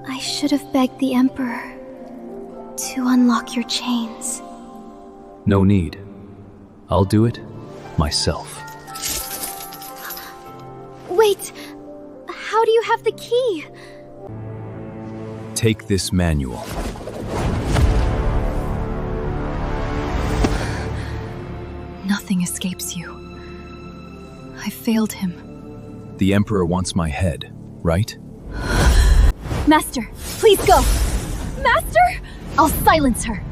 I should have begged the Emperor to unlock your chains. No need. I'll do it myself. Wait! How do you have the key? Take this manual. Nothing escapes you. I failed him. The Emperor wants my head, right? Master, please go! Master? I'll silence her.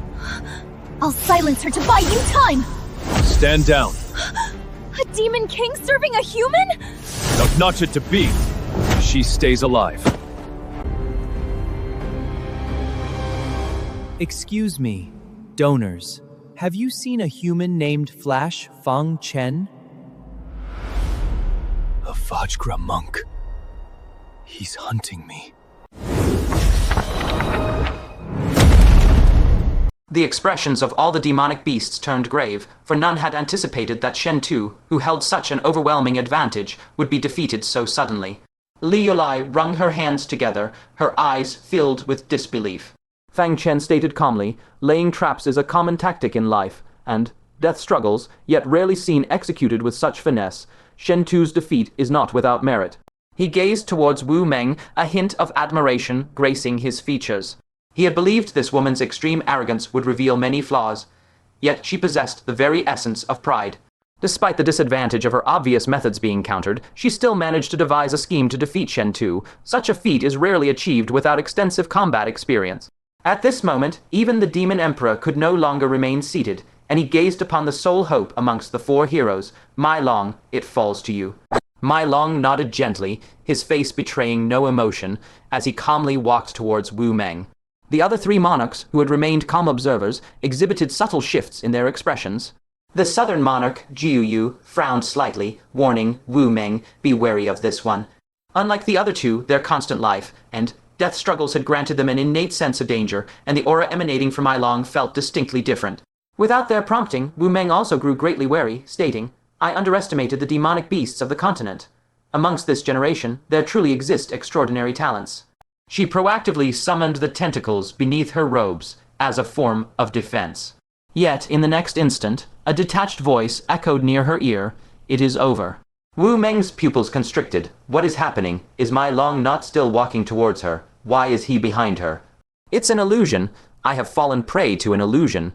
I'll silence her to buy you time! Stand down. A demon king serving a human? Not it to be. She stays alive. Excuse me, donors. Have you seen a human named Fang Chen? A Vajra monk. He's hunting me. The expressions of all the demonic beasts turned grave, for none had anticipated that Shen Tu, who held such an overwhelming advantage, would be defeated so suddenly. Li Yulai wrung her hands together, her eyes filled with disbelief. Fang Chen stated calmly, laying traps is a common tactic in life, and death struggles, yet rarely seen executed with such finesse. Shen Tu's defeat is not without merit. He gazed towards Wu Meng, a hint of admiration gracing his features. He had believed this woman's extreme arrogance would reveal many flaws, yet she possessed the very essence of pride. Despite the disadvantage of her obvious methods being countered, she still managed to devise a scheme to defeat Shen Tu. Such a feat is rarely achieved without extensive combat experience. At this moment, even the Demon Emperor could no longer remain seated, and he gazed upon the sole hope amongst the four heroes. My Long, it falls to you. My Long nodded gently, his face betraying no emotion, as he calmly walked towards Wu Meng. The other three monarchs, who had remained calm observers, exhibited subtle shifts in their expressions. The southern monarch, Jiu Yu, frowned slightly, warning Wu Meng, be wary of this one. Unlike the other two, their constant life and death struggles had granted them an innate sense of danger, and the aura emanating from My Long felt distinctly different. Without their prompting, Wu Meng also grew greatly wary, stating, I underestimated the demonic beasts of the continent. Amongst this generation, there truly exist extraordinary talents. She proactively summoned the tentacles beneath her robes as a form of defense. Yet, in the next instant, a detached voice echoed near her ear, it is over. Wu Meng's pupils constricted. What is happening? Is My Long not still walking towards her? Why is he behind her? It's an illusion. I have fallen prey to an illusion.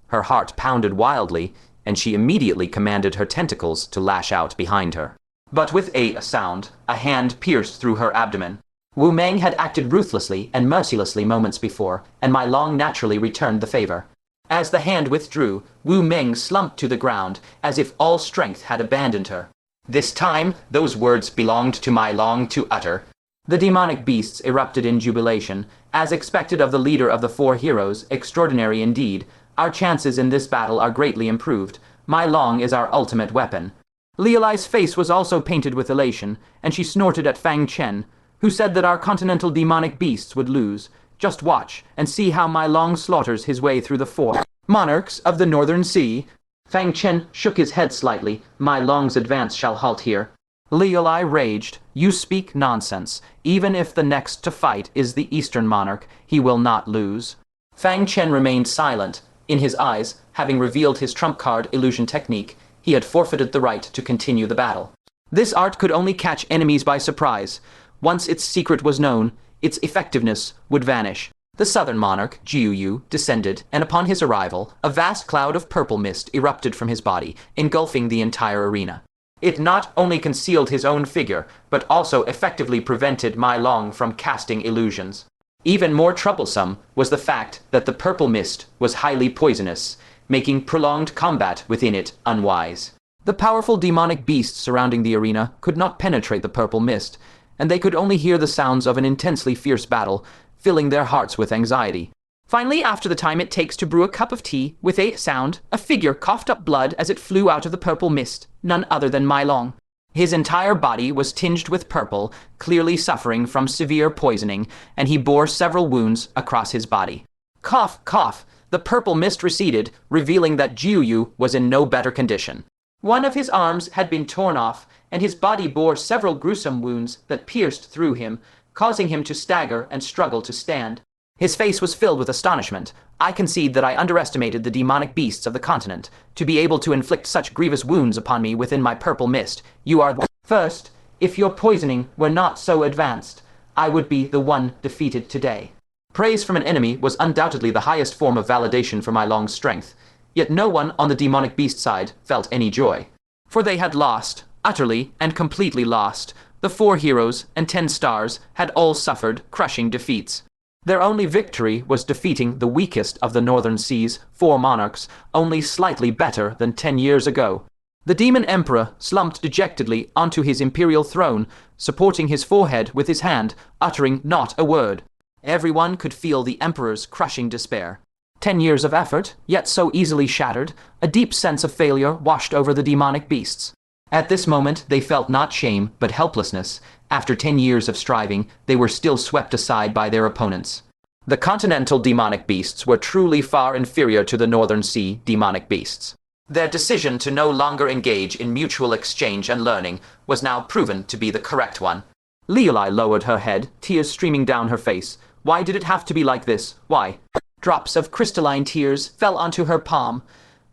Her heart pounded wildly, and she immediately commanded her tentacles to lash out behind her. But with a sound, a hand pierced through her abdomen. Wu Meng had acted ruthlessly and mercilessly moments before, and My Long naturally returned the favor. As the hand withdrew, Wu Meng slumped to the ground, as if all strength had abandoned her. This time, those words belonged to My Long to utter. The demonic beasts erupted in jubilation. As expected of the leader of the four heroes, extraordinary indeed. Our chances in this battle are greatly improved. My Long is our ultimate weapon. Liulai's face was also painted with elation, and she snorted at Fang Chen, who said that our continental demonic beasts would lose. Just watch, and see how My Long slaughters his way through the four monarchs of the Northern Sea. Fang Chen shook his head slightly. My Long's advance shall halt here. Liulai raged. You speak nonsense. Even if the next to fight is the Eastern monarch, he will not lose. Fang Chen remained silent. In his eyes, having revealed his trump card illusion technique, he had forfeited the right to continue the battle. This art could only catch enemies by surprise. Once its secret was known, its effectiveness would vanish. The southern monarch, Jiu Yu, descended, and upon his arrival, a vast cloud of purple mist erupted from his body, engulfing the entire arena. It not only concealed his own figure, but also effectively prevented My Long from casting illusions. Even more troublesome was the fact that the purple mist was highly poisonous, making prolonged combat within it unwise. The powerful demonic beasts surrounding the arena could not penetrate the purple mist, and they could only hear the sounds of an intensely fierce battle, filling their hearts with anxiety. Finally, after the time it takes to brew a cup of tea, with a sound, a figure coughed up blood as it flew out of the purple mist, none other than My Long. His entire body was tinged with purple, clearly suffering from severe poisoning, and he bore several wounds across his body. Cough, cough, the purple mist receded, revealing that Jiu Yu was in no better condition. One of his arms had been torn off, and his body bore several gruesome wounds that pierced through him, causing him to stagger and struggle to stand. His face was filled with astonishment. I concede that I underestimated the demonic beasts of the continent. To be able to inflict such grievous wounds upon me within my purple mist, you are the first. If your poisoning were not so advanced, I would be the one defeated today. Praise from an enemy was undoubtedly the highest form of validation for my long strength, yet no one on the demonic beast side felt any joy. For they had lost, utterly and completely lost. The 4 heroes and 10 stars had all suffered crushing defeats. Their only victory was defeating the weakest of the Northern Sea's 4 monarchs, only slightly better than 10 years ago. The demon emperor slumped dejectedly onto his imperial throne, supporting his forehead with his hand, uttering not a word. Everyone could feel the emperor's crushing despair. 10 years of effort, yet so easily shattered, a deep sense of failure washed over the demonic beasts. At this moment they felt not shame, but helplessness. After 10 years of striving, they were still swept aside by their opponents. The Continental demonic beasts were truly far inferior to the Northern Sea demonic beasts. Their decision to no longer engage in mutual exchange and learning was now proven to be the correct one. Leoli lowered her head, tears streaming down her face. Why did it have to be like this? Why? Drops of crystalline tears fell onto her palm,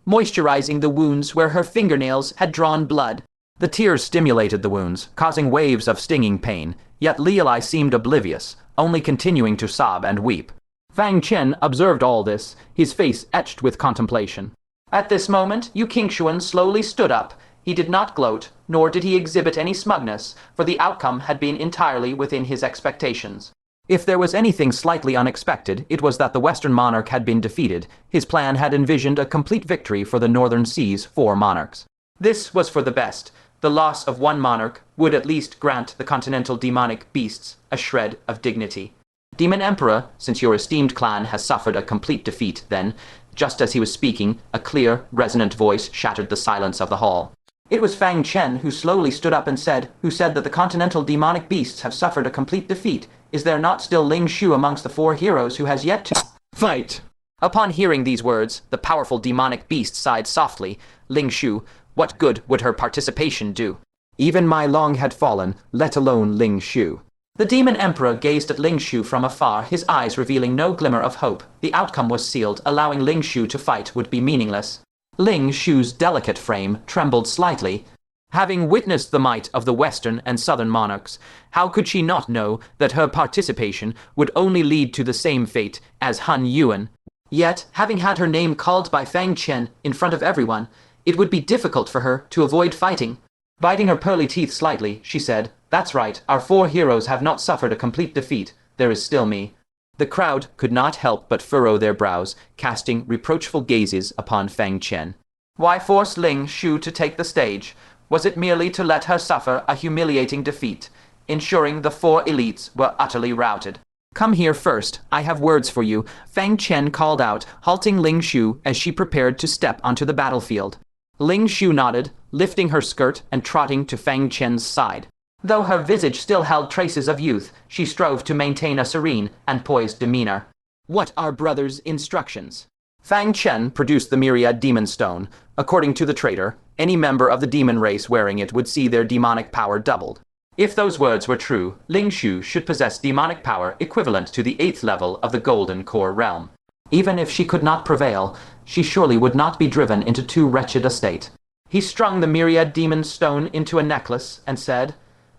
moisturizing the wounds where her fingernails had drawn blood. The tears stimulated the wounds, causing waves of stinging pain, yet Leoli seemed oblivious, only continuing to sob and weep. Fang Chen observed all this, his face etched with contemplation. At this moment, Yu Qingshuan slowly stood up. He did not gloat, nor did he exhibit any smugness, for the outcome had been entirely within his expectations. If there was anything slightly unexpected, it was that the Western monarch had been defeated. His plan had envisioned a complete victory for the Northern Sea's 4 monarchs. This was for the best. The loss of one monarch would at least grant the Continental demonic beasts a shred of dignity. Demon Emperor, since your esteemed clan has suffered a complete defeat, then, just as he was speaking, a clear, resonant voice shattered the silence of the hall. It was Fang Chen who slowly stood up and said that the Continental demonic beasts have suffered a complete defeat. Is there not still Ling Shu amongst the 4 heroes who has yet to fight? Upon hearing these words, the powerful demonic beast sighed softly. Ling Shu, what good would her participation do? Even my Long had fallen, let alone Ling Shu. The demon emperor gazed at Ling Shu from afar, his eyes revealing no glimmer of hope. The outcome was sealed. Allowing Ling Shu to fight would be meaningless. Ling Shu's delicate frame trembled slightly. Having witnessed the might of the Western and Southern monarchs, how could she not know that her participation would only lead to the same fate as Han Yuan? Yet, having had her name called by Fang Chen in front of everyone, it would be difficult for her to avoid fighting. Biting her pearly teeth slightly, she said, "That's right, our 4 heroes have not suffered a complete defeat. There is still me." The crowd could not help but furrow their brows, casting reproachful gazes upon Fang Chen. Why force Ling Shu to take the stage? Was it merely to let her suffer a humiliating defeat, ensuring the 4 elites were utterly routed? "Come here first, I have words for you," Fang Chen called out, halting Ling Shu as she prepared to step onto the battlefield. Ling Shu nodded, lifting her skirt and trotting to Fang Chen's side. Though her visage still held traces of youth, she strove to maintain a serene and poised demeanor. "What are brother's instructions?" Fang Chen produced the myriad demon stone. According to the trader, any member of the demon race wearing it would see their demonic power doubled. If those words were true, Ling Shu should possess demonic power equivalent to the 8th level of the Golden Core realm. Even if she could not prevail, she surely would not be driven into too wretched a state. He strung the myriad demon stone into a necklace and said,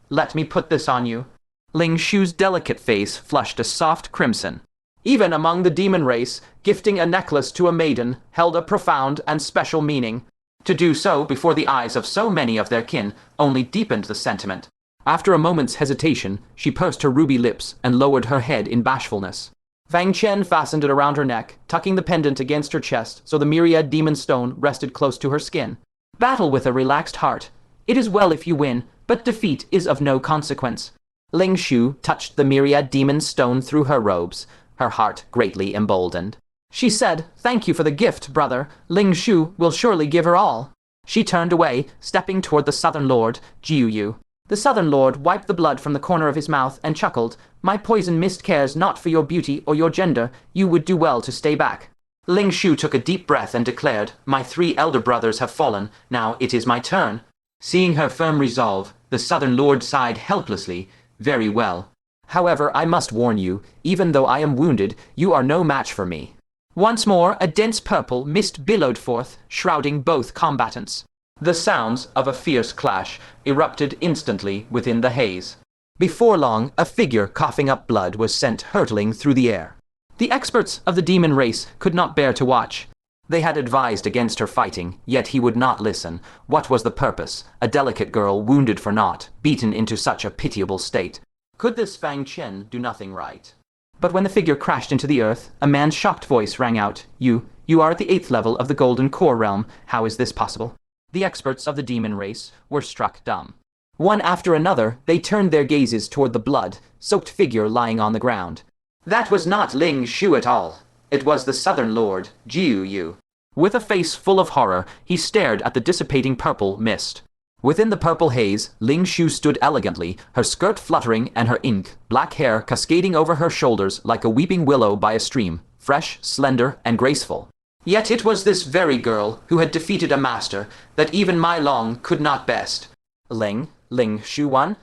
"Let me put this on you." Ling Shu's delicate face flushed a soft crimson. Even among the demon race, gifting a necklace to a maiden held a profound and special meaning. To do so before the eyes of so many of their kin only deepened the sentiment. After a moment's hesitation, she pursed her ruby lips and lowered her head in bashfulness. Fang Chen fastened it around her neck, tucking the pendant against her chest so the myriad demon stone rested close to her skin. "Battle with a relaxed heart. It is well if you win, but defeat is of no consequence." Ling Shu touched the myriad demon stone through her robes, her heart greatly emboldened. She said, "Thank you for the gift, brother. Ling Shu will surely give her all." She turned away, stepping toward the Southern Lord, Jiu Yu. The Southern Lord wiped the blood from the corner of his mouth and chuckled. "My poison mist cares not for your beauty or your gender. You would do well to stay back." Ling Shu took a deep breath and declared, "My 3 elder brothers have fallen. Now it is my turn." Seeing her firm resolve, the Southern Lord sighed helplessly. "Very well. However, I must warn you, even though I am wounded, you are no match for me." Once more, a dense purple mist billowed forth, shrouding both combatants. The sounds of a fierce clash erupted instantly within the haze. Before long, a figure coughing up blood was sent hurtling through the air. The experts of the demon race could not bear to watch. They had advised against her fighting, yet he would not listen. What was the purpose? A delicate girl wounded for naught, beaten into such a pitiable state. Could this Fang Chen do nothing right? But when the figure crashed into the earth, a man's shocked voice rang out. You are at the 8th level of the Golden Core Realm. How is this possible?" The experts of the demon race were struck dumb. One after another, they turned their gazes toward the blood-soaked figure lying on the ground. That was not Ling Shu at all. It was the Southern Lord, Jiu Yu. With a face full of horror, he stared at the dissipating purple mist. Within the purple haze, Ling Shu stood elegantly, her skirt fluttering and her ink-black hair cascading over her shoulders like a weeping willow by a stream, fresh, slender, and graceful. Yet it was this very girl who had defeated a master that even my Long could not best. Ling Shu won?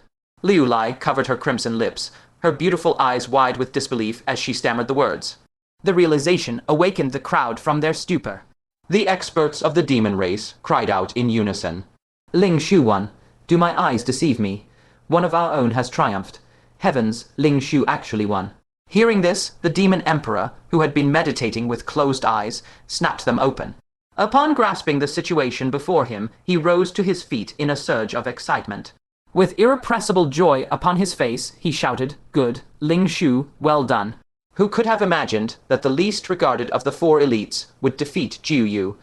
Liu Lai covered her crimson lips, her beautiful eyes wide with disbelief as she stammered the words. The realization awakened the crowd from their stupor. The experts of the demon race cried out in unison. Ling Shu won. Do my eyes deceive me? One of our own has triumphed. Heavens, Ling Shu actually won. Hearing this, the demon emperor, who had been meditating with closed eyes, snapped them open. Upon grasping the situation before him, he rose to his feet in a surge of excitement. With irrepressible joy upon his face, he shouted, "Good, Ling Shu, well done." Who could have imagined that the least regarded of the 4 elites would defeat Jiu Yu,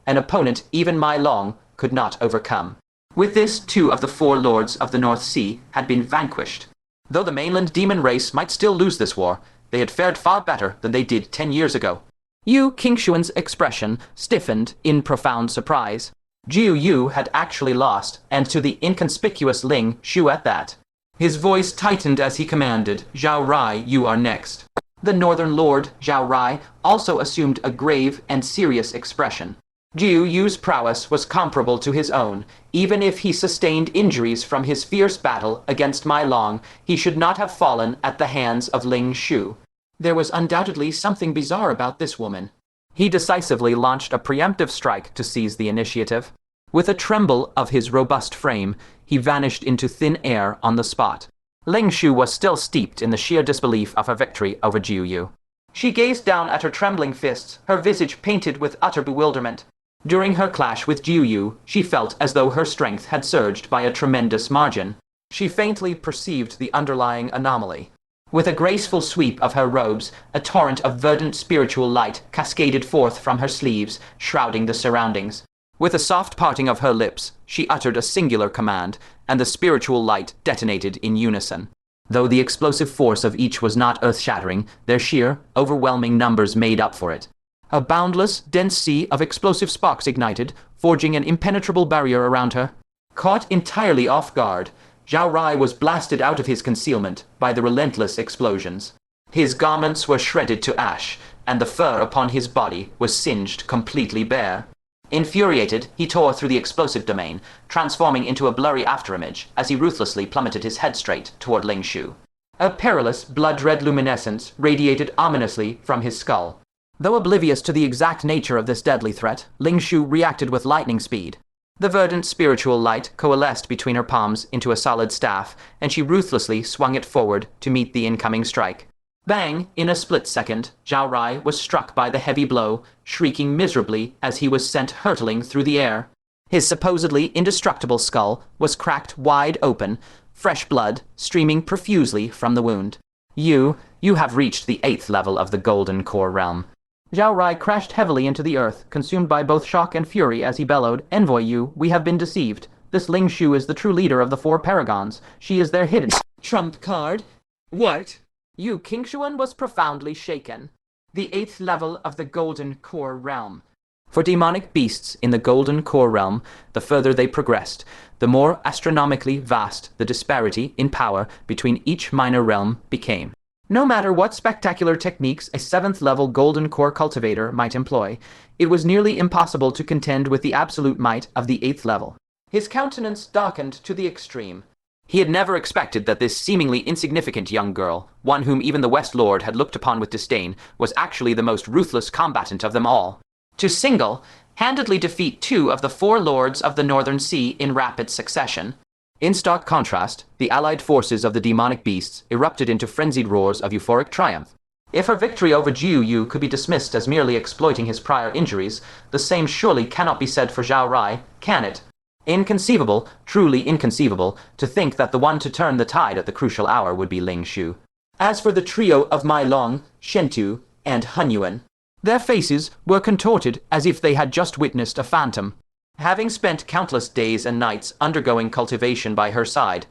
an opponent even my Long could not overcome? With this, 2 of the 4 lords of the North Sea had been vanquished. Though the mainland demon race might still lose this war, they had fared far better than they did 10 years ago. King Shuan's expression stiffened in profound surprise. Jiu Yu had actually lost, and to the inconspicuous Ling Shu at that. His voice tightened as he commanded, "Zhao Rai, you are next." The Northern Lord, Zhao Rai, also assumed a grave and serious expression. Jiu Yu's prowess was comparable to his own. Even if he sustained injuries from his fierce battle against my Long, he should not have fallen at the hands of Ling Shu. There was undoubtedly something bizarre about this woman. He decisively launched a preemptive strike to seize the initiative. With a tremble of his robust frame, he vanished into thin air on the spot. Ling Shu was still steeped in the sheer disbelief of her victory over Jiu Yu. She gazed down at her trembling fists, her visage painted with utter bewilderment. During her clash with Jiu Yu, she felt as though her strength had surged by a tremendous margin. She faintly perceived the underlying anomaly. With a graceful sweep of her robes, a torrent of verdant spiritual light cascaded forth from her sleeves, shrouding the surroundings. With a soft parting of her lips, she uttered a singular command, and the spiritual light detonated in unison. Though the explosive force of each was not earth-shattering, their sheer, overwhelming numbers made up for it. A boundless, dense sea of explosive sparks ignited, forging an impenetrable barrier around her. Caught entirely off guard, Zhao Rai was blasted out of his concealment by the relentless explosions. His garments were shredded to ash, and the fur upon his body was singed completely bare. Infuriated, he tore through the explosive domain, transforming into a blurry afterimage as he ruthlessly plummeted his head straight toward Ling Shu. A perilous, blood-red luminescence radiated ominously from his skull. Though oblivious to the exact nature of this deadly threat, Ling Shu reacted with lightning speed. The verdant spiritual light coalesced between her palms into a solid staff, and she ruthlessly swung it forward to meet the incoming strike. Bang! In a split second, Zhao Rai was struck by the heavy blow, shrieking miserably as he was sent hurtling through the air. His supposedly indestructible skull was cracked wide open, fresh blood streaming profusely from the wound. You have reached the 8th level of the Golden Core Realm. Zhao Rai crashed heavily into the earth, consumed by both shock and fury as he bellowed, "Envoy Yu, we have been deceived. This Ling Shu is the true leader of the 4 paragons. She is their hidden trump card." "What?" King Shuan was profoundly shaken. The 8th level of the Golden Core Realm. For demonic beasts in the Golden Core Realm, the further they progressed, the more astronomically vast the disparity in power between each minor realm became. No matter what spectacular techniques a 7th level Golden Core cultivator might employ, it was nearly impossible to contend with the absolute might of the 8th level. His countenance darkened to the extreme. He had never expected that this seemingly insignificant young girl, one whom even the West Lord had looked upon with disdain, was actually the most ruthless combatant of them all. To single-handedly defeat 2 of the 4 lords of the Northern Sea in rapid succession. In stark contrast, the allied forces of the demonic beasts erupted into frenzied roars of euphoric triumph. If her victory over Jiu Yu could be dismissed as merely exploiting his prior injuries, the same surely cannot be said for Zhao Rai, can it? Inconceivable, truly inconceivable, to think that the one to turn the tide at the crucial hour would be Ling Shu. As for the trio of Mai Long, Shen Tu, and Han Yuan, their faces were contorted as if they had just witnessed a phantom. Having spent countless days and nights undergoing cultivation by her side,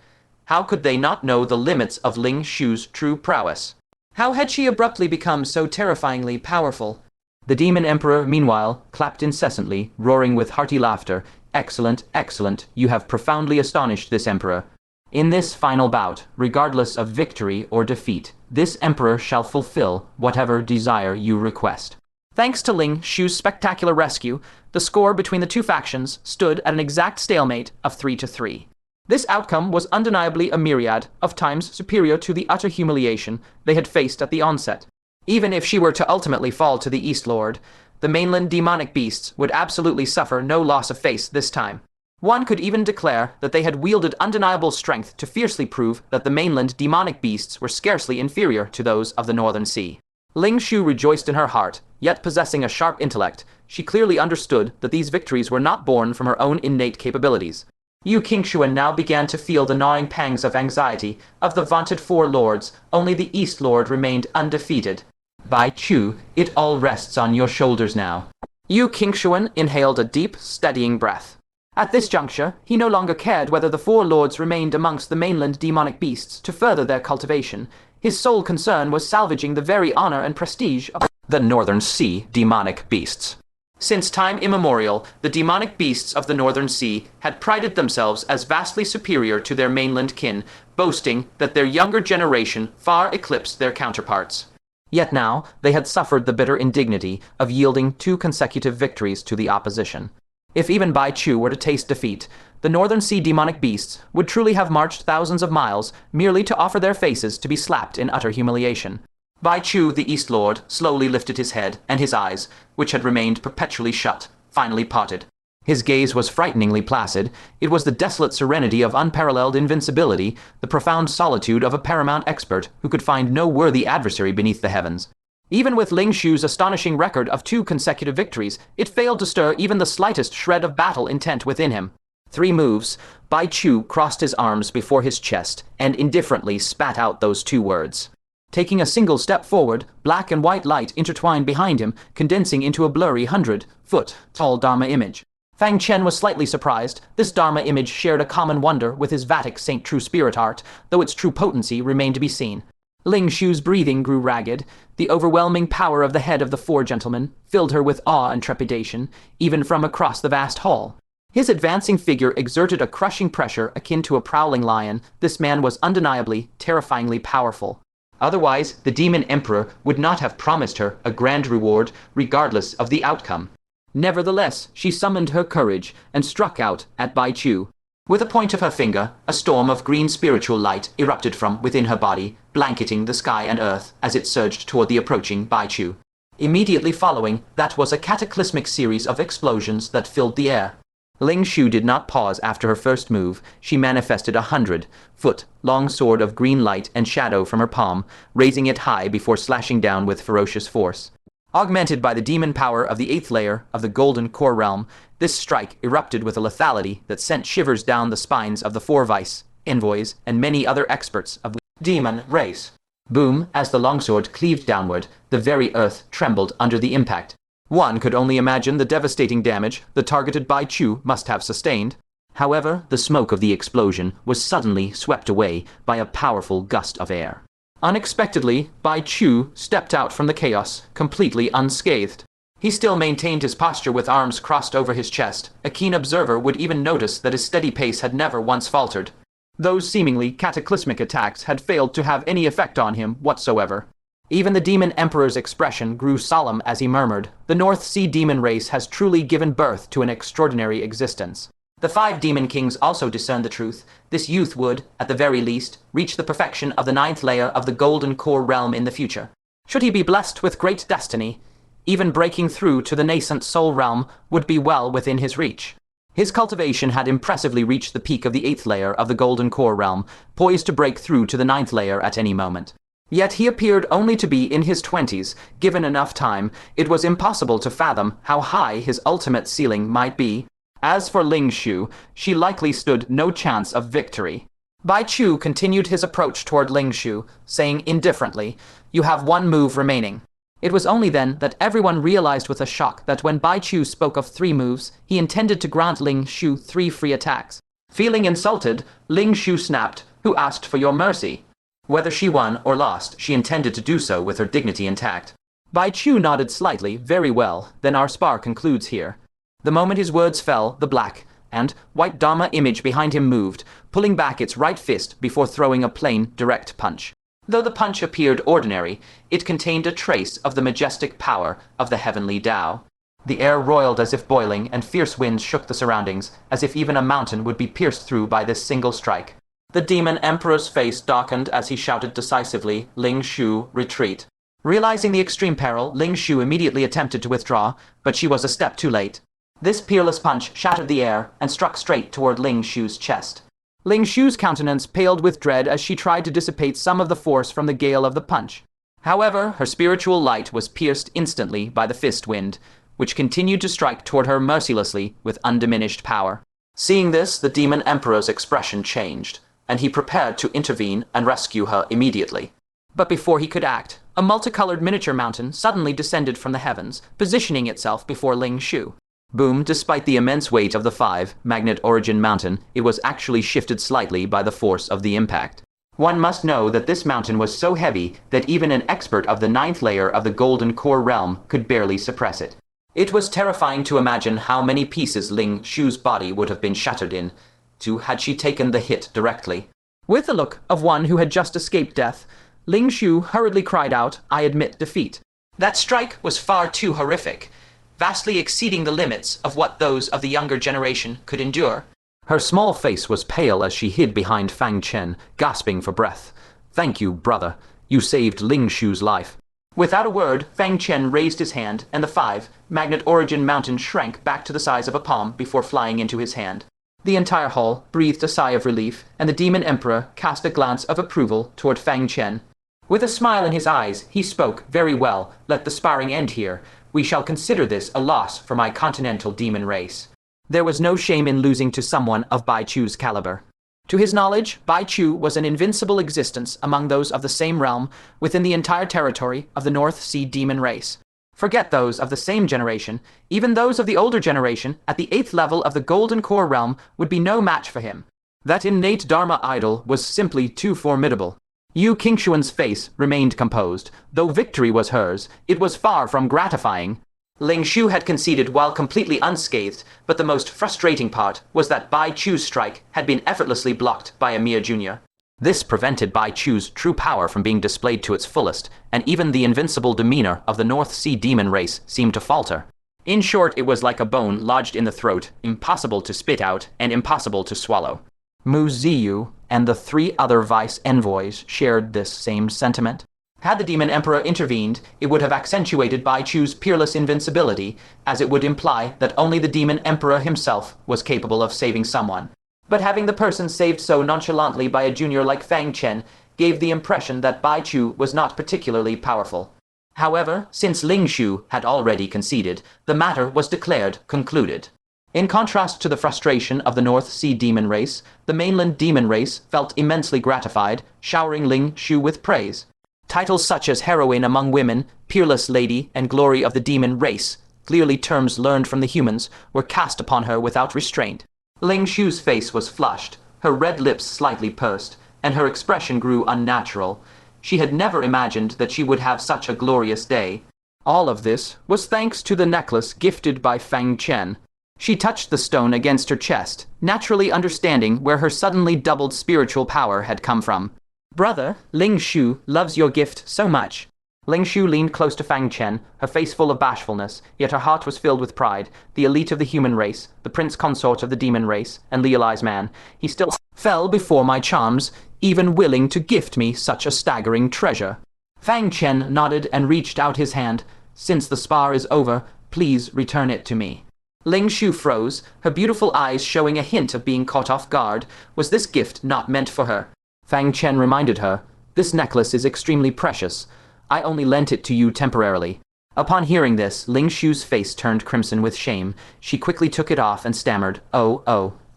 how could they not know the limits of Ling Shu's true prowess? How had she abruptly become so terrifyingly powerful? The Demon Emperor, meanwhile, clapped incessantly, roaring with hearty laughter. Excellent, excellent, you have profoundly astonished this emperor. In this final bout, regardless of victory or defeat, this emperor shall fulfill whatever desire you request. Thanks to Ling Shu's spectacular rescue, the score between the 2 factions stood at an exact stalemate of 3-3. This outcome was undeniably a myriad of times superior to the utter humiliation they had faced at the onset. Even if she were to ultimately fall to the East Lord, the mainland demonic beasts would absolutely suffer no loss of face this time. One could even declare that they had wielded undeniable strength to fiercely prove that the mainland demonic beasts were scarcely inferior to those of the Northern Sea. Ling Shu rejoiced in her heart, yet possessing a sharp intellect, she clearly understood that these victories were not born from her own innate capabilities. Yu Qingshuan now began to feel the gnawing pangs of anxiety. Of the vaunted 4 lords, only the East Lord remained undefeated. Bai Chu, it all rests on your shoulders now. Yu Qingshuan inhaled a deep, steadying breath. At this juncture, he no longer cared whether the 4 lords remained amongst the mainland demonic beasts to further their cultivation. His sole concern was salvaging the very honor and prestige of the Northern Sea demonic beasts. Since time immemorial, the demonic beasts of the Northern Sea had prided themselves as vastly superior to their mainland kin, boasting that their younger generation far eclipsed their counterparts. Yet now, they had suffered the bitter indignity of yielding 2 consecutive victories to the opposition. If even Bai Chu were to taste defeat, the Northern Sea demonic beasts would truly have marched thousands of miles merely to offer their faces to be slapped in utter humiliation. Bai Chu, the East Lord, slowly lifted his head, and his eyes, which had remained perpetually shut, finally parted. His gaze was frighteningly placid. It was the desolate serenity of unparalleled invincibility, the profound solitude of a paramount expert who could find no worthy adversary beneath the heavens. Even with Ling Shu's astonishing record of 2 consecutive victories, it failed to stir even the slightest shred of battle intent within him. 3 moves, Bai Chu crossed his arms before his chest and indifferently spat out those 2 words. Taking a single step forward, black and white light intertwined behind him, condensing into a blurry 100-foot-tall Dharma image. Fang Chen was slightly surprised. This Dharma image shared a common wonder with his Vatic Saint True Spirit art, though its true potency remained to be seen. Ling Shu's breathing grew ragged. The overwhelming power of the head of the 4 gentlemen filled her with awe and trepidation, even from across the vast hall. His advancing figure exerted a crushing pressure akin to a prowling lion. This man was undeniably, terrifyingly powerful. Otherwise, the Demon Emperor would not have promised her a grand reward, regardless of the outcome. Nevertheless, she summoned her courage and struck out at Bai Chu. With a point of her finger, a storm of green spiritual light erupted from within her body, blanketing the sky and earth as it surged toward the approaching Bai Chu. Immediately following, that was a cataclysmic series of explosions that filled the air. Ling Shu did not pause after her first move. She manifested a 100-foot-long sword of green light and shadow from her palm, raising it high before slashing down with ferocious force. Augmented by the demon power of the 8th layer of the Golden Core Realm, this strike erupted with a lethality that sent shivers down the spines of the 4 vice, envoys, and many other experts of the demon race. Boom, as the longsword cleaved downward, the very earth trembled under the impact. One could only imagine the devastating damage the targeted Bai Chu must have sustained. However, the smoke of the explosion was suddenly swept away by a powerful gust of air. Unexpectedly, Bai Chu stepped out from the chaos, completely unscathed. He still maintained his posture with arms crossed over his chest. A keen observer would even notice that his steady pace had never once faltered. Those seemingly cataclysmic attacks had failed to have any effect on him whatsoever. Even the Demon Emperor's expression grew solemn as he murmured, "The North Sea demon race has truly given birth to an extraordinary existence." The 5 demon kings also discerned the truth. This youth would, at the very least, reach the perfection of the 9th layer of the golden core realm in the future. Should he be blessed with great destiny, even breaking through to the nascent soul realm would be well within his reach. His cultivation had impressively reached the peak of the 8th layer of the golden core realm, poised to break through to the 9th layer at any moment. Yet he appeared only to be in his 20s. Given enough time, it was impossible to fathom how high his ultimate ceiling might be. As for Ling Shu, she likely stood no chance of victory. Bai Chu continued his approach toward Ling Shu, saying indifferently, "You have 1 move remaining." It was only then that everyone realized with a shock that when Bai Chu spoke of 3 moves, he intended to grant Ling Shu 3 free attacks. Feeling insulted, Ling Shu snapped, "Who asked for your mercy?" Whether she won or lost, she intended to do so with her dignity intact. Bai Chu nodded slightly. "Very well, then our spar concludes here." The moment his words fell, the black and white Dharma image behind him moved, pulling back its right fist before throwing a plain, direct punch. Though the punch appeared ordinary, it contained a trace of the majestic power of the heavenly Tao. The air roiled as if boiling, and fierce winds shook the surroundings, as if even a mountain would be pierced through by this single strike. The demon emperor's face darkened as he shouted decisively, "Ling Shu, retreat." Realizing the extreme peril, Ling Shu immediately attempted to withdraw, but she was a step too late. This peerless punch shattered the air and struck straight toward Ling Shu's chest. Ling Shu's countenance paled with dread as she tried to dissipate some of the force from the gale of the punch. However, her spiritual light was pierced instantly by the fist wind, which continued to strike toward her mercilessly with undiminished power. Seeing this, the demon emperor's expression changed, and he prepared to intervene and rescue her immediately. But before he could act, a multicolored miniature mountain suddenly descended from the heavens, positioning itself before Ling Shu. Boom, despite the immense weight of the 5 magnet origin mountain, it was actually shifted slightly by the force of the impact. One must know that this mountain was so heavy that even an expert of the 9th layer of the golden core realm could barely suppress it. It was terrifying to imagine how many pieces Ling Shu's body would have been shattered into had she taken the hit directly. With the look of one who had just escaped death, Ling Shu hurriedly cried out, "I admit defeat." That strike was far too horrific, vastly exceeding the limits of what those of the younger generation could endure. Her small face was pale as she hid behind Fang Chen, gasping for breath. "Thank you, brother. You saved Ling Shu's life." Without a word, Fang Chen raised his hand, and the 5 magnet origin mountain shrank back to the size of a palm before flying into his hand. The entire hall breathed a sigh of relief, and the demon emperor cast a glance of approval toward Fang Chen. With a smile in his eyes, he spoke, "Very well, let the sparring end here. We shall consider this a loss for my Continental demon race." There was no shame in losing to someone of Bai Chu's caliber. To his knowledge, Bai Chu was an invincible existence among those of the same realm within the entire territory of the North Sea demon race. Forget those of the same generation, even those of the older generation at the 8th level of the golden core realm would be no match for him. That innate Dharma idol was simply too formidable. Yu Qingshuan's face remained composed. Though victory was hers, it was far from gratifying. Ling Shu had conceded while completely unscathed, but the most frustrating part was that Bai Chu's strike had been effortlessly blocked by a mere junior. This prevented Bai Chu's true power from being displayed to its fullest, and even the invincible demeanor of the North Sea demon race seemed to falter. In short, it was like a bone lodged in the throat, impossible to spit out and impossible to swallow. Mu Ziyu and the 3 other vice envoys shared this same sentiment. Had the demon emperor intervened, it would have accentuated Bai Chu's peerless invincibility, as it would imply that only the demon emperor himself was capable of saving someone. But having the person saved so nonchalantly by a junior like Fang Chen gave the impression that Bai Chu was not particularly powerful. However, since Ling Shu had already conceded, the matter was declared concluded. In contrast to the frustration of the North Sea demon race, the mainland demon race felt immensely gratified, showering Ling Shu with praise. Titles such as heroine among women, peerless lady, and glory of the demon race, clearly terms learned from the humans, were cast upon her without restraint. Ling Shu's face was flushed, her red lips slightly pursed, and her expression grew unnatural. She had never imagined that she would have such a glorious day. All of this was thanks to the necklace gifted by Fang Chen. She touched the stone against her chest, naturally understanding where her suddenly doubled spiritual power had come from. "Brother, Ling Shu loves your gift so much." Ling Shu leaned close to Fang Chen, her face full of bashfulness, yet her heart was filled with pride. The elite of the human race, the prince consort of the demon race, and Liulai's man, he still fell before my charms, even willing to gift me such a staggering treasure. Fang Chen nodded and reached out his hand. Since the spar is over, please return it to me. Ling Shu froze, her beautiful eyes showing a hint of being caught off guard. Was this gift not meant for her? Fang Chen reminded her, this necklace is extremely precious. I only lent it to you temporarily. Upon hearing this, Ling Shu's face turned crimson with shame. She quickly took it off and stammered, Oh,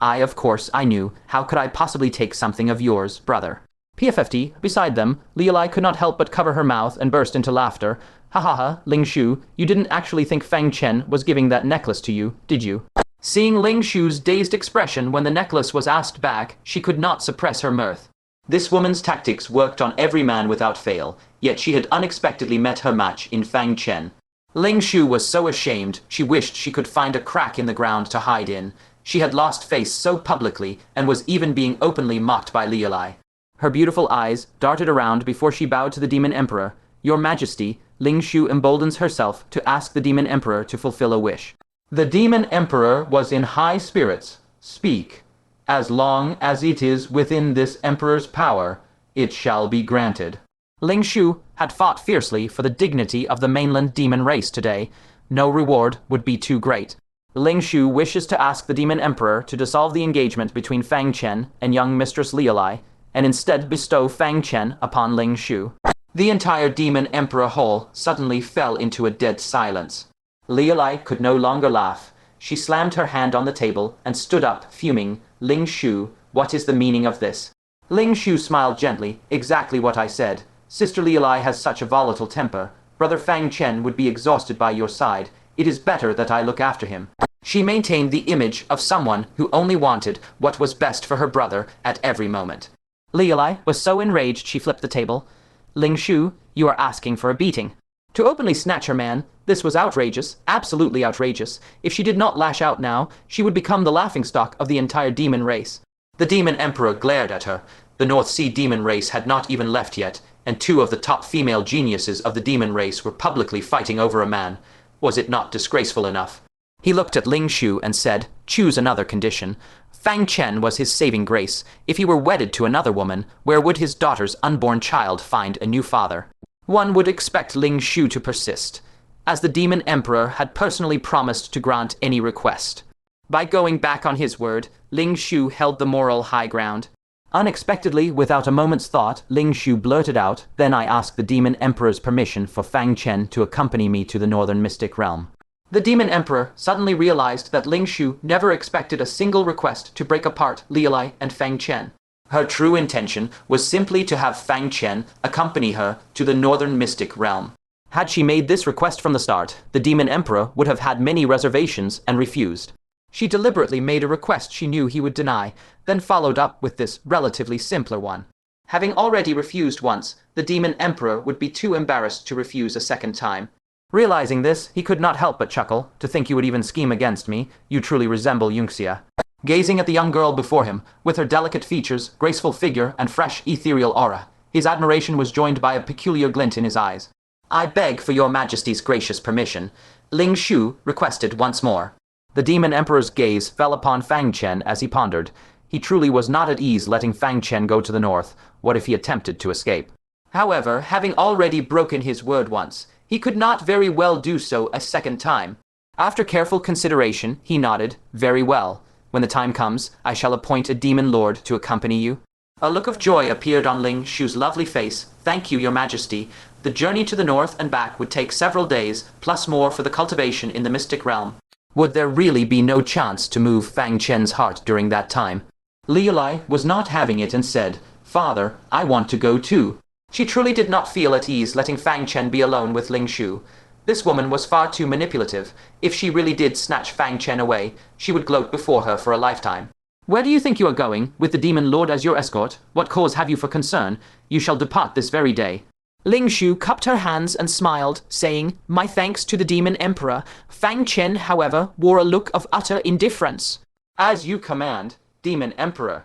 of course, I knew. How could I possibly take something of yours, brother? PFFD, beside them, Liulai could not help but cover her mouth and burst into laughter. Ha ha ha, Ling Shu, you didn't actually think Fang Chen was giving that necklace to you, did you? Seeing Ling Shu's dazed expression when the necklace was asked back, she could not suppress her mirth. This woman's tactics worked on every man without fail, yet she had unexpectedly met her match in Fang Chen. Ling Shu was so ashamed, she wished she could find a crack in the ground to hide in. She had lost face so publicly, and was even being openly mocked by Liulai. Her beautiful eyes darted around before she bowed to the Demon Emperor. Your Majesty, Ling Shu emboldens herself to ask the Demon Emperor to fulfill a wish. The Demon Emperor was in high spirits. Speak. As long as it is within this emperor's power, it shall be granted. Ling Shu had fought fiercely for the dignity of the mainland demon race today. No reward would be too great. Ling Shu wishes to ask the Demon Emperor to dissolve the engagement between Fang Chen and young Mistress Liulai, and instead bestow Fang Chen upon Ling Shu. The entire Demon Emperor Hall suddenly fell into a dead silence. Liulai could no longer laugh. She slammed her hand on the table and stood up, fuming. Ling Shu, what is the meaning of this? Ling Shu smiled gently. Exactly what I said. Sister Liulai has such a volatile temper. Brother Fang Chen would be exhausted by your side. It is better that I look after him. She maintained the image of someone who only wanted what was best for her brother at every moment. Liulai was so enraged she flipped the table. Ling Shu, you are asking for a beating. To openly snatch her man, this was outrageous, absolutely outrageous. If she did not lash out now, she would become the laughingstock of the entire demon race. The Demon Emperor glared at her. The North Sea demon race had not even left yet, and two of the top female geniuses of the demon race were publicly fighting over a man. Was it not disgraceful enough? He looked at Ling Shu and said, choose another condition. Fang Chen was his saving grace. If he were wedded to another woman, where would his daughter's unborn child find a new father? One would expect Ling Shu to persist, as the Demon Emperor had personally promised to grant any request. By going back on his word, Ling Shu held the moral high ground. Unexpectedly, without a moment's thought, Ling Shu blurted out, then I ask the Demon Emperor's permission for Fang Chen to accompany me to the Northern Mystic Realm. The Demon Emperor suddenly realized that Ling Shu never expected a single request to break apart Liulai and Fang Chen. Her true intention was simply to have Fang Chen accompany her to the Northern Mystic Realm. Had she made this request from the start, the Demon Emperor would have had many reservations and refused. She deliberately made a request she knew he would deny, then followed up with this relatively simpler one. Having already refused once, the Demon Emperor would be too embarrassed to refuse a second time. Realizing this, he could not help but chuckle. To think you would even scheme against me, you truly resemble Yunxia. Gazing at the young girl before him, with her delicate features, graceful figure, and fresh ethereal aura, his admiration was joined by a peculiar glint in his eyes. I beg for your Majesty's gracious permission, Ling Shu requested once more. The Demon Emperor's gaze fell upon Fang Chen as he pondered. He truly was not at ease letting Fang Chen go to the north. What if he attempted to escape? However, having already broken his word once, he could not very well do so a second time. After careful consideration, he nodded, very well. When the time comes, I shall appoint a demon lord to accompany you. A look of joy appeared on Ling Shu's lovely face. Thank you, your Majesty. The journey to the north and back would take several days, plus more for the cultivation in the mystic realm. Would there really be no chance to move Fang Chen's heart during that time? Liulai was not having it and said, Father, I want to go too. She truly did not feel at ease letting Fang Chen be alone with Ling Shu. This woman was far too manipulative. If she really did snatch Fang Chen away, she would gloat before her for a lifetime. Where do you think you are going, with the demon lord as your escort? What cause have you for concern? You shall depart this very day. Ling Shu cupped her hands and smiled, saying, My thanks to the Demon Emperor. Fang Chen, however, wore a look of utter indifference. As you command, Demon Emperor.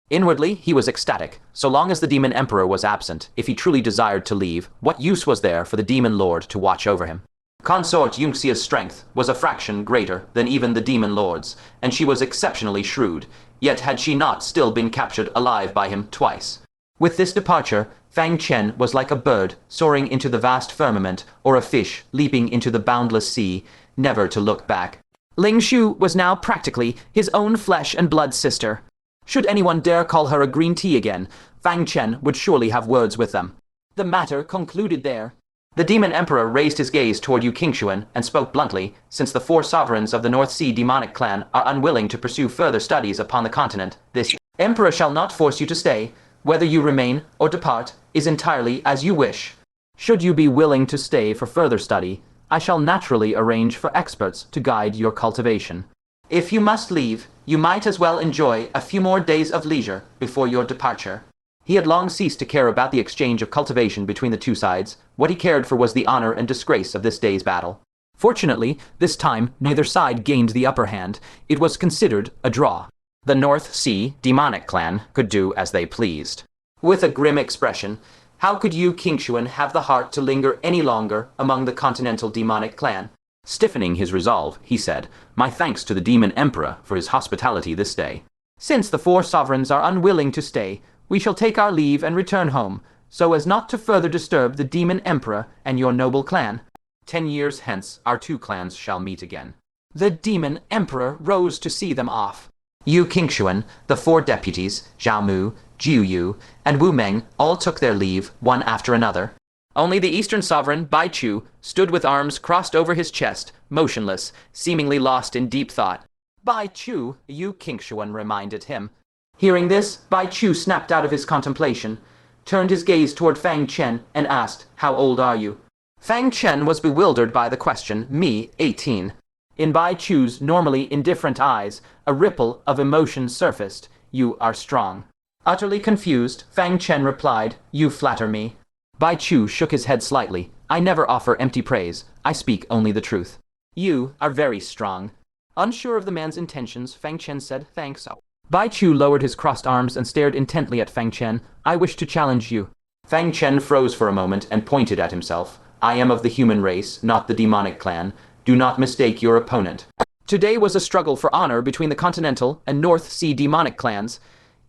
Inwardly, he was ecstatic. So long as the Demon Emperor was absent, if he truly desired to leave, what use was there for the Demon Lord to watch over him? Consort Yunxia's strength was a fraction greater than even the Demon Lord's, and she was exceptionally shrewd, yet had she not still been captured alive by him twice. With this departure, Fang Chen was like a bird soaring into the vast firmament, or a fish leaping into the boundless sea, never to look back. Ling Shu was now practically his own flesh and blood sister. Should anyone dare call her a green tea again, Fang Chen would surely have words with them. The matter concluded there. The Demon Emperor raised his gaze toward Yu Qingshuan and spoke bluntly, since the 4 sovereigns of the North Sea demonic clan are unwilling to pursue further studies upon the continent, this Emperor shall not force you to stay. Whether you remain or depart is entirely as you wish. Should you be willing to stay for further study, I shall naturally arrange for experts to guide your cultivation. If you must leave, you might as well enjoy a few more days of leisure before your departure. He had long ceased to care about the exchange of cultivation between the two sides. What he cared for was the honor and disgrace of this day's battle. Fortunately, this time neither side gained the upper hand. It was considered a draw. The North Sea demonic clan could do as they pleased. With a grim expression, how could Yu Qingshuan have the heart to linger any longer among the Continental demonic clan? Stiffening his resolve, he said, "My thanks to the Demon Emperor for his hospitality this day. Since the 4 sovereigns are unwilling to stay, we shall take our leave and return home, so as not to further disturb the Demon Emperor and your noble clan. 10 years hence our 2 clans shall meet again." The Demon Emperor rose to see them off. Yu Qingshuan, the 4 deputies, Zhao Mu, Jiu Yu, and Wu Meng all took their leave, one after another. Only the Eastern Sovereign, Bai Chu, stood with arms crossed over his chest, motionless, seemingly lost in deep thought. "Bai Chu," Yu Qingshuan reminded him. Hearing this, Bai Chu snapped out of his contemplation, turned his gaze toward Fang Chen, and asked, "How old are you?" Fang Chen was bewildered by the question. "Me, 18. In Bai Chu's normally indifferent eyes, a ripple of emotion surfaced. "You are strong." Utterly confused, Fang Chen replied, "You flatter me." Bai Chu shook his head slightly. "I never offer empty praise. I speak only the truth." "You are very strong." Unsure of the man's intentions, Fang Chen said, "Thanks." Bai Chu lowered his crossed arms and stared intently at Fang Chen. "I wish to challenge you." Fang Chen froze for a moment and pointed at himself. "I am of the human race, not the demonic clan. Do not mistake your opponent." Today was a struggle for honor between the Continental and North Sea demonic clans.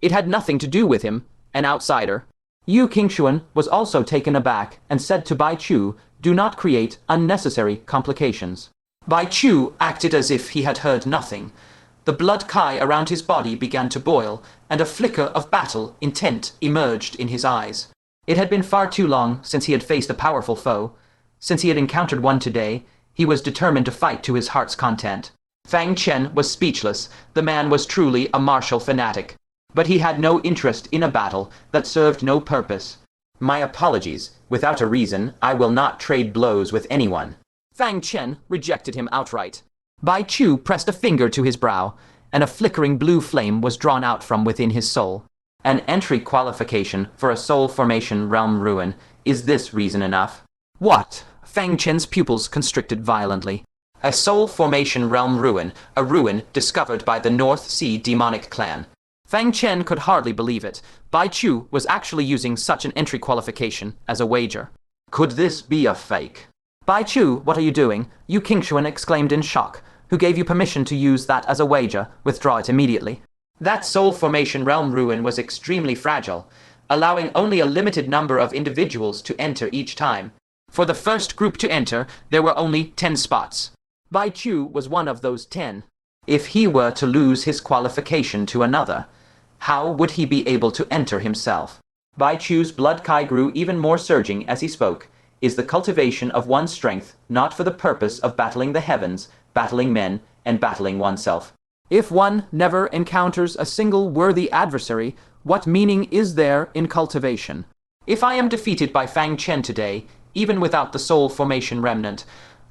It had nothing to do with him, an outsider. Yu Qingshuan was also taken aback and said to Bai Chu, "Do not create unnecessary complications." Bai Chu acted as if he had heard nothing. The blood kai around his body began to boil, and a flicker of battle intent emerged in his eyes. It had been far too long since he had faced a powerful foe. Since he had encountered one today, he was determined to fight to his heart's content. Fang Chen was speechless. The man was truly a martial fanatic. But he had no interest in a battle that served no purpose. "My apologies. Without a reason, I will not trade blows with anyone." Fang Chen rejected him outright. Bai Chu pressed a finger to his brow, and a flickering blue flame was drawn out from within his soul. "An entry qualification for a soul formation realm ruin. Is this reason enough?" "What?" Fang Chen's pupils constricted violently. "A soul formation realm ruin, a ruin discovered by the North Sea demonic clan." Fang Chen could hardly believe it. Bai Chu was actually using such an entry qualification as a wager. "Could this be a fake?" "Bai Chu, what are you doing?" Yu Qingshuan exclaimed in shock. "Who gave you permission to use that as a wager? Withdraw it immediately." That soul formation realm ruin was extremely fragile, allowing only a limited number of individuals to enter each time. For the first group to enter, there were only 10 spots. Bai Chu was one of those 10. If he were to lose his qualification to another, how would he be able to enter himself? Bai Chu's blood kai grew even more surging as he spoke. "Is the cultivation of one's strength not for the purpose of battling the heavens, battling men, and battling oneself? If one never encounters a single worthy adversary, what meaning is there in cultivation? If I am defeated by Fang Chen today, even without the soul formation remnant,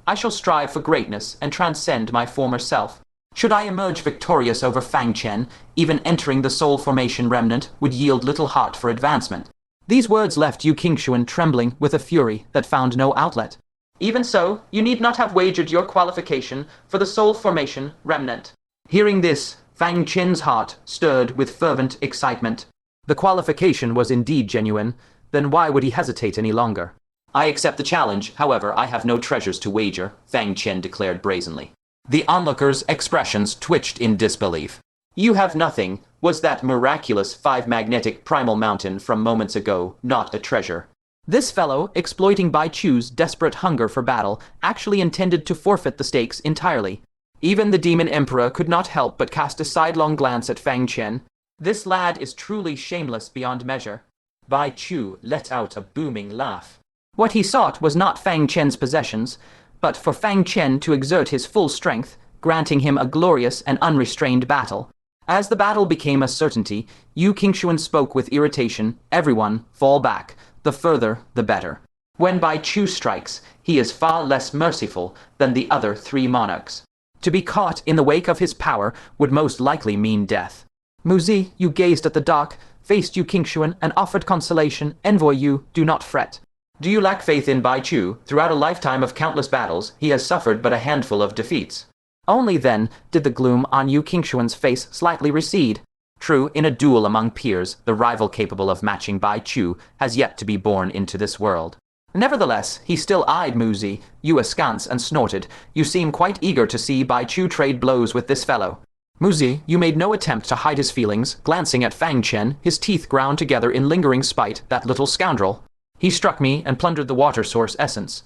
I shall strive for greatness and transcend my former self. Should I emerge victorious over Fang Chen, even entering the soul formation remnant would yield little heart for advancement." These words left Yu Qingshuan trembling with a fury that found no outlet. "Even so, you need not have wagered your qualification for the soul formation remnant." Hearing this, Fang Chen's heart stirred with fervent excitement. The qualification was indeed genuine, then why would he hesitate any longer? I accept the challenge, however I have no treasures to wager, Fang Chen declared brazenly. The onlookers' expressions twitched in disbelief. You have nothing. Was that miraculous 5-magnetic primal mountain from moments ago not a treasure? This fellow, exploiting Bai Chu's desperate hunger for battle, actually intended to forfeit the stakes entirely. Even the Demon Emperor could not help but cast a sidelong glance at Fang Chen. This lad is truly shameless beyond measure. Bai Chu let out a booming laugh. What he sought was not Fang Chen's possessions, but for Fang Chen to exert his full strength, granting him a glorious and unrestrained battle. As the battle became a certainty, Yu Qingshuan spoke with irritation. Everyone, fall back. The further, the better. When Bai Chu strikes, he is far less merciful than the other 3 monarchs. To be caught in the wake of his power would most likely mean death. Muzi, you gazed at the dark, faced Yu Qingshuan, and offered consolation. Envoy Yu, do not fret. Do you lack faith in Bai Chu? Throughout a lifetime of countless battles, he has suffered but a handful of defeats. Only then did the gloom on Yu Qingshuan's face slightly recede. True, in a duel among peers, the rival capable of matching Bai Chu has yet to be born into this world. Nevertheless, he still eyed Muzi, Yu askance, and snorted. You seem quite eager to see Bai Chu trade blows with this fellow. Muzi, you made no attempt to hide his feelings, glancing at Fang Chen, his teeth ground together in lingering spite. That little scoundrel. He struck me and plundered the water source essence.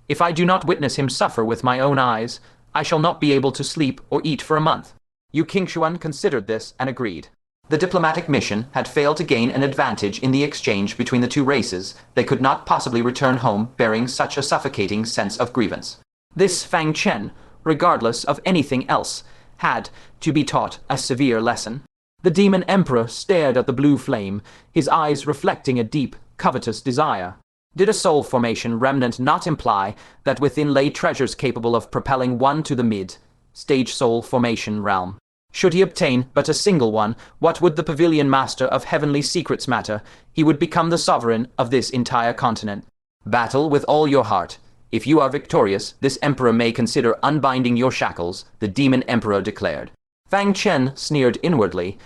If I do not witness him suffer with my own eyes, I shall not be able to sleep or eat for a month. Yu Qingshuan considered this and agreed. The diplomatic mission had failed to gain an advantage in the exchange between the 2 races. They could not possibly return home bearing such a suffocating sense of grievance. This Fang Chen, regardless of anything else, had to be taught a severe lesson. The Demon Emperor stared at the blue flame, his eyes reflecting a deep, covetous desire. Did a soul formation remnant not imply that within lay treasures capable of propelling one to the mid-stage soul formation realm? Should he obtain but a single one, what would the pavilion master of heavenly secrets matter? He would become the sovereign of this entire continent. Battle with all your heart. If you are victorious, this emperor may consider unbinding your shackles, the Demon Emperor declared. Fang Chen sneered inwardly.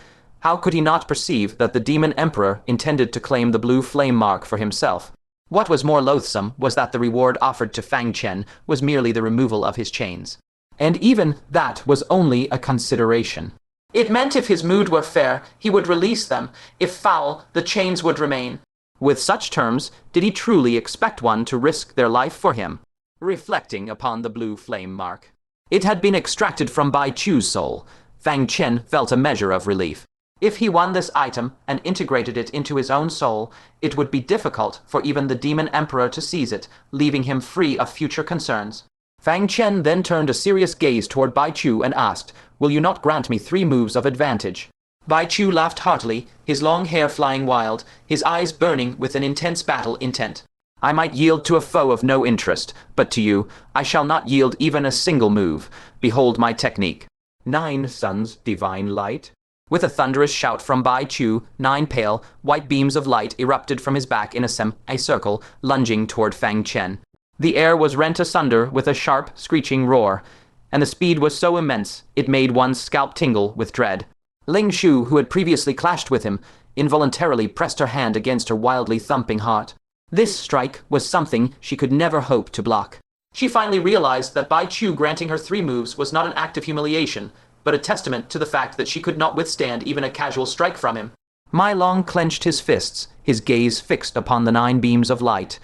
How could he not perceive that the Demon Emperor intended to claim the blue flame mark for himself? What was more loathsome was that the reward offered to Fang Chen was merely the removal of his chains. And even that was only a consideration. It meant if his mood were fair, he would release them. If foul, the chains would remain. With such terms, did he truly expect one to risk their life for him? Reflecting upon the blue flame mark. It had been extracted from Bai Chu's soul. Fang Chen felt a measure of relief. If he won this item and integrated it into his own soul, it would be difficult for even the Demon Emperor to seize it, leaving him free of future concerns. Fang Chen then turned a serious gaze toward Bai Chu and asked, Will you not grant me 3 moves of advantage? Bai Chu laughed heartily, his long hair flying wild, his eyes burning with an intense battle intent. I might yield to a foe of no interest, but to you, I shall not yield even a single move. Behold my technique. 9 suns, divine light. With a thunderous shout from Bai Chu, 9 pale, white beams of light erupted from his back in a semicircle, lunging toward Fang Chen. The air was rent asunder with a sharp, screeching roar, and the speed was so immense it made one's scalp tingle with dread. Ling Shu, who had previously clashed with him, involuntarily pressed her hand against her wildly thumping heart. This strike was something she could never hope to block. She finally realized that Bai Chu granting her 3 moves was not an act of humiliation, but a testament to the fact that she could not withstand even a casual strike from him. Mai Long clenched his fists, his gaze fixed upon the 9 beams of light.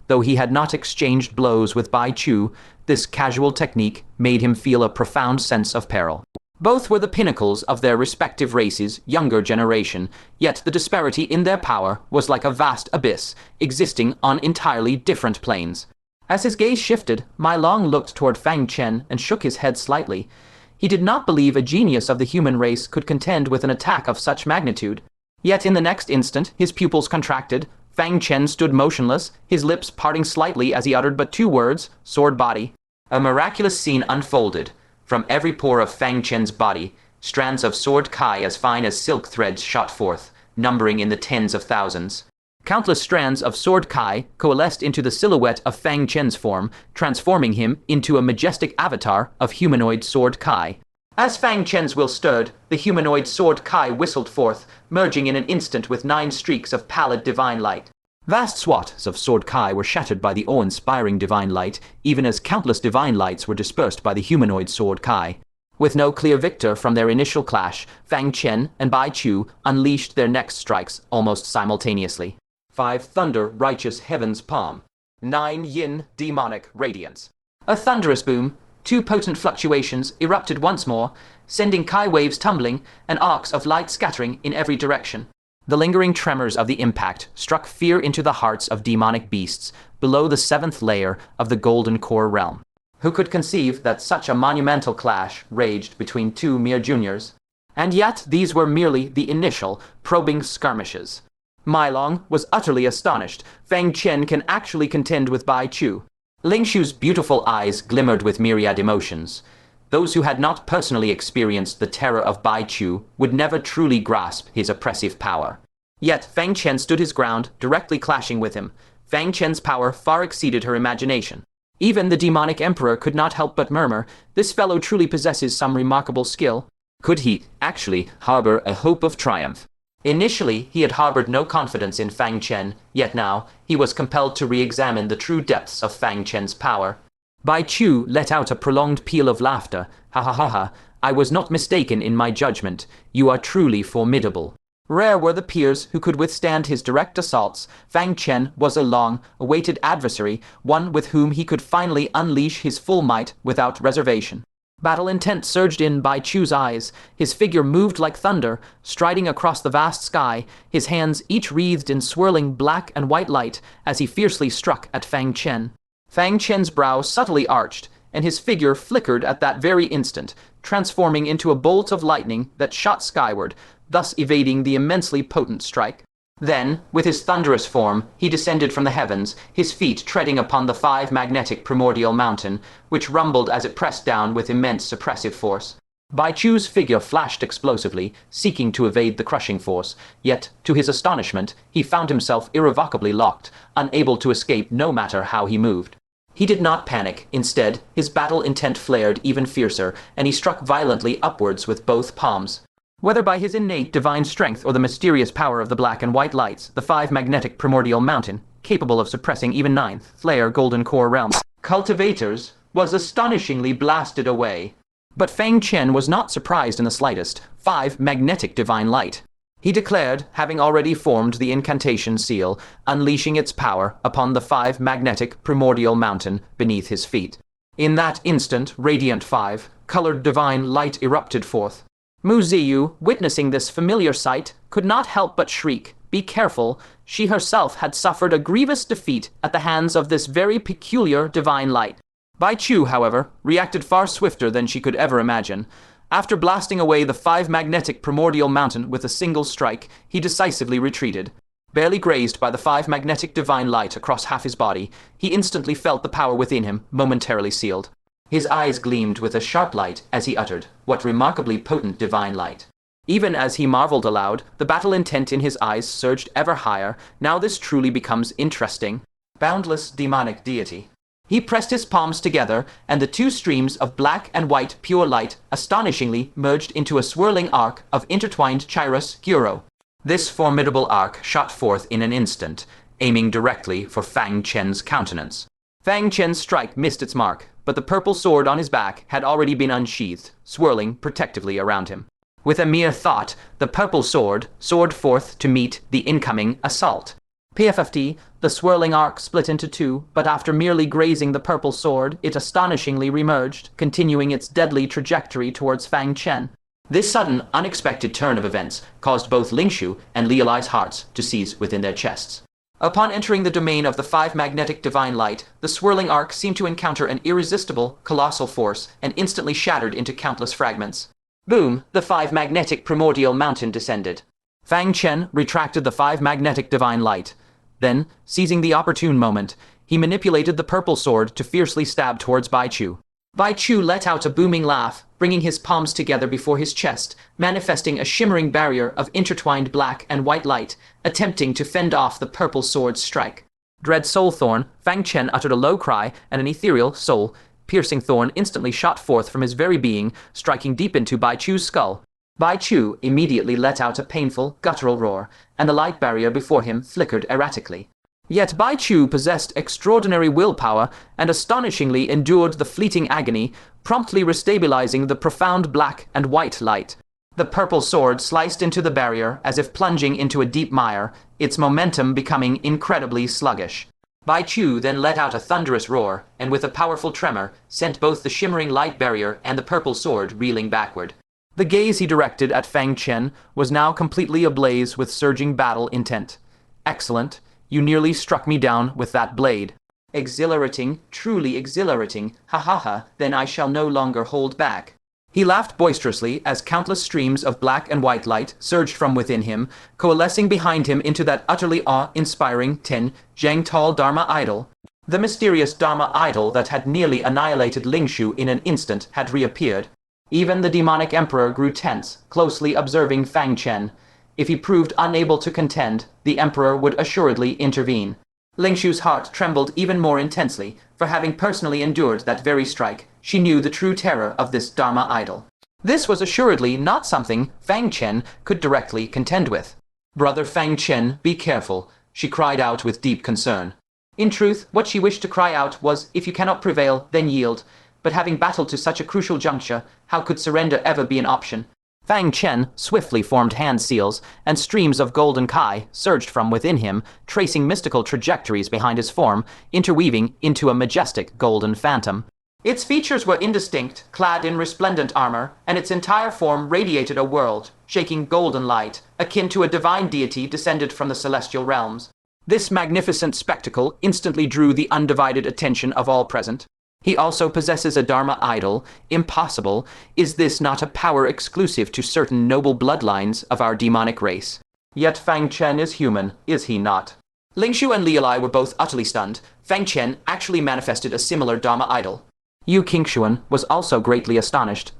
Though he had not exchanged blows with Bai Chu, this casual technique made him feel a profound sense of peril. Both were the pinnacles of their respective races' younger generation, yet the disparity in their power was like a vast abyss, existing on entirely different planes. As his gaze shifted, Mai Long looked toward Fang Chen and shook his head slightly. He did not believe a genius of the human race could contend with an attack of such magnitude. Yet in the next instant, his pupils contracted. Fang Chen stood motionless, his lips parting slightly as he uttered but 2 words, sword body. A miraculous scene unfolded. From every pore of Fang Chen's body, strands of sword kai as fine as silk threads shot forth, numbering in the tens of thousands. Countless strands of sword kai coalesced into the silhouette of Fang Chen's form, transforming him into a majestic avatar of humanoid sword kai. As Fang Chen's will stirred, the humanoid sword Kai whistled forth, merging in an instant with 9 streaks of pallid divine light. Vast swaths of sword Kai were shattered by the awe-inspiring divine light, even as countless divine lights were dispersed by the humanoid sword Kai. With no clear victor from their initial clash, Fang Chen and Bai Chu unleashed their next strikes almost simultaneously. 5 Thunder Righteous Heaven's Palm. 9 Yin Demonic Radiance. A thunderous boom, 2 potent fluctuations erupted once more, sending Kai waves tumbling and arcs of light scattering in every direction. The lingering tremors of the impact struck fear into the hearts of demonic beasts below the 7th layer of the Golden Core realm. Who could conceive that such a monumental clash raged between 2 mere juniors? And yet these were merely the initial, probing skirmishes. Milong was utterly astonished. Fang Chen can actually contend with Bai Chu. Ling Shu's beautiful eyes glimmered with myriad emotions. Those who had not personally experienced the terror of Bai Chu would never truly grasp his oppressive power. Yet Fang Chen stood his ground, directly clashing with him. Fang Chen's power far exceeded her imagination. Even the demonic emperor could not help but murmur, "This fellow truly possesses some remarkable skill." Could he, actually, harbor a hope of triumph? Initially, he had harbored no confidence in Fang Chen, yet now, he was compelled to re-examine the true depths of Fang Chen's power. Bai Chu let out a prolonged peal of laughter. "Ha ha ha ha, I was not mistaken in my judgment. You are truly formidable." Rare were the peers who could withstand his direct assaults. Fang Chen was a long-awaited adversary, one with whom he could finally unleash his full might without reservation. Battle intent surged in Bai Chu's eyes. His figure moved like thunder, striding across the vast sky, his hands each wreathed in swirling black and white light as he fiercely struck at Fang Chen. Fang Chen's brow subtly arched, and his figure flickered at that very instant, transforming into a bolt of lightning that shot skyward, thus evading the immensely potent strike. Then, with his thunderous form, he descended from the heavens, his feet treading upon the 5 magnetic primordial mountain, which rumbled as it pressed down with immense suppressive force. Bai Chu's figure flashed explosively, seeking to evade the crushing force, yet, to his astonishment, he found himself irrevocably locked, unable to escape no matter how he moved. He did not panic. Instead, his battle intent flared even fiercer, and he struck violently upwards with both palms. Whether by his innate divine strength or the mysterious power of the black and white lights, the 5 magnetic primordial mountain, capable of suppressing even 9th layer Golden Core realms, cultivators, was astonishingly blasted away. But Fang Chen was not surprised in the slightest. 5 magnetic divine light. He declared, having already formed the incantation seal, unleashing its power upon the 5 magnetic primordial mountain beneath his feet. In that instant, radiant 5, colored divine light erupted forth. Mu Ziyu, witnessing this familiar sight, could not help but shriek. Be careful, she herself had suffered a grievous defeat at the hands of this very peculiar divine light. Bai Chu, however, reacted far swifter than she could ever imagine. After blasting away the 5 magnetic primordial mountain with a single strike, he decisively retreated. Barely grazed by the 5 magnetic divine light across half his body, he instantly felt the power within him momentarily sealed. His eyes gleamed with a sharp light as he uttered, "What remarkably potent divine light." Even as he marveled aloud, the battle intent in his eyes surged ever higher. Now this truly becomes interesting. Boundless demonic deity. He pressed his palms together, and the 2 streams of black and white pure light astonishingly merged into a swirling arc of intertwined Chirus Gyuro. This formidable arc shot forth in an instant, aiming directly for Fang Chen's countenance. Fang Chen's strike missed its mark, but the purple sword on his back had already been unsheathed, swirling protectively around him. With a mere thought, the purple sword soared forth to meet the incoming assault. PFFD, the swirling arc split into 2, but after merely grazing the purple sword, it astonishingly remerged, continuing its deadly trajectory towards Fang Chen. This sudden, unexpected turn of events caused both Ling Shu and Liulai's hearts to seize within their chests. Upon entering the domain of the 5 magnetic divine light, the swirling arc seemed to encounter an irresistible, colossal force and instantly shattered into countless fragments. Boom, the 5 magnetic primordial mountain descended. Fang Chen retracted the 5 magnetic divine light. Then, seizing the opportune moment, he manipulated the purple sword to fiercely stab towards Bai Chu. Bai Chu let out a booming laugh, bringing his palms together before his chest, manifesting a shimmering barrier of intertwined black and white light, attempting to fend off the purple sword's strike. Dread Soulthorn, Fang Chen uttered a low cry, and an ethereal soul piercing thorn instantly shot forth from his very being, striking deep into Bai Chu's skull. Bai Chu immediately let out a painful, guttural roar, and the light barrier before him flickered erratically. Yet Bai Chu possessed extraordinary willpower and astonishingly endured the fleeting agony, promptly restabilizing the profound black and white light. The purple sword sliced into the barrier as if plunging into a deep mire, its momentum becoming incredibly sluggish. Bai Chu then let out a thunderous roar, and with a powerful tremor, sent both the shimmering light barrier and the purple sword reeling backward. The gaze he directed at Fang Chen was now completely ablaze with surging battle intent. Excellent. You nearly struck me down with that blade. Exhilarating, truly exhilarating, ha ha ha, then I shall no longer hold back. He laughed boisterously as countless streams of black and white light surged from within him, coalescing behind him into that utterly awe-inspiring 10 Zhang tall Dharma Idol. The mysterious Dharma Idol that had nearly annihilated Ling Shu in an instant had reappeared. Even the demonic emperor grew tense, closely observing Fang Chen. If he proved unable to contend, the emperor would assuredly intervene. Ling Shu's heart trembled even more intensely, for having personally endured that very strike, she knew the true terror of this Dharma Idol. This was assuredly not something Fang Chen could directly contend with. "Brother Fang Chen, be careful," she cried out with deep concern. In truth, what she wished to cry out was, if you cannot prevail, then yield. But having battled to such a crucial juncture, how could surrender ever be an option? Fang Chen swiftly formed hand seals, and streams of golden Kai surged from within him, tracing mystical trajectories behind his form, interweaving into a majestic golden phantom. Its features were indistinct, clad in resplendent armor, and its entire form radiated a world, shaking golden light, akin to a divine deity descended from the celestial realms. This magnificent spectacle instantly drew the undivided attention of all present. He also possesses a Dharma idol. Impossible. Is this not a power exclusive to certain noble bloodlines of our demonic race? Yet Fang Chen is human, is he not? Ling Shu and Liu Lai were both utterly stunned. Fang Chen actually manifested a similar Dharma idol. Yu Qingshuan was also greatly astonished.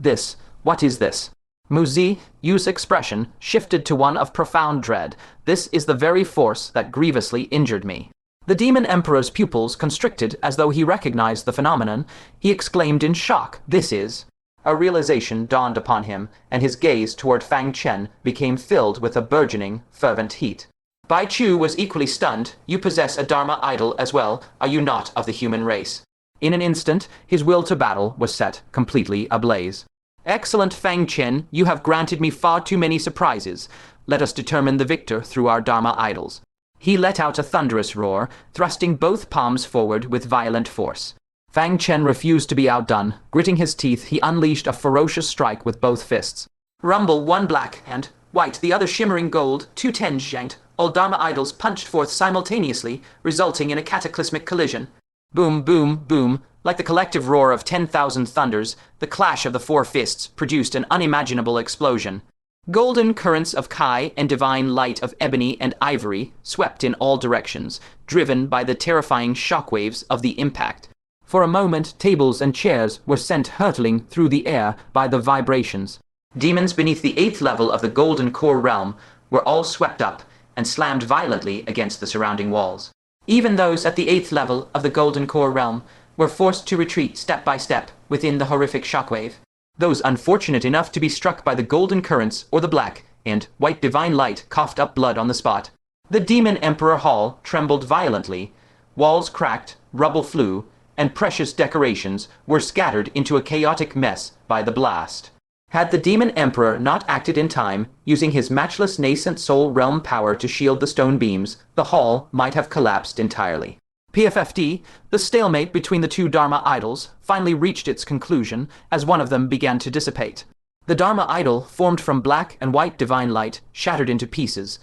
What is this? Mu Zi, Yu's expression shifted to one of profound dread. This is the very force that grievously injured me. The demon emperor's pupils constricted as though he recognized the phenomenon. He exclaimed in shock, "This is..." A realization dawned upon him, and his gaze toward Fang Chen became filled with a burgeoning, fervent heat. Bai Chu was equally stunned. "You possess a Dharma idol as well, are you not of the human race?" In an instant, his will to battle was set completely ablaze. "Excellent Fang Chen, you have granted me far too many surprises. Let us determine the victor through our Dharma idols." He let out a thunderous roar, thrusting both palms forward with violent force. Fang Chen refused to be outdone. Gritting his teeth, he unleashed a ferocious strike with both fists. Rumble, one black and white, the other shimmering gold, 2 zhanged. All Dharma idols punched forth simultaneously, resulting in a cataclysmic collision. Boom, boom, boom. Like the collective roar of 10,000 thunders, the clash of the four fists produced an unimaginable explosion. Golden currents of Kai and divine light of ebony and ivory swept in all directions, driven by the terrifying shockwaves of the impact. For a moment, tables and chairs were sent hurtling through the air by the vibrations. Demons beneath the 8th level of the Golden Core realm were all swept up and slammed violently against the surrounding walls. Even those at the 8th level of the Golden Core realm were forced to retreat step by step within the horrific shockwave. Those unfortunate enough to be struck by the golden currents or the black and white divine light coughed up blood on the spot. The Demon Emperor Hall trembled violently. Walls cracked, rubble flew, and precious decorations were scattered into a chaotic mess by the blast. Had the Demon Emperor not acted in time, using his matchless nascent soul realm power to shield the stone beams, the hall might have collapsed entirely. PFFD, the stalemate between the two Dharma idols, finally reached its conclusion as one of them began to dissipate. The Dharma idol, formed from black and white divine light, shattered into pieces,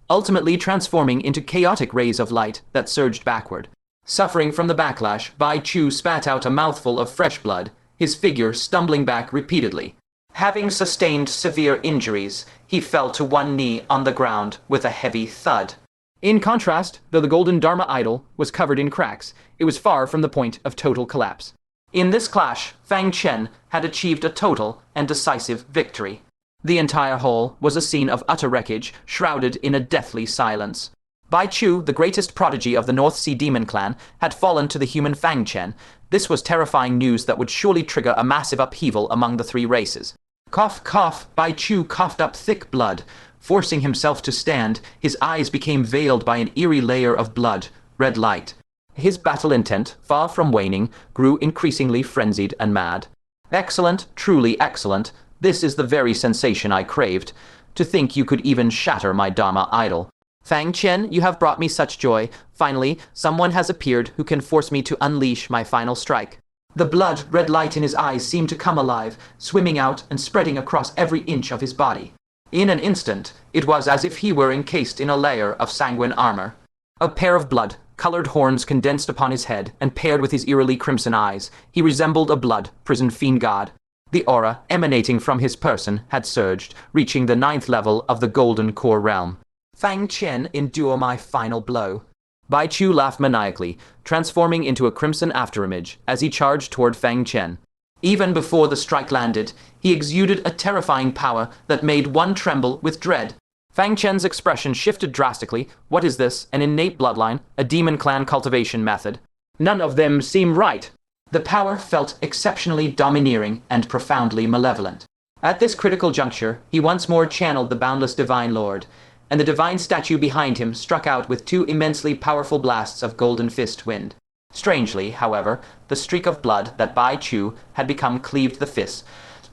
ultimately transforming into chaotic rays of light that surged backward. Suffering from the backlash, Bai Chu spat out a mouthful of fresh blood, his figure stumbling back repeatedly. Having sustained severe injuries, he fell to one knee on the ground with a heavy thud. In contrast, though the Golden Dharma Idol was covered in cracks, it was far from the point of total collapse. In this clash, Fang Chen had achieved a total and decisive victory. The entire hall was a scene of utter wreckage, shrouded in a deathly silence. Bai Chu, the greatest prodigy of the North Sea demon clan, had fallen to the human Fang Chen. This was terrifying news that would surely trigger a massive upheaval among the three races. Cough, cough, Bai Chu coughed up thick blood. Forcing himself to stand, his eyes became veiled by an eerie layer of blood, red light. His battle intent, far from waning, grew increasingly frenzied and mad. Excellent, truly excellent. This is the very sensation I craved. To think you could even shatter my Dharma idol. Fang Chen, you have brought me such joy. Finally, someone has appeared who can force me to unleash my final strike. The blood, red light in his eyes seemed to come alive, swimming out and spreading across every inch of his body. In an instant, it was as if he were encased in a layer of sanguine armor. A pair of blood-colored horns condensed upon his head and paired with his eerily crimson eyes. He resembled a blood-prisoned fiend god. The aura emanating from his person had surged, reaching the 9th level of the Golden Core realm. Fang Chen, endure my final blow. Bai Chu laughed maniacally, transforming into a crimson afterimage as he charged toward Fang Chen. Even before the strike landed, he exuded a terrifying power that made one tremble with dread. Fang Chen's expression shifted drastically. What is this? An innate bloodline? A demon clan cultivation method? None of them seem right. The power felt exceptionally domineering and profoundly malevolent. At this critical juncture, he once more channeled the boundless Divine Lord, and the divine statue behind him struck out with 2 immensely powerful blasts of golden fist wind. Strangely, however, the streak of blood that Bai Chu had become cleaved the fist,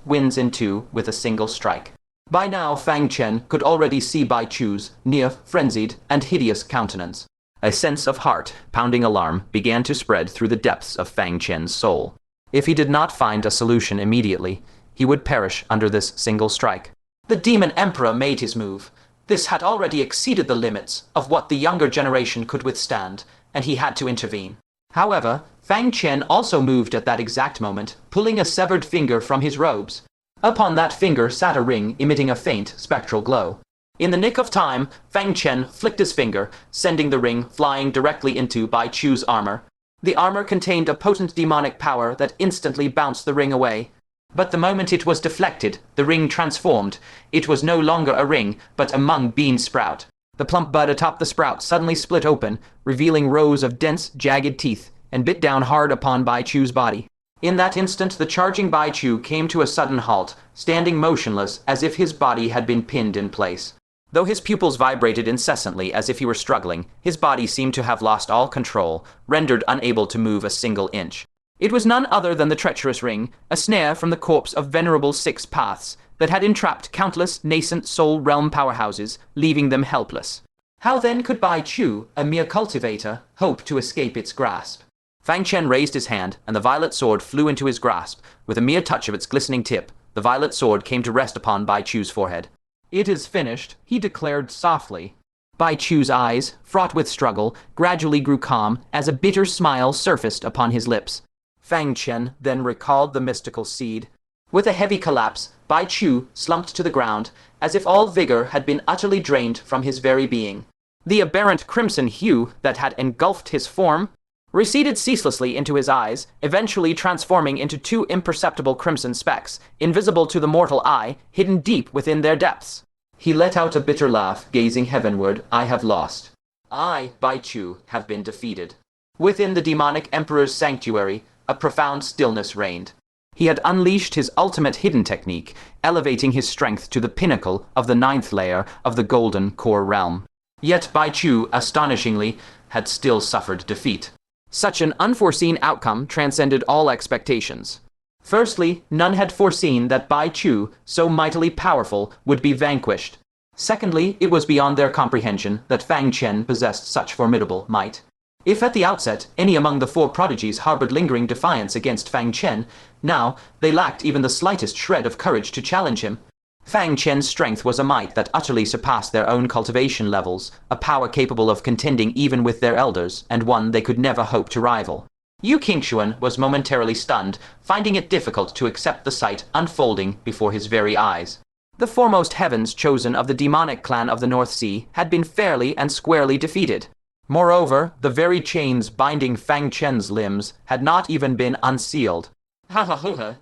winds in 2 with a single strike. By now, Fang Chen could already see Bai Chu's near frenzied and hideous countenance. A sense of heart-pounding alarm began to spread through the depths of Fang Chen's soul. If he did not find a solution immediately, he would perish under this single strike. The Demon Emperor made his move. This had already exceeded the limits of what the younger generation could withstand, and he had to intervene. However, Fang Chen also moved at that exact moment, pulling a severed finger from his robes. Upon that finger sat a ring emitting a faint spectral glow. In the nick of time, Fang Chen flicked his finger, sending the ring flying directly into Bai Chu's armor. The armor contained a potent demonic power that instantly bounced the ring away. But the moment it was deflected, the ring transformed. It was no longer a ring, but a mung bean sprout. The plump bud atop the sprout suddenly split open, revealing rows of dense, jagged teeth, and bit down hard upon Bai Chu's body. In that instant, the charging Bai Chu came to a sudden halt, standing motionless as if his body had been pinned in place. Though his pupils vibrated incessantly as if he were struggling, his body seemed to have lost all control, rendered unable to move a single inch. It was none other than the treacherous ring, a snare from the corpse of venerable 6 paths, that had entrapped countless nascent soul realm powerhouses, leaving them helpless. How then could Bai Chu, a mere cultivator, hope to escape its grasp? Fang Chen raised his hand, and the violet sword flew into his grasp. With a mere touch of its glistening tip, the violet sword came to rest upon Bai Chu's forehead. "It is finished," he declared softly. Bai Chu's eyes, fraught with struggle, gradually grew calm as a bitter smile surfaced upon his lips. Fang Chen then recalled the mystical seed. With a heavy collapse, Bai Chu slumped to the ground, as if all vigor had been utterly drained from his very being. The aberrant crimson hue that had engulfed his form receded ceaselessly into his eyes, eventually transforming into 2 imperceptible crimson specks, invisible to the mortal eye, hidden deep within their depths. He let out a bitter laugh, gazing heavenward. "I have lost. I, Bai Chu, have been defeated." Within the demonic emperor's sanctuary, a profound stillness reigned. He had unleashed his ultimate hidden technique, elevating his strength to the pinnacle of the 9th layer of the Golden Core realm. Yet Bai Chu, astonishingly, had still suffered defeat. Such an unforeseen outcome transcended all expectations. Firstly, none had foreseen that Bai Chu, so mightily powerful, would be vanquished. Secondly, it was beyond their comprehension that Fang Chen possessed such formidable might. If at the outset any among the 4 prodigies harbored lingering defiance against Fang Chen, now they lacked even the slightest shred of courage to challenge him. Fang Chen's strength was a might that utterly surpassed their own cultivation levels, a power capable of contending even with their elders, and one they could never hope to rival. Yu Qingshuan was momentarily stunned, finding it difficult to accept the sight unfolding before his very eyes. The foremost heavens chosen of the demonic clan of the North Sea had been fairly and squarely defeated. Moreover, the very chains binding Fang Chen's limbs had not even been unsealed.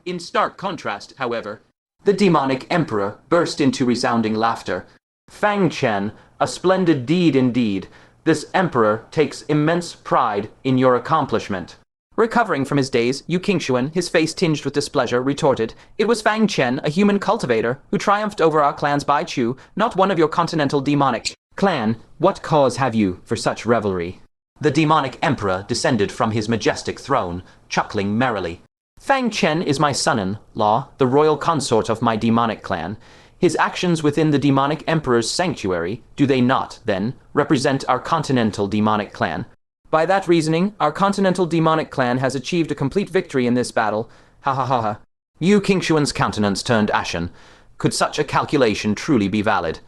In stark contrast, however, the demonic emperor burst into resounding laughter. "Fang Chen, a splendid deed indeed. This emperor takes immense pride in your accomplishment." Recovering from his daze, Yu Qingshuan, his face tinged with displeasure, retorted, "It was Fang Chen, a human cultivator, who triumphed over our clan's Bai Chu, not one of your Continental demonic clan. What cause have you for such revelry?" The demonic emperor descended from his majestic throne, chuckling merrily. "Fang Chen is my son-in-law, the royal consort of my demonic clan. His actions within the demonic emperor's sanctuary, do they not, then, represent our Continental demonic clan? By that reasoning, our Continental demonic clan has achieved a complete victory in this battle. Ha ha ha ha." Yu Qingshuan's countenance turned ashen. Could such a calculation truly be valid?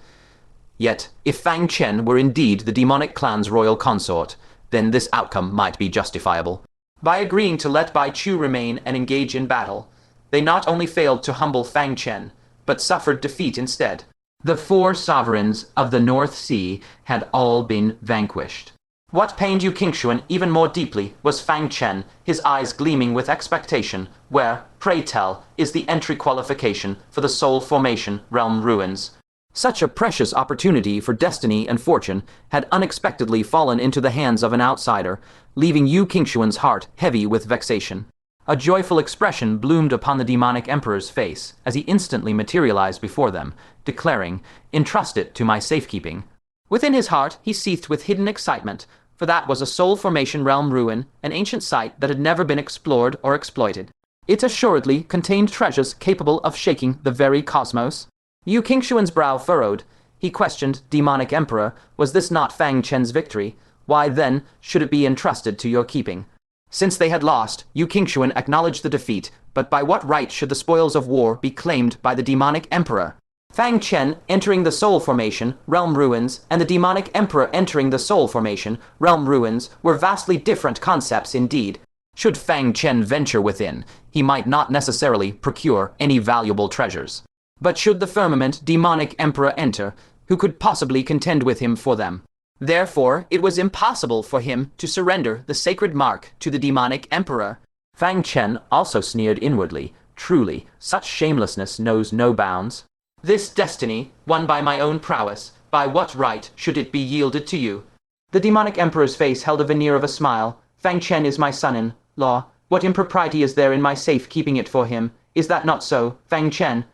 Yet, if Fang Chen were indeed the demonic clan's royal consort, then this outcome might be justifiable. By agreeing to let Bai Chu remain and engage in battle, they not only failed to humble Fang Chen, but suffered defeat instead. The 4 sovereigns of the North Sea had all been vanquished. What pained Yu Qingshuan even more deeply was Fang Chen, his eyes gleaming with expectation, where, pray tell, is the entry qualification for the soul formation realm ruins. Such a precious opportunity for destiny and fortune had unexpectedly fallen into the hands of an outsider, leaving Yu Qingshuan's heart heavy with vexation. A joyful expression bloomed upon the demonic emperor's face as he instantly materialized before them, declaring, "Entrust it to my safekeeping." Within his heart he seethed with hidden excitement, for that was a soul formation realm ruin, an ancient site that had never been explored or exploited. It assuredly contained treasures capable of shaking the very cosmos. Yu Qingshuan's brow furrowed. He questioned, "Demonic Emperor, was this not Fang Chen's victory? Why, then, should it be entrusted to your keeping?" Since they had lost, Yu Qingshuan acknowledged the defeat, but by what right should the spoils of war be claimed by the Demonic Emperor? Fang Chen entering the Soul Formation, Realm Ruins, and the Demonic Emperor entering the Soul Formation, Realm Ruins, were vastly different concepts indeed. Should Fang Chen venture within, he might not necessarily procure any valuable treasures. But should the firmament Demonic Emperor enter, who could possibly contend with him for them? Therefore, it was impossible for him to surrender the sacred mark to the Demonic Emperor. Fang Chen also sneered inwardly. Truly, such shamelessness knows no bounds. "This destiny, won by my own prowess, by what right should it be yielded to you?" The Demonic Emperor's face held a veneer of a smile. "Fang Chen is my son-in-law. What impropriety is there in my safe keeping it for him? Is that not so, Fang Chen?"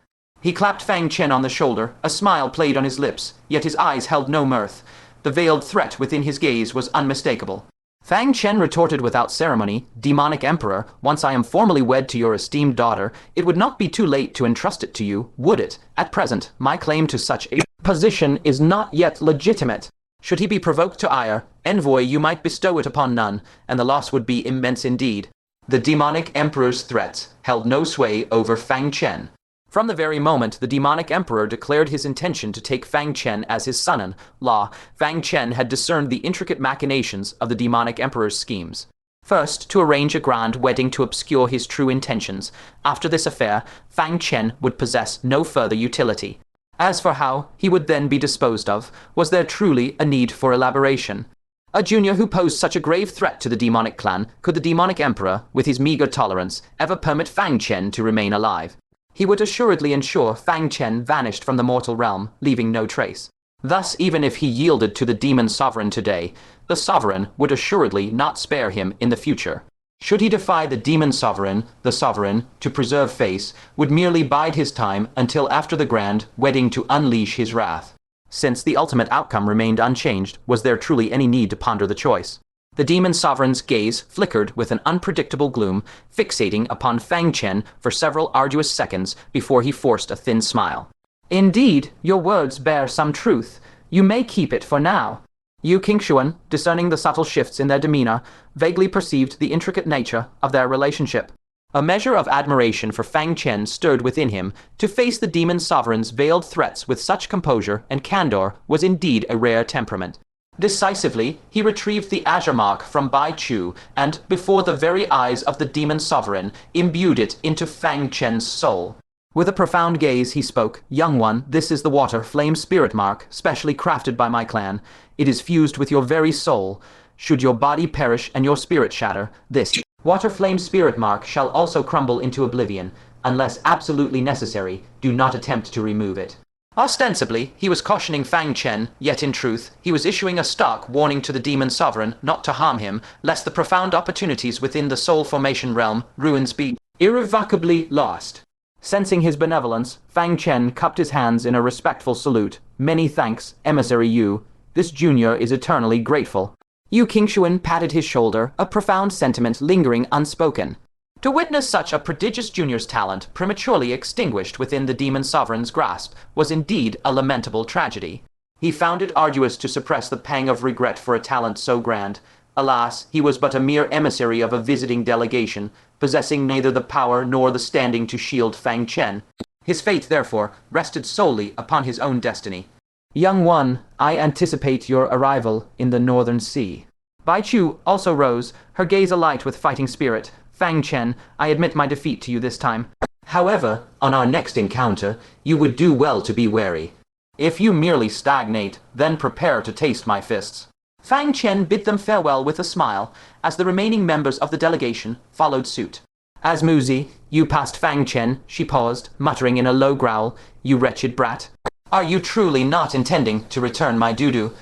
He clapped Fang Chen on the shoulder. A smile played on his lips, yet his eyes held no mirth. The veiled threat within his gaze was unmistakable. Fang Chen retorted without ceremony, "Demonic Emperor, once I am formally wed to your esteemed daughter, it would not be too late to entrust it to you, would it? At present, my claim to such a position is not yet legitimate. Should he be provoked to ire, envoy, you might bestow it upon none, and the loss would be immense indeed." The Demonic Emperor's threats held no sway over Fang Chen. From the very moment the Demonic Emperor declared his intention to take Fang Chen as his son-in-law, Fang Chen had discerned the intricate machinations of the Demonic Emperor's schemes. First, to arrange a grand wedding to obscure his true intentions. After this affair, Fang Chen would possess no further utility. As for how he would then be disposed of, was there truly a need for elaboration? A junior who posed such a grave threat to the demonic clan, could the Demonic Emperor, with his meager tolerance, ever permit Fang Chen to remain alive? He would assuredly ensure Fang Chen vanished from the mortal realm, leaving no trace. Thus, even if he yielded to the demon sovereign today, the sovereign would assuredly not spare him in the future. Should he defy the demon sovereign, the sovereign, to preserve face, would merely bide his time until after the grand wedding to unleash his wrath. Since the ultimate outcome remained unchanged, was there truly any need to ponder the choice? The demon sovereign's gaze flickered with an unpredictable gloom, fixating upon Fang Chen for several arduous seconds before he forced a thin smile. "Indeed, your words bear some truth. You may keep it for now." Yu Qingshuan, discerning the subtle shifts in their demeanor, vaguely perceived the intricate nature of their relationship. A measure of admiration for Fang Chen stirred within him. To face the demon sovereign's veiled threats with such composure and candor was indeed a rare temperament. Decisively, he retrieved the azure mark from Bai Chu and, before the very eyes of the demon sovereign, imbued it into Fang Chen's soul. With a profound gaze, he spoke, "Young one, this is the water flame spirit mark, specially crafted by my clan. It is fused with your very soul. Should your body perish and your spirit shatter, this water flame spirit mark shall also crumble into oblivion. Unless absolutely necessary, do not attempt to remove it." Ostensibly, he was cautioning Fang Chen, yet in truth, he was issuing a stark warning to the demon sovereign not to harm him, lest the profound opportunities within the soul formation realm ruins be irrevocably lost. Sensing his benevolence, Fang Chen cupped his hands in a respectful salute. Many thanks, Emissary Yu. This junior is eternally grateful. Yu Qingshuan patted his shoulder, a profound sentiment lingering unspoken. To witness such a prodigious junior's talent prematurely extinguished within the demon sovereign's grasp was indeed a lamentable tragedy. He found it arduous to suppress the pang of regret for a talent so grand. Alas, he was but a mere emissary of a visiting delegation, possessing neither the power nor the standing to shield Fang Chen. His fate, therefore, rested solely upon his own destiny. Young one, I anticipate your arrival in the Northern Sea. Bai Chu also rose, her gaze alight with fighting spirit. Fang Chen, I admit my defeat to you this time. However, on our next encounter, you would do well to be wary. If you merely stagnate, then prepare to taste my fists. Fang Chen bid them farewell with a smile, as the remaining members of the delegation followed suit. As Muzi, you passed Fang Chen, she paused, muttering in a low growl, you wretched brat. Are you truly not intending to return my doo-doo?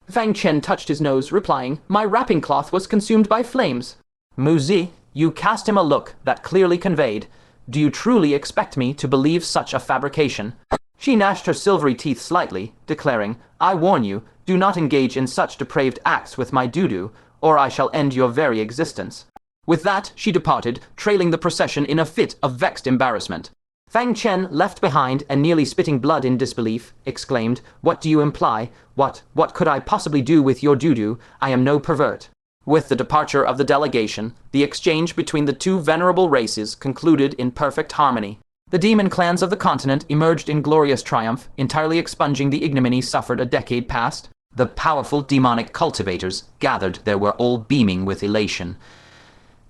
Fang Chen touched his nose, replying, my wrapping cloth was consumed by flames. Muzi, you cast him a look that clearly conveyed, do you truly expect me to believe such a fabrication? She gnashed her silvery teeth slightly, declaring, I warn you, do not engage in such depraved acts with my doo-doo, or I shall end your very existence. With that, she departed, trailing the procession in a fit of vexed embarrassment. Fang Chen, left behind and nearly spitting blood in disbelief, exclaimed, what do you imply? What could I possibly do with your doo-doo? I am no pervert. With the departure of the delegation, the exchange between the two venerable races concluded in perfect harmony. The demon clans of the continent emerged in glorious triumph, entirely expunging the ignominy suffered a decade past. The powerful demonic cultivators gathered there were all beaming with elation,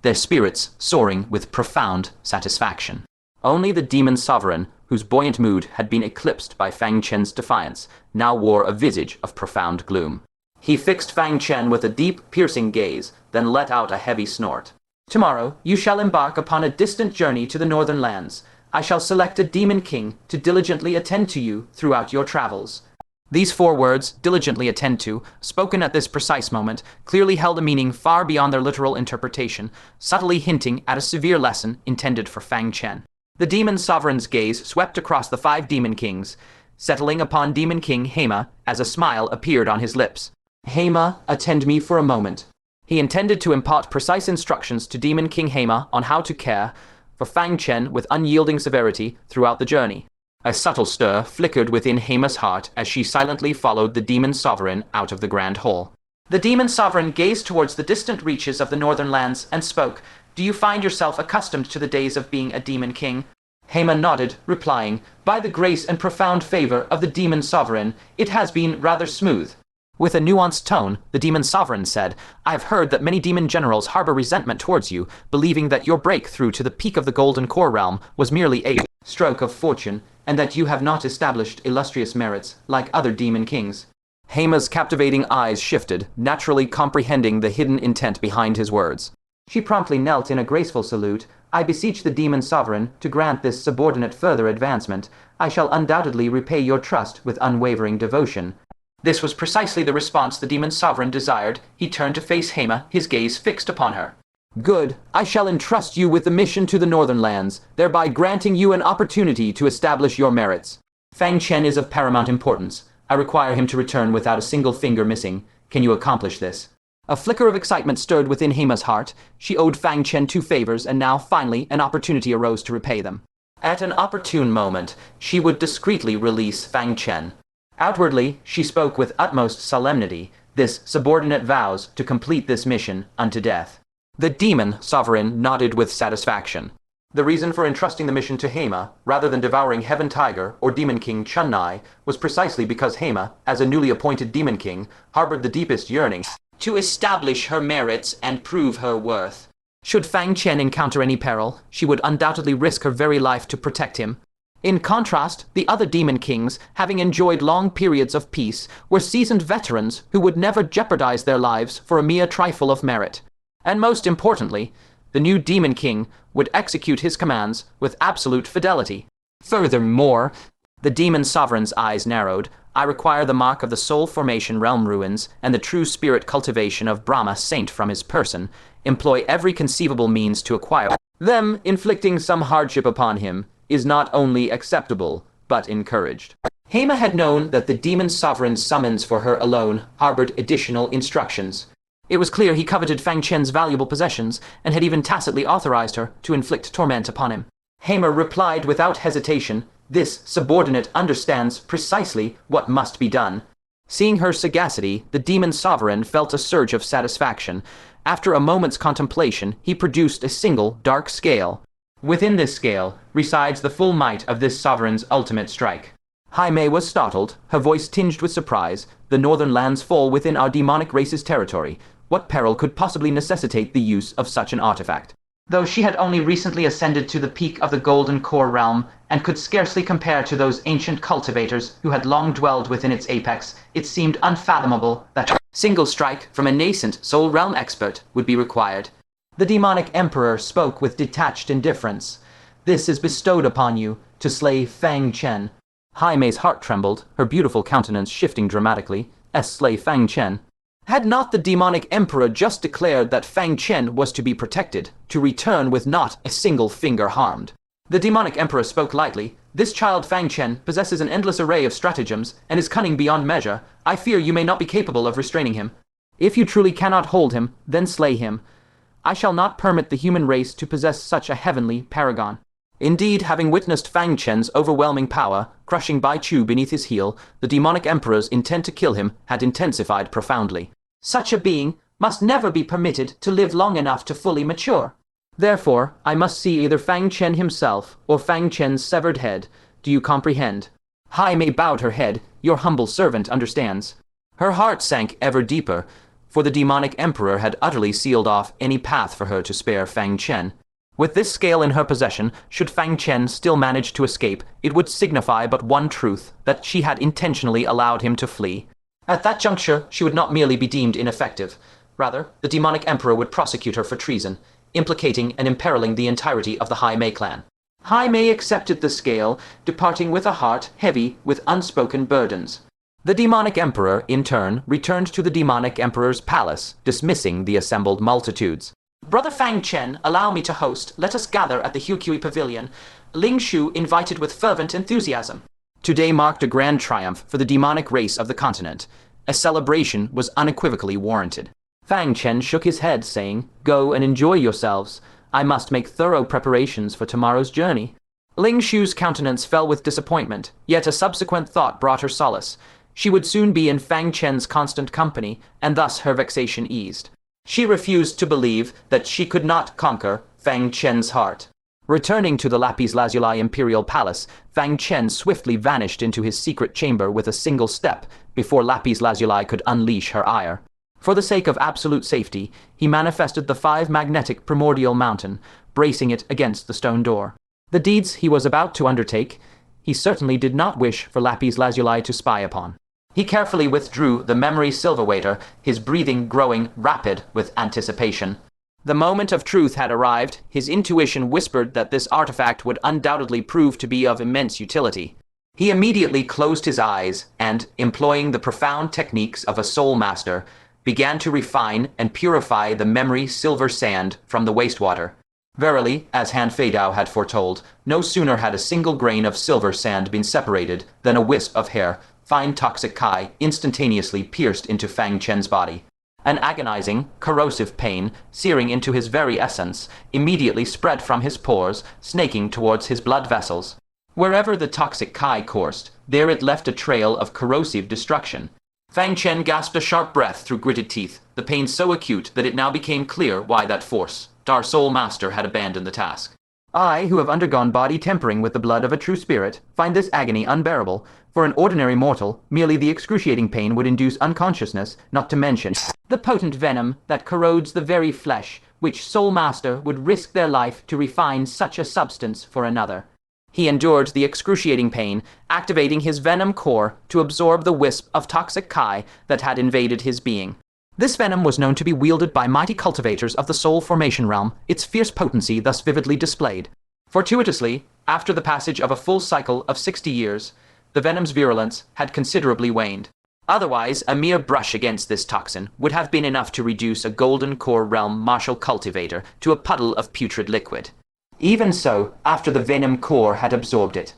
their spirits soaring with profound satisfaction. Only the demon sovereign, whose buoyant mood had been eclipsed by Fang Chen's defiance, now wore a visage of profound gloom. He fixed Fang Chen with a deep, piercing gaze, then let out a heavy snort. Tomorrow, you shall embark upon a distant journey to the northern lands. I shall select a demon king to diligently attend to you throughout your travels. These 4 words, diligently attend to, spoken at this precise moment, clearly held a meaning far beyond their literal interpretation, subtly hinting at a severe lesson intended for Fang Chen. The demon sovereign's gaze swept across the 5 demon kings, settling upon Demon King Hai Mei as a smile appeared on his lips. Hai Mei, attend me for a moment. He intended to impart precise instructions to Demon King Hai Mei on how to care for Fang Chen with unyielding severity throughout the journey. A subtle stir flickered within Hai Mei's heart as she silently followed the demon sovereign out of the grand hall. The demon sovereign gazed towards the distant reaches of the northern lands and spoke, do you find yourself accustomed to the days of being a demon king? Hai Mei nodded, replying, by the grace and profound favor of the demon sovereign, it has been rather smooth. With a nuanced tone, the demon sovereign said, I've heard that many demon generals harbor resentment towards you, believing that your breakthrough to the peak of the Golden Core realm was merely a stroke of fortune, and that you have not established illustrious merits like other demon kings. Hai Mei's captivating eyes shifted, naturally comprehending the hidden intent behind his words. She promptly knelt in a graceful salute. I beseech the demon sovereign to grant this subordinate further advancement. I shall undoubtedly repay your trust with unwavering devotion. This was precisely the response the demon sovereign desired. He turned to face Hai Mei, his gaze fixed upon her. Good. I shall entrust you with the mission to the northern lands, thereby granting you an opportunity to establish your merits. Fang Chen is of paramount importance. I require him to return without a single finger missing. Can you accomplish this? A flicker of excitement stirred within Hai Mei's heart. She owed Fang Chen 2 favors, and now, finally, an opportunity arose to repay them. At an opportune moment, she would discreetly release Fang Chen. Outwardly, she spoke with utmost solemnity, this subordinate vows to complete this mission unto death. The demon sovereign nodded with satisfaction. The reason for entrusting the mission to Hai Mei, rather than devouring Heaven Tiger or Demon King Chun Nai, was precisely because Hai Mei, as a newly appointed demon king, harbored the deepest yearning to establish her merits and prove her worth. Should Fang Chen encounter any peril, she would undoubtedly risk her very life to protect him. In contrast, the other demon kings, having enjoyed long periods of peace, were seasoned veterans who would never jeopardize their lives for a mere trifle of merit. And most importantly, the new demon king would execute his commands with absolute fidelity. Furthermore, The demon sovereign's eyes narrowed. I require the mark of the soul formation realm ruins and the true spirit cultivation of Brahma saint from his person. Employ every conceivable means to acquire them. Inflicting some hardship upon him is not only acceptable, but encouraged. Hai Mei had known that the demon sovereign's summons for her alone harbored additional instructions. It was clear he coveted Fang Chen's valuable possessions and had even tacitly authorized her to inflict torment upon him. Hai Mei replied without hesitation, "This subordinate understands precisely what must be done." Seeing her sagacity, the demon sovereign felt a surge of satisfaction. After a moment's contemplation, he produced a single dark scale. Within this scale resides the full might of this sovereign's ultimate strike. Hai Mei was startled, her voice tinged with surprise. The northern lands fall within our demonic race's territory. What peril could possibly necessitate the use of such an artifact? Though she had only recently ascended to the peak of the Golden Core realm and could scarcely compare to those ancient cultivators who had long dwelled within its apex, it seemed unfathomable that a single strike from a nascent soul realm expert would be required. The demonic emperor spoke with detached indifference. "This is bestowed upon you to slay Fang Chen." Hai Mei's heart trembled, her beautiful countenance shifting dramatically. Slay Fang Chen. Had not the demonic emperor just declared that Fang Chen was to be protected, to return with not a single finger harmed? The demonic emperor spoke lightly. "This child Fang Chen possesses an endless array of stratagems and is cunning beyond measure. I fear you may not be capable of restraining him. If you truly cannot hold him, then slay him. I shall not permit the human race to possess such a heavenly paragon." Indeed, having witnessed Fang Chen's overwhelming power, crushing Bai Chu beneath his heel, the demonic emperor's intent to kill him had intensified profoundly. "Such a being must never be permitted to live long enough to fully mature. Therefore, I must see either Fang Chen himself or Fang Chen's severed head. Do you comprehend?" Hai Mei bowed her head. "Your humble servant understands." Her heart sank ever deeper, for the demonic emperor had utterly sealed off any path for her to spare Fang Chen. With this scale in her possession, should Fang Chen still manage to escape, it would signify but one truth, that she had intentionally allowed him to flee. At that juncture, she would not merely be deemed ineffective. Rather, the demonic emperor would prosecute her for treason, implicating and imperiling the entirety of the Hai Mei clan. Hai Mei accepted the scale, departing with a heart heavy with unspoken burdens. The demonic emperor, in turn, returned to the demonic emperor's palace, dismissing the assembled multitudes. "Brother Fang Chen, allow me to host. Let us gather at the Huqiu Pavilion." Ling Shu invited with fervent enthusiasm. Today marked a grand triumph for the demonic race of the continent. A celebration was unequivocally warranted. Fang Chen shook his head, saying, "Go and enjoy yourselves. I must make thorough preparations for tomorrow's journey." Ling Shu's countenance fell with disappointment, yet a subsequent thought brought her solace. She would soon be in Fang Chen's constant company, and thus her vexation eased. She refused to believe that she could not conquer Fang Chen's heart. Returning to the Lapis Lazuli Imperial Palace, Fang Chen swiftly vanished into his secret chamber with a single step before Lapis Lazuli could unleash her ire. For the sake of absolute safety, he manifested the 5 magnetic primordial mountain, bracing it against the stone door. The deeds he was about to undertake, he certainly did not wish for Lapis Lazuli to spy upon. He carefully withdrew the memory silverwaiter, his breathing growing rapid with anticipation. The moment of truth had arrived. His intuition whispered that this artifact would undoubtedly prove to be of immense utility. He immediately closed his eyes and, employing the profound techniques of a soul master, began to refine and purify the memory silver sand from the wastewater. Verily, as Han Feidao had foretold, no sooner had a single grain of silver sand been separated than a wisp of hair, fine toxic Kai, instantaneously pierced into Fang Chen's body. An agonizing, corrosive pain, searing into his very essence, immediately spread from his pores, snaking towards his blood vessels. Wherever the toxic Kai coursed, there it left a trail of corrosive destruction. Fang Chen gasped a sharp breath through gritted teeth, the pain so acute that it now became clear why that force, our soul master, had abandoned the task. "I, who have undergone body tempering with the blood of a true spirit, find this agony unbearable. For an ordinary mortal, merely the excruciating pain would induce unconsciousness, not to mention the potent venom that corrodes the very flesh, which soul master would risk their life to refine such a substance for another." He endured the excruciating pain, activating his venom core to absorb the wisp of toxic Kai that had invaded his being. This venom was known to be wielded by mighty cultivators of the soul formation realm, its fierce potency thus vividly displayed. Fortuitously, after the passage of a full cycle of 60 years, the venom's virulence had considerably waned. Otherwise, a mere brush against this toxin would have been enough to reduce a golden core realm martial cultivator to a puddle of putrid liquid. Even so, after the venom core had absorbed it,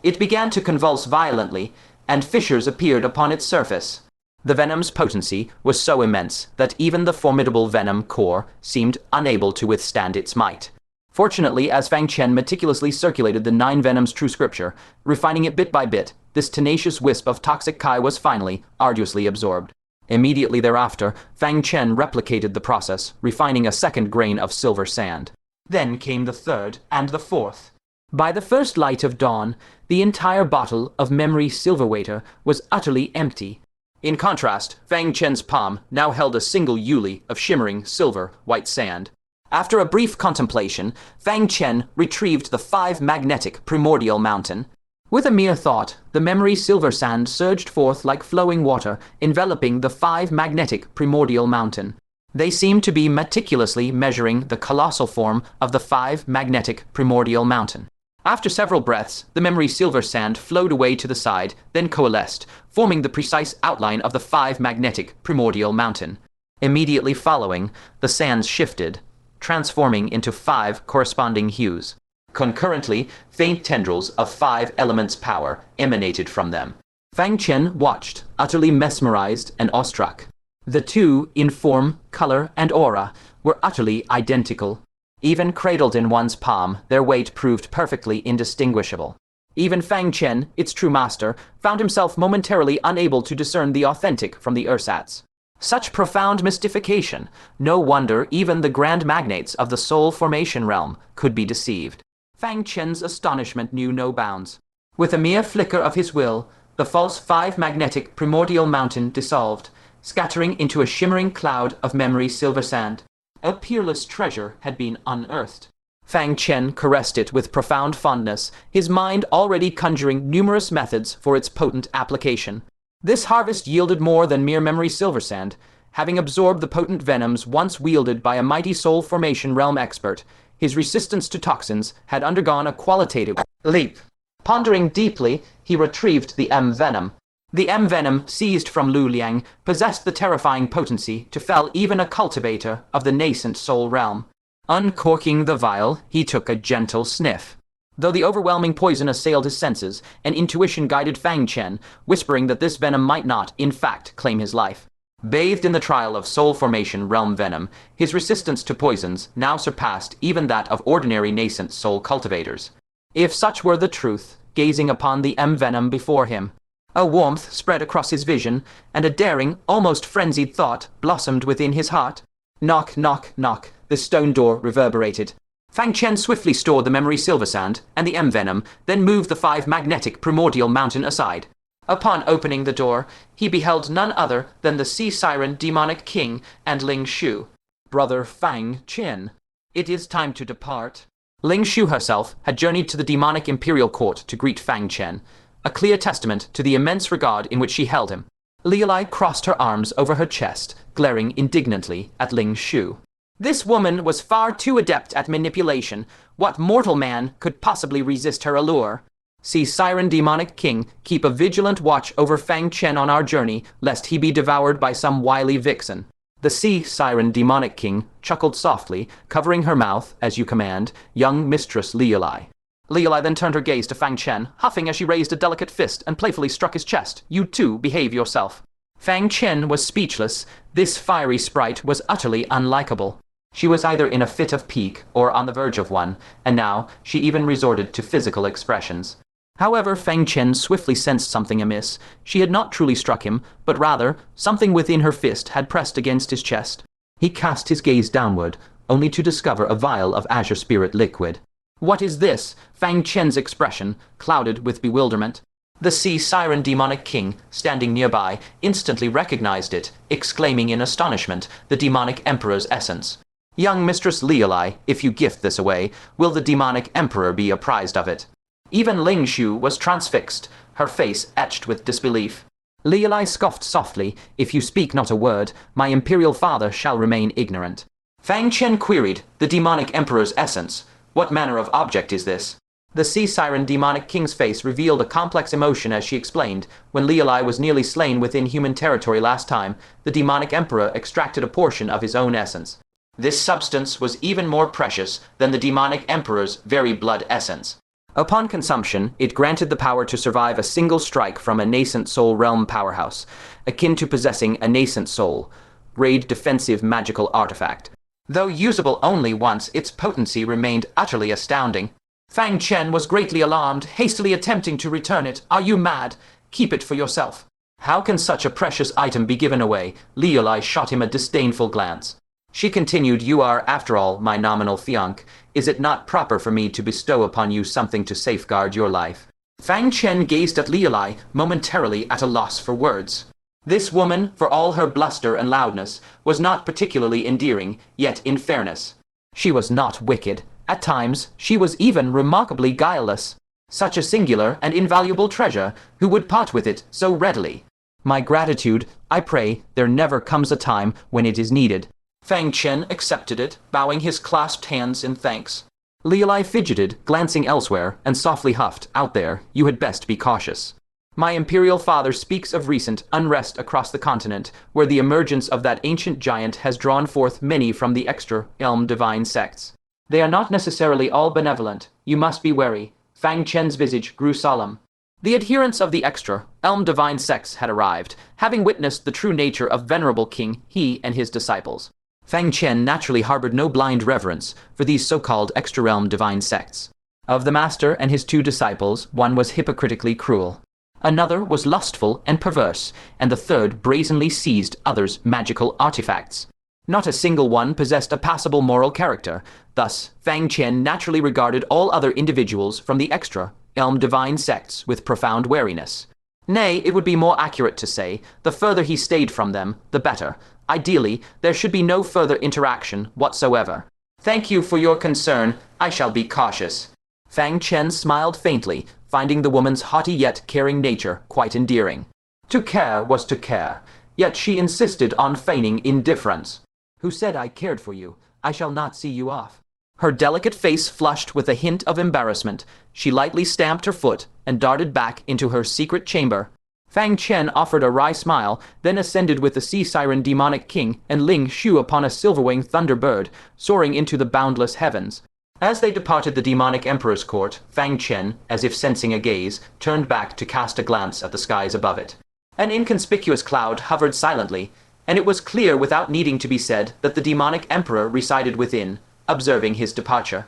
it began to convulse violently, and fissures appeared upon its surface. The venom's potency was so immense that even the formidable venom core seemed unable to withstand its might. Fortunately, as Fang Chen meticulously circulated the 9 venoms true scripture, refining it bit by bit, this tenacious wisp of toxic Kai was finally, arduously absorbed. Immediately thereafter, Fang Chen replicated the process, refining a second grain of silver sand. Then came the third and the fourth. By the first light of dawn, the entire bottle of memory silverwater was utterly empty. In contrast, Fang Chen's palm now held a single yuli of shimmering silver white sand. After a brief contemplation, Fang Chen retrieved the 5 magnetic primordial mountain. With a mere thought, the memory silver sand surged forth like flowing water, enveloping the 5 magnetic primordial mountain. They seemed to be meticulously measuring the colossal form of the 5 magnetic primordial mountain. After several breaths, the memory silver sand flowed away to the side, then coalesced, forming the precise outline of the 5 magnetic primordial mountain. Immediately following, the sands shifted, transforming into 5 corresponding hues. Concurrently, faint tendrils of 5 elements' power emanated from them. Fang Chen watched, utterly mesmerized and awestruck. The two, in form, color, and aura, were utterly identical. Even cradled in one's palm, their weight proved perfectly indistinguishable. Even Fang Chen, its true master, found himself momentarily unable to discern the authentic from the ersatz. Such profound mystification! No wonder even the grand magnates of the soul formation realm could be deceived. Fang Chen's astonishment knew no bounds. With a mere flicker of his will, the false 5 magnetic primordial mountain dissolved, scattering into a shimmering cloud of memory silver sand. A peerless treasure had been unearthed. Fang Chen caressed it with profound fondness, his mind already conjuring numerous methods for its potent application. This harvest yielded more than mere memory silver sand. Having absorbed the potent venoms once wielded by a mighty soul formation realm expert, his resistance to toxins had undergone a qualitative leap. Pondering deeply, he retrieved the M-venom. The M-venom, seized from Lu Liang, possessed the terrifying potency to fell even a cultivator of the nascent soul realm. Uncorking the vial, he took a gentle sniff. Though the overwhelming poison assailed his senses, an intuition guided Fang Chen, whispering that this venom might not, in fact, claim his life. Bathed in the trial of soul formation realm venom, his resistance to poisons now surpassed even that of ordinary nascent soul cultivators. If such were the truth, gazing upon the M-venom before him, a warmth spread across his vision, and a daring, almost frenzied thought blossomed within his heart. Knock, knock, knock, the stone door reverberated. Fang Chen swiftly stored the memory silver sand and the M-venom, then moved the 5 magnetic primordial mountain aside. Upon opening the door, he beheld none other than the sea siren Demonic King and Ling Shu. Brother Fang Chen, it is time to depart. Ling Shu herself had journeyed to the demonic imperial court to greet Fang Chen, a clear testament to the immense regard in which she held him. Leoli crossed her arms over her chest, glaring indignantly at Ling Shu. This woman was far too adept at manipulation. What mortal man could possibly resist her allure? See Siren Demonic King keep a vigilant watch over Fang Chen on our journey, lest he be devoured by some wily vixen. The Sea Siren Demonic King chuckled softly, covering her mouth, as you command, young Mistress Leoli. Leoli then turned her gaze to Fang Chen, huffing as she raised a delicate fist and playfully struck his chest. You too, behave yourself. Fang Chen was speechless. This fiery sprite was utterly unlikable. She was either in a fit of pique or on the verge of one, and now she even resorted to physical expressions. However, Fang Chen swiftly sensed something amiss. She had not truly struck him, but rather, something within her fist had pressed against his chest. He cast his gaze downward, only to discover a vial of azure spirit liquid. What is this? Fang Chen's expression, clouded with bewilderment. The Sea Siren Demonic King, standing nearby, instantly recognized it, exclaiming in astonishment the demonic emperor's essence. Young Mistress Leoli, if you gift this away, will the demonic emperor be apprised of it? Even Ling Shu was transfixed, her face etched with disbelief. Leoli scoffed softly, if you speak not a word, my imperial father shall remain ignorant. Fang Chen queried, the demonic emperor's essence. What manner of object is this? The sea siren demonic king's face revealed a complex emotion as she explained, when Liulai was nearly slain within human territory last time, the demonic emperor extracted a portion of his own essence. This substance was even more precious than the demonic emperor's very blood essence. Upon consumption, it granted the power to survive a single strike from a nascent soul realm powerhouse, akin to possessing a nascent soul, grade defensive magical artifact. Though usable only once, its potency remained utterly astounding. Fang Chen was greatly alarmed, hastily attempting to return it. "Are you mad? Keep it for yourself." "How can such a precious item be given away?" Liulai shot him a disdainful glance. She continued, "You are, after all, my nominal fiancé. Is it not proper for me to bestow upon you something to safeguard your life?" Fang Chen gazed at Liulai, momentarily at a loss for words. This woman, for all her bluster and loudness, was not particularly endearing, yet in fairness, she was not wicked. At times, she was even remarkably guileless. Such a singular and invaluable treasure, who would part with it so readily? "My gratitude, I pray there never comes a time when it is needed." Fang Chen accepted it, bowing his clasped hands in thanks. Liulai fidgeted, glancing elsewhere, and softly huffed, "Out there, you had best be cautious. My imperial father speaks of recent unrest across the continent, where the emergence of that ancient giant has drawn forth many from the extra-realm divine sects. They are not necessarily all benevolent. You must be wary." Fang Chen's visage grew solemn. The adherents of the extra-realm divine sects had arrived, having witnessed the true nature of venerable King He and his disciples. Fang Chen naturally harbored no blind reverence for these so-called extra-realm divine sects. Of the master and his two disciples, one was hypocritically cruel. Another was lustful and perverse, and the third brazenly seized others' magical artifacts. Not a single one possessed a passable moral character. Thus, Fang Chen naturally regarded all other individuals from the extra-realm divine sects with profound wariness. Nay, it would be more accurate to say, the further he stayed from them, the better. Ideally, there should be no further interaction whatsoever. "Thank you for your concern. I shall be cautious." Fang Chen smiled faintly, finding the woman's haughty yet caring nature quite endearing. To care was to care, yet she insisted on feigning indifference. "Who said I cared for you? I shall not see you off." Her delicate face flushed with a hint of embarrassment. She lightly stamped her foot and darted back into her secret chamber. Fang Chen offered a wry smile, then ascended with the sea siren demonic king and Ling Shu upon a silver-winged thunderbird, soaring into the boundless heavens. As they departed the demonic emperor's court, Fang Chen, as if sensing a gaze, turned back to cast a glance at the skies above it. An inconspicuous cloud hovered silently, and it was clear without needing to be said that the demonic emperor resided within, observing his departure.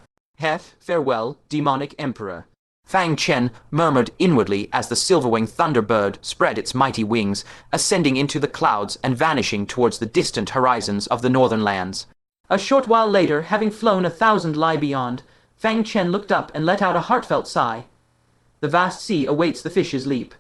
Farewell, demonic emperor." Fang Chen murmured inwardly as the silver-winged thunderbird spread its mighty wings, ascending into the clouds and vanishing towards the distant horizons of the northern lands. A short while later, having flown 1,000 li beyond, Fang Chen looked up and let out a heartfelt sigh. The vast sea awaits the fish's leap.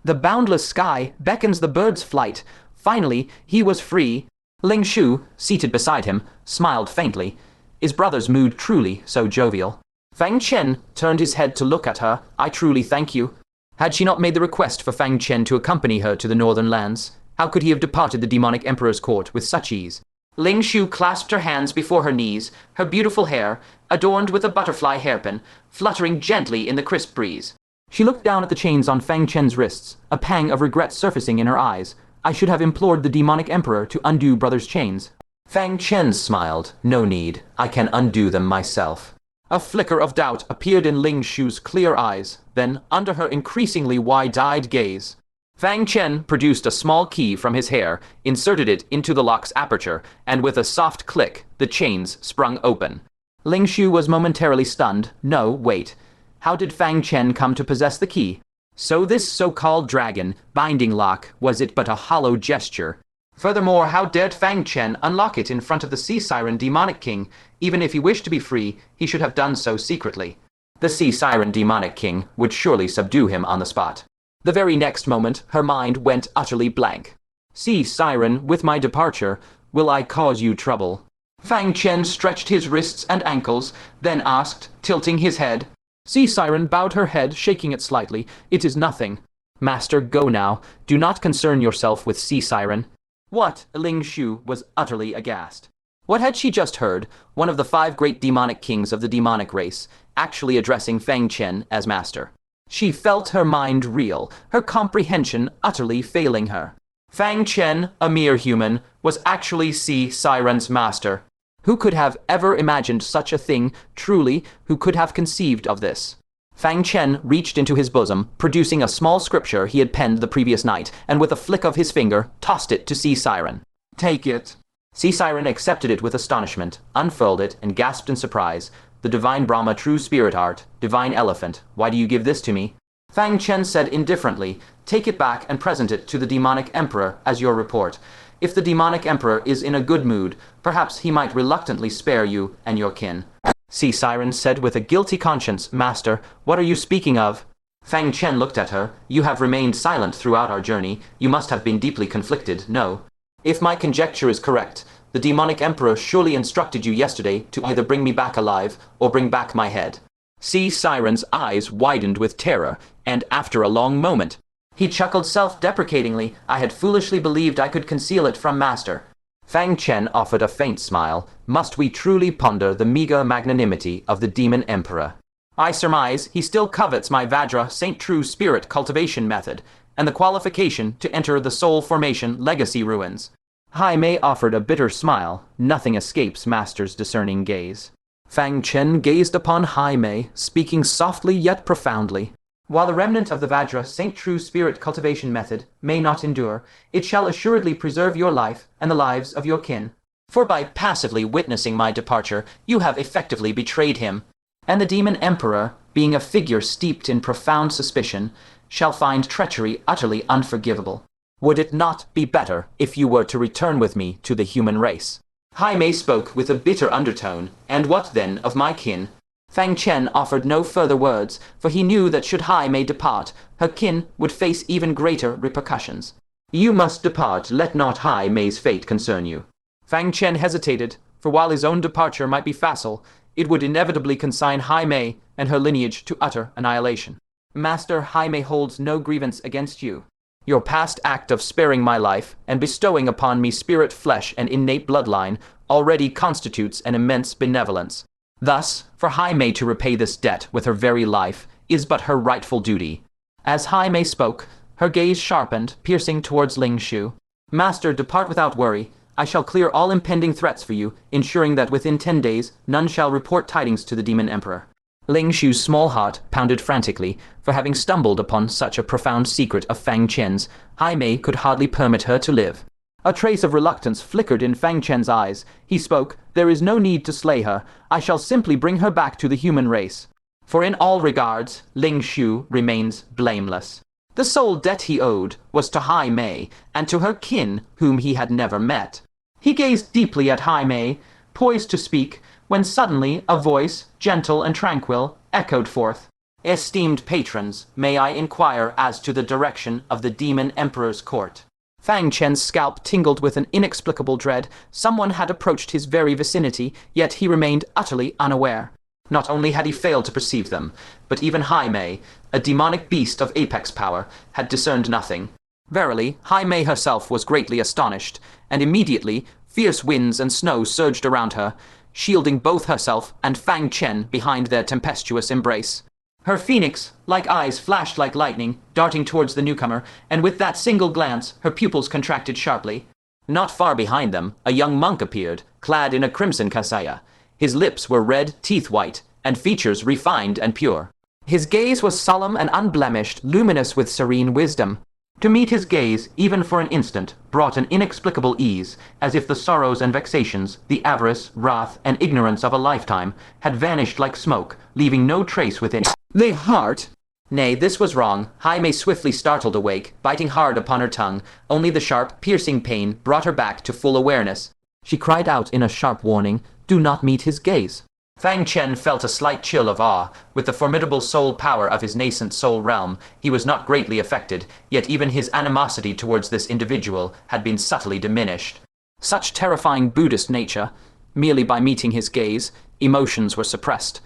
The boundless sky beckons the bird's flight. Finally, he was free. Ling Shu, seated beside him, smiled faintly. His brother's mood truly so jovial. Fang Chen turned his head to look at her. "I truly thank you." Had she not made the request for Fang Chen to accompany her to the northern lands, how could he have departed the demonic emperor's court with such ease? Ling Shu clasped her hands before her knees, her beautiful hair, adorned with a butterfly hairpin, fluttering gently in the crisp breeze. She looked down at the chains on Fang Chen's wrists, a pang of regret surfacing in her eyes. "I should have implored the demonic emperor to undo brother's chains." Fang Chen smiled. "No need. I can undo them myself." A flicker of doubt appeared in Ling Shu's clear eyes. Then, under her increasingly wide-eyed gaze, Fang Chen produced a small key from his hair, inserted it into the lock's aperture, and with a soft click, the chains sprung open. Ling Shu was momentarily stunned. No, wait. How did Fang Chen come to possess the key? So this so-called dragon, binding lock, was it but a hollow gesture? Furthermore, how dared Fang Chen unlock it in front of the sea siren demonic king? Even if he wished to be free, he should have done so secretly. The sea siren demonic king would surely subdue him on the spot. The very next moment, her mind went utterly blank. "Sea siren, with my departure, will I cause you trouble?" Fang Chen stretched his wrists and ankles, then asked, tilting his head. Sea siren bowed her head, shaking it slightly. "It is nothing." "Master, go now. Do not concern yourself with sea siren." "What?" Ling Shu was utterly aghast. What had she just heard? One of the 5 great demonic kings of the demonic race, actually addressing Fang Chen as master. She felt her mind reel, her comprehension utterly failing her. Fang Chen, a mere human, was actually Sea Siren's master. Who could have ever imagined such a thing, truly, who could have conceived of this? Fang Chen reached into his bosom, producing a small scripture he had penned the previous night, and with a flick of his finger, tossed it to Sea Siren. "Take it." Sea Siren accepted it with astonishment, unfurled it, and gasped in surprise. "The divine Brahma true spirit art, divine elephant, why do you give this to me?" Fang Chen said indifferently, "Take it back and present it to the demonic emperor as your report. If the demonic emperor is in a good mood, perhaps he might reluctantly spare you and your kin." Sea Siren said with a guilty conscience, "Master, what are you speaking of?" Fang Chen looked at her. "You have remained silent throughout our journey. You must have been deeply conflicted, no? If my conjecture is correct, the demonic emperor surely instructed you yesterday to either bring me back alive or bring back my head." Sea Siren's eyes widened with terror, and after a long moment, he chuckled self-deprecatingly. "I had foolishly believed I could conceal it from Master." Fang Chen offered a faint smile. "Must we truly ponder the meager magnanimity of the Demon Emperor? I surmise he still covets my Vajra Saint True Spirit cultivation method, and the qualification to enter the Soul Formation Legacy Ruins." Hai Mei offered a bitter smile. Nothing escapes Master's discerning gaze. Fang Chen gazed upon Hai Mei, speaking softly yet profoundly. "While the remnant of the Vajra Saint True Spirit cultivation method may not endure, it shall assuredly preserve your life and the lives of your kin. For by passively witnessing my departure, you have effectively betrayed him. And the Demon Emperor, being a figure steeped in profound suspicion, shall find treachery utterly unforgivable. Would it not be better if you were to return with me to the human race?" Hai Mei spoke with a bitter undertone. "And what then of my kin?" Fang Chen offered no further words, for he knew that should Hai Mei depart, her kin would face even greater repercussions. "You must depart, let not Hai Mei's fate concern you." Fang Chen hesitated, for while his own departure might be facile, it would inevitably consign Hai Mei and her lineage to utter annihilation. "Master, Hai Mei holds no grievance against you. Your past act of sparing my life and bestowing upon me spirit, flesh, and innate bloodline already constitutes an immense benevolence. Thus, for Hai Mei to repay this debt with her very life is but her rightful duty." As Hai Mei spoke, her gaze sharpened, piercing towards Ling Shu. "Master, depart without worry. I shall clear all impending threats for you, ensuring that within 10 days none shall report tidings to the Demon Emperor." Ling Shu's small heart pounded frantically, for having stumbled upon such a profound secret of Fang Chen's, Hai Mei could hardly permit her to live. A trace of reluctance flickered in Fang Chen's eyes. He spoke, "There is no need to slay her. I shall simply bring her back to the human race." For in all regards, Ling Shu remains blameless. The sole debt he owed was to Hai Mei, and to her kin whom he had never met. He gazed deeply at Hai Mei, poised to speak, when suddenly a voice, gentle and tranquil, echoed forth. "Esteemed patrons, may I inquire as to the direction of the Demon Emperor's court?" Fang Chen's scalp tingled with an inexplicable dread. Someone had approached his very vicinity, yet he remained utterly unaware. Not only had he failed to perceive them, but even Hai Mei, a demonic beast of apex power, had discerned nothing. Verily, Hai Mei herself was greatly astonished, and immediately fierce winds and snow surged around her, shielding both herself and Fang Chen behind their tempestuous embrace. Her phoenix-like eyes flashed like lightning, darting towards the newcomer, and with that single glance, her pupils contracted sharply. Not far behind them, a young monk appeared, clad in a crimson kasaya. His lips were red, teeth white, and features refined and pure. His gaze was solemn and unblemished, luminous with serene wisdom. To meet his gaze, even for an instant, brought an inexplicable ease, as if the sorrows and vexations, the avarice, wrath, and ignorance of a lifetime had vanished like smoke, leaving no trace within it. "The heart?" Nay, this was wrong. Hai Mei swiftly startled awake, biting hard upon her tongue. Only the sharp, piercing pain brought her back to full awareness. She cried out in a sharp warning, "Do not meet his gaze." Fang Chen felt a slight chill of awe. With the formidable soul power of his nascent soul realm, he was not greatly affected, yet even his animosity towards this individual had been subtly diminished. Such terrifying Buddhist nature, merely by meeting his gaze, emotions were suppressed.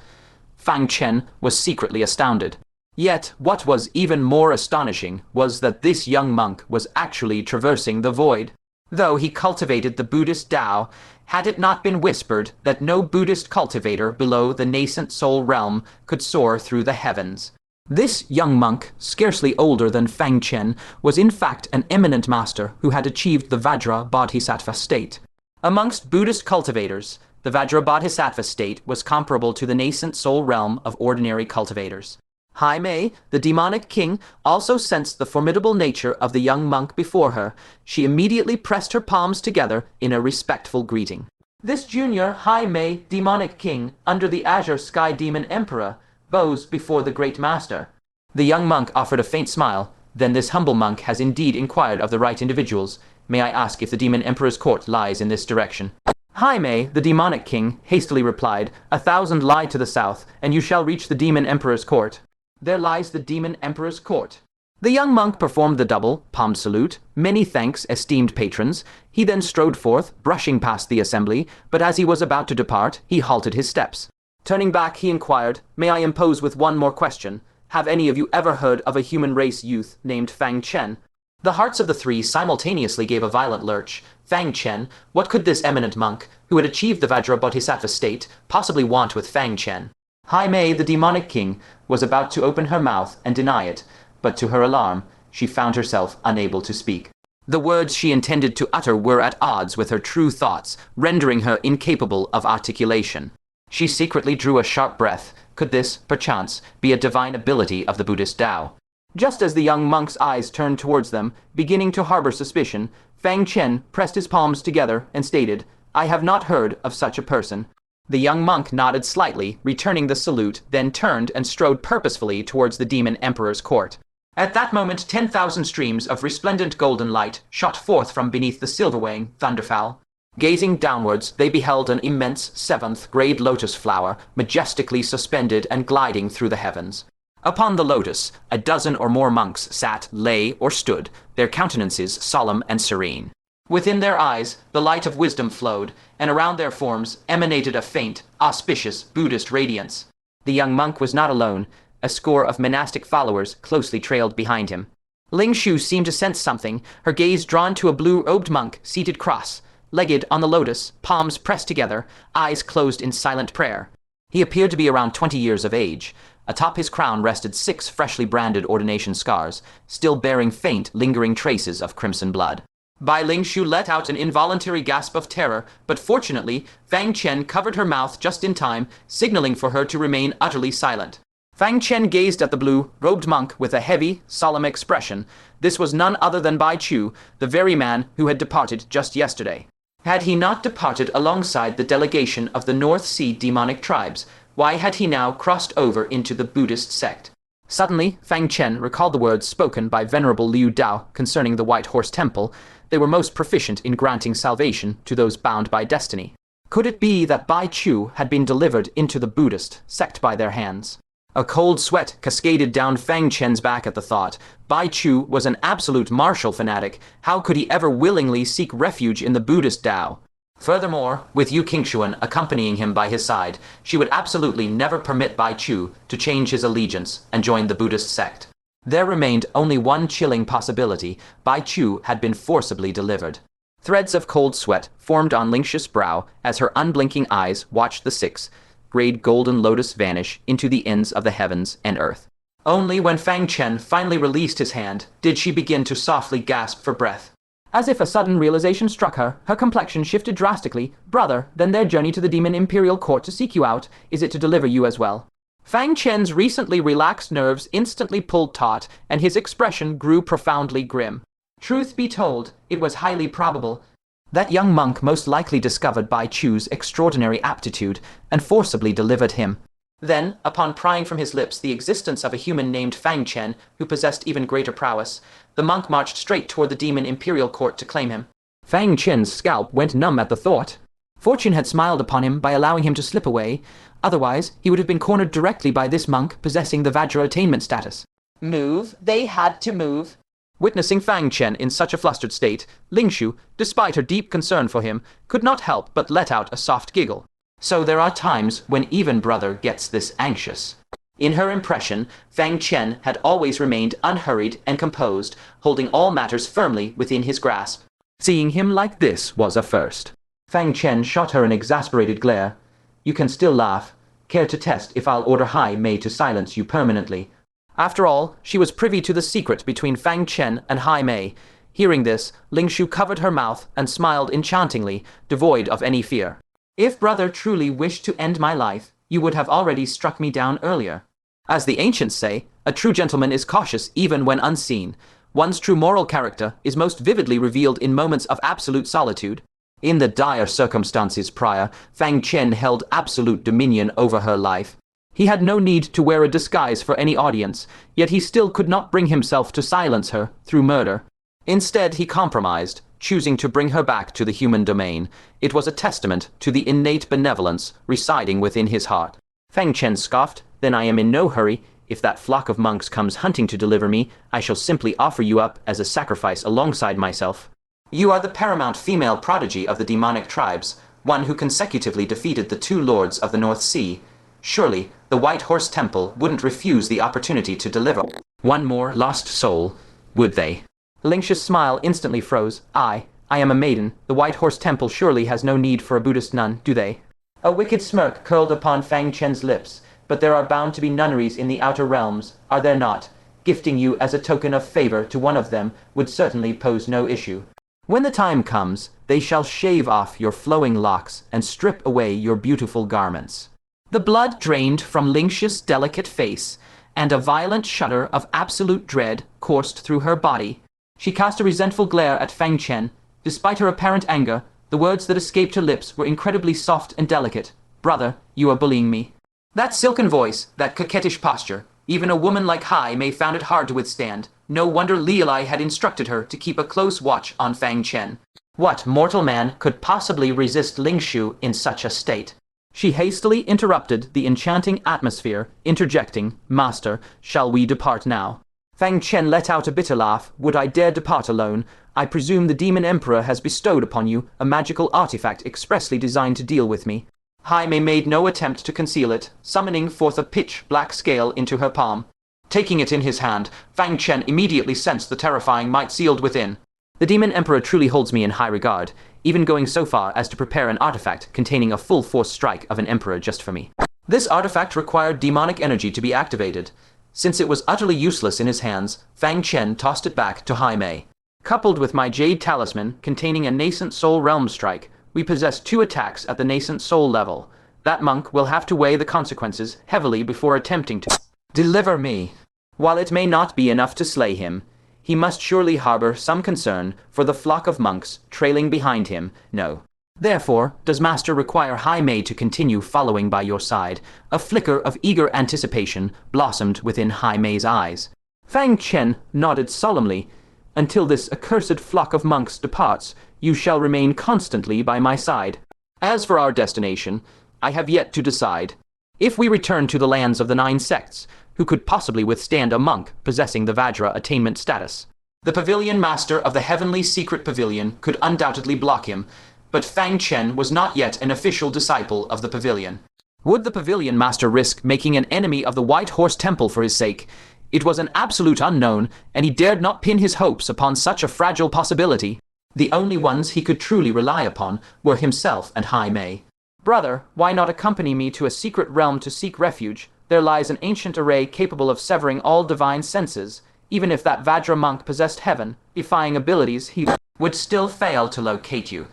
Fang Chen was secretly astounded. Yet what was even more astonishing was that this young monk was actually traversing the void. though he cultivated the Buddhist Tao, had it not been whispered that no Buddhist cultivator below the nascent soul realm could soar through the heavens. This young monk, scarcely older than Fang Chen, was in fact an eminent master who had achieved the Vajra Bodhisattva state. Amongst Buddhist cultivators, the Vajra Bodhisattva state was comparable to the nascent soul realm of ordinary cultivators. Hai Mei, the demonic king, also sensed the formidable nature of the young monk before her. She immediately pressed her palms together in a respectful greeting. This junior Hai Mei, demonic king, under the azure sky demon emperor, bows before the great master. The young monk offered a faint smile. Then this humble monk has indeed inquired of the right individuals. May I ask if the demon emperor's court lies in this direction? Hai Mei, the demonic king, hastily replied, 1,000 lie to the south, and you shall reach the demon emperor's court. There lies the demon emperor's court. The young monk performed the double, palmed salute. Many thanks, esteemed patrons. He then strode forth, brushing past the assembly, but as he was about to depart, he halted his steps. Turning back, he inquired, may I impose with one more question? Have any of you ever heard of a human race youth named Fang Chen? The hearts of the three simultaneously gave a violent lurch. Fang Chen, what could this eminent monk, who had achieved the Vajra Bodhisattva state, possibly want with Fang Chen? Hai Mei, the demonic king, was about to open her mouth and deny it, but to her alarm, she found herself unable to speak. The words she intended to utter were at odds with her true thoughts, rendering her incapable of articulation. She secretly drew a sharp breath. Could this, perchance, be a divine ability of the Buddhist Tao? Just as the young monk's eyes turned towards them, beginning to harbor suspicion, Fang Chen pressed his palms together and stated, I have not heard of such a person. The young monk nodded slightly, returning the salute, then turned and strode purposefully towards the demon emperor's court. At that moment 10,000 streams of resplendent golden light shot forth from beneath the silver-weighing thunderfowl. Gazing downwards, they beheld an immense seventh-grade lotus flower, majestically suspended and gliding through the heavens. Upon the lotus, a dozen or more monks sat, lay, or stood, their countenances solemn and serene. Within their eyes, the light of wisdom flowed, and around their forms emanated a faint, auspicious Buddhist radiance. The young monk was not alone. A score of monastic followers closely trailed behind him. Ling Shu seemed to sense something, her gaze drawn to a blue-robed monk seated cross-legged on the lotus, palms pressed together, eyes closed in silent prayer. He appeared to be around 20 years of age. Atop his crown rested 6 freshly branded ordination scars, still bearing faint, lingering traces of crimson blood. Bai Ling Shu let out an involuntary gasp of terror, but fortunately, Fang Chen covered her mouth just in time, signaling for her to remain utterly silent. Fang Chen gazed at the blue-robed monk with a heavy, solemn expression. This was none other than Bai Chu, the very man who had departed just yesterday. Had he not departed alongside the delegation of the North Sea demonic tribes? Why had he now crossed over into the Buddhist sect? Suddenly, Fang Chen recalled the words spoken by Venerable Liu Dao concerning the White Horse Temple. They were most proficient in granting salvation to those bound by destiny. Could it be that Bai Chu had been delivered into the Buddhist sect by their hands? A cold sweat cascaded down Fang Chen's back at the thought. Bai Chu was an absolute martial fanatic. How could he ever willingly seek refuge in the Buddhist Tao? Furthermore, with Yu Qingshuan accompanying him by his side, she would absolutely never permit Bai Chu to change his allegiance and join the Buddhist sect. There remained only one chilling possibility. Bai Chu had been forcibly delivered. Threads of cold sweat formed on Ling Shu's brow as her unblinking eyes watched the 6-grade golden lotus vanish into the ends of the heavens and earth. Only when Fang Chen finally released his hand did she begin to softly gasp for breath. As if a sudden realization struck her, her complexion shifted drastically. Brother, then their journey to the Demon Imperial Court to seek you out, is it to deliver you as well? Fang Chen's recently relaxed nerves instantly pulled taut, and his expression grew profoundly grim. Truth be told, it was highly probable that young monk most likely discovered Bai Chu's extraordinary aptitude and forcibly delivered him. Then, upon prying from his lips the existence of a human named Fang Chen, who possessed even greater prowess, the monk marched straight toward the Demon Imperial Court to claim him. Fang Chen's scalp went numb at the thought. Fortune had smiled upon him by allowing him to slip away. Otherwise, he would have been cornered directly by this monk possessing the Vajra attainment status. Move? They had to move. Witnessing Fang Chen in such a flustered state, Ling Shu, despite her deep concern for him, could not help but let out a soft giggle. So there are times when even brother gets this anxious. In her impression, Fang Chen had always remained unhurried and composed, holding all matters firmly within his grasp. Seeing him like this was a first. Fang Chen shot her an exasperated glare. You can still laugh. Care to test if I'll order Hai Mei to silence you permanently? After all, she was privy to the secret between Fang Chen and Hai Mei. Hearing this, Ling Shu covered her mouth and smiled enchantingly, devoid of any fear. If brother truly wished to end my life, you would have already struck me down earlier. As the ancients say, a true gentleman is cautious even when unseen. One's true moral character is most vividly revealed in moments of absolute solitude. In the dire circumstances prior, Fang Chen held absolute dominion over her life. He had no need to wear a disguise for any audience, yet he still could not bring himself to silence her through murder. Instead, he compromised, choosing to bring her back to the human domain. It was a testament to the innate benevolence residing within his heart. Fang Chen scoffed, "Then I am in no hurry. If that flock of monks comes hunting to deliver me, I shall simply offer you up as a sacrifice alongside myself." You are the paramount female prodigy of the demonic tribes, one who consecutively defeated the two lords of the North Sea. Surely, the White Horse Temple wouldn't refuse the opportunity to deliver one more lost soul, would they? Ling Shu's smile instantly froze. I am a maiden. The White Horse Temple surely has no need for a Buddhist nun, do they? A wicked smirk curled upon Fang Chen's lips. But there are bound to be nunneries in the outer realms, are there not? Gifting you as a token of favor to one of them would certainly pose no issue. When the time comes, they shall shave off your flowing locks and strip away your beautiful garments. The blood drained from Ling Shu's delicate face, and a violent shudder of absolute dread coursed through her body. She cast a resentful glare at Fang Chen. Despite her apparent anger, the words that escaped her lips were incredibly soft and delicate. Brother, you are bullying me. That silken voice, that coquettish posture, even a woman like Hai Mei found it hard to withstand. No wonder Li had instructed her to keep a close watch on Fang Chen. What mortal man could possibly resist Ling Shu in such a state? She hastily interrupted the enchanting atmosphere, interjecting, "Master, shall we depart now?" Fang Chen let out a bitter laugh. "Would I dare depart alone? I presume the Demon Emperor has bestowed upon you a magical artifact expressly designed to deal with me." Hai Mei made no attempt to conceal it, summoning forth a pitch-black scale into her palm. Taking it in his hand, Fang Chen immediately sensed the terrifying might sealed within. The Demon Emperor truly holds me in high regard, even going so far as to prepare an artifact containing a full force strike of an emperor just for me. This artifact required demonic energy to be activated. Since it was utterly useless in his hands, Fang Chen tossed it back to Hai Mei. Coupled with my jade talisman containing a nascent soul realm strike, we possess 2 attacks at the nascent soul level. That monk will have to weigh the consequences heavily before attempting to deliver me. While it may not be enough to slay him, he must surely harbor some concern for the flock of monks trailing behind him. No. Therefore, does Master require Hai Mei to continue following by your side? A flicker of eager anticipation blossomed within Hai Mei's eyes. Fang Chen nodded solemnly. Until this accursed flock of monks departs, you shall remain constantly by my side. As for our destination, I have yet to decide. If we return to the lands of the 9 sects, who could possibly withstand a monk possessing the Vajra attainment status? The pavilion master of the heavenly secret pavilion could undoubtedly block him, but Fang Chen was not yet an official disciple of the pavilion. Would the pavilion master risk making an enemy of the White Horse Temple for his sake? It was an absolute unknown, and he dared not pin his hopes upon such a fragile possibility. The only ones he could truly rely upon were himself and Hai Mei. Brother, why not accompany me to a secret realm to seek refuge? There lies an ancient array capable of severing all divine senses. Even if that Vajra monk possessed heaven, defying abilities, he would still fail to locate you.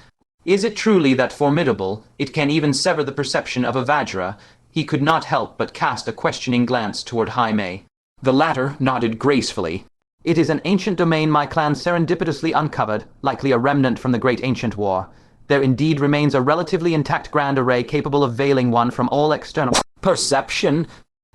Is it truly that formidable? It can even sever the perception of a Vajra. He could not help but cast a questioning glance toward Hai Mei. The latter nodded gracefully. It is an ancient domain my clan serendipitously uncovered, likely a remnant from the Great Ancient War. There indeed remains a relatively intact grand array capable of veiling one from all external perception.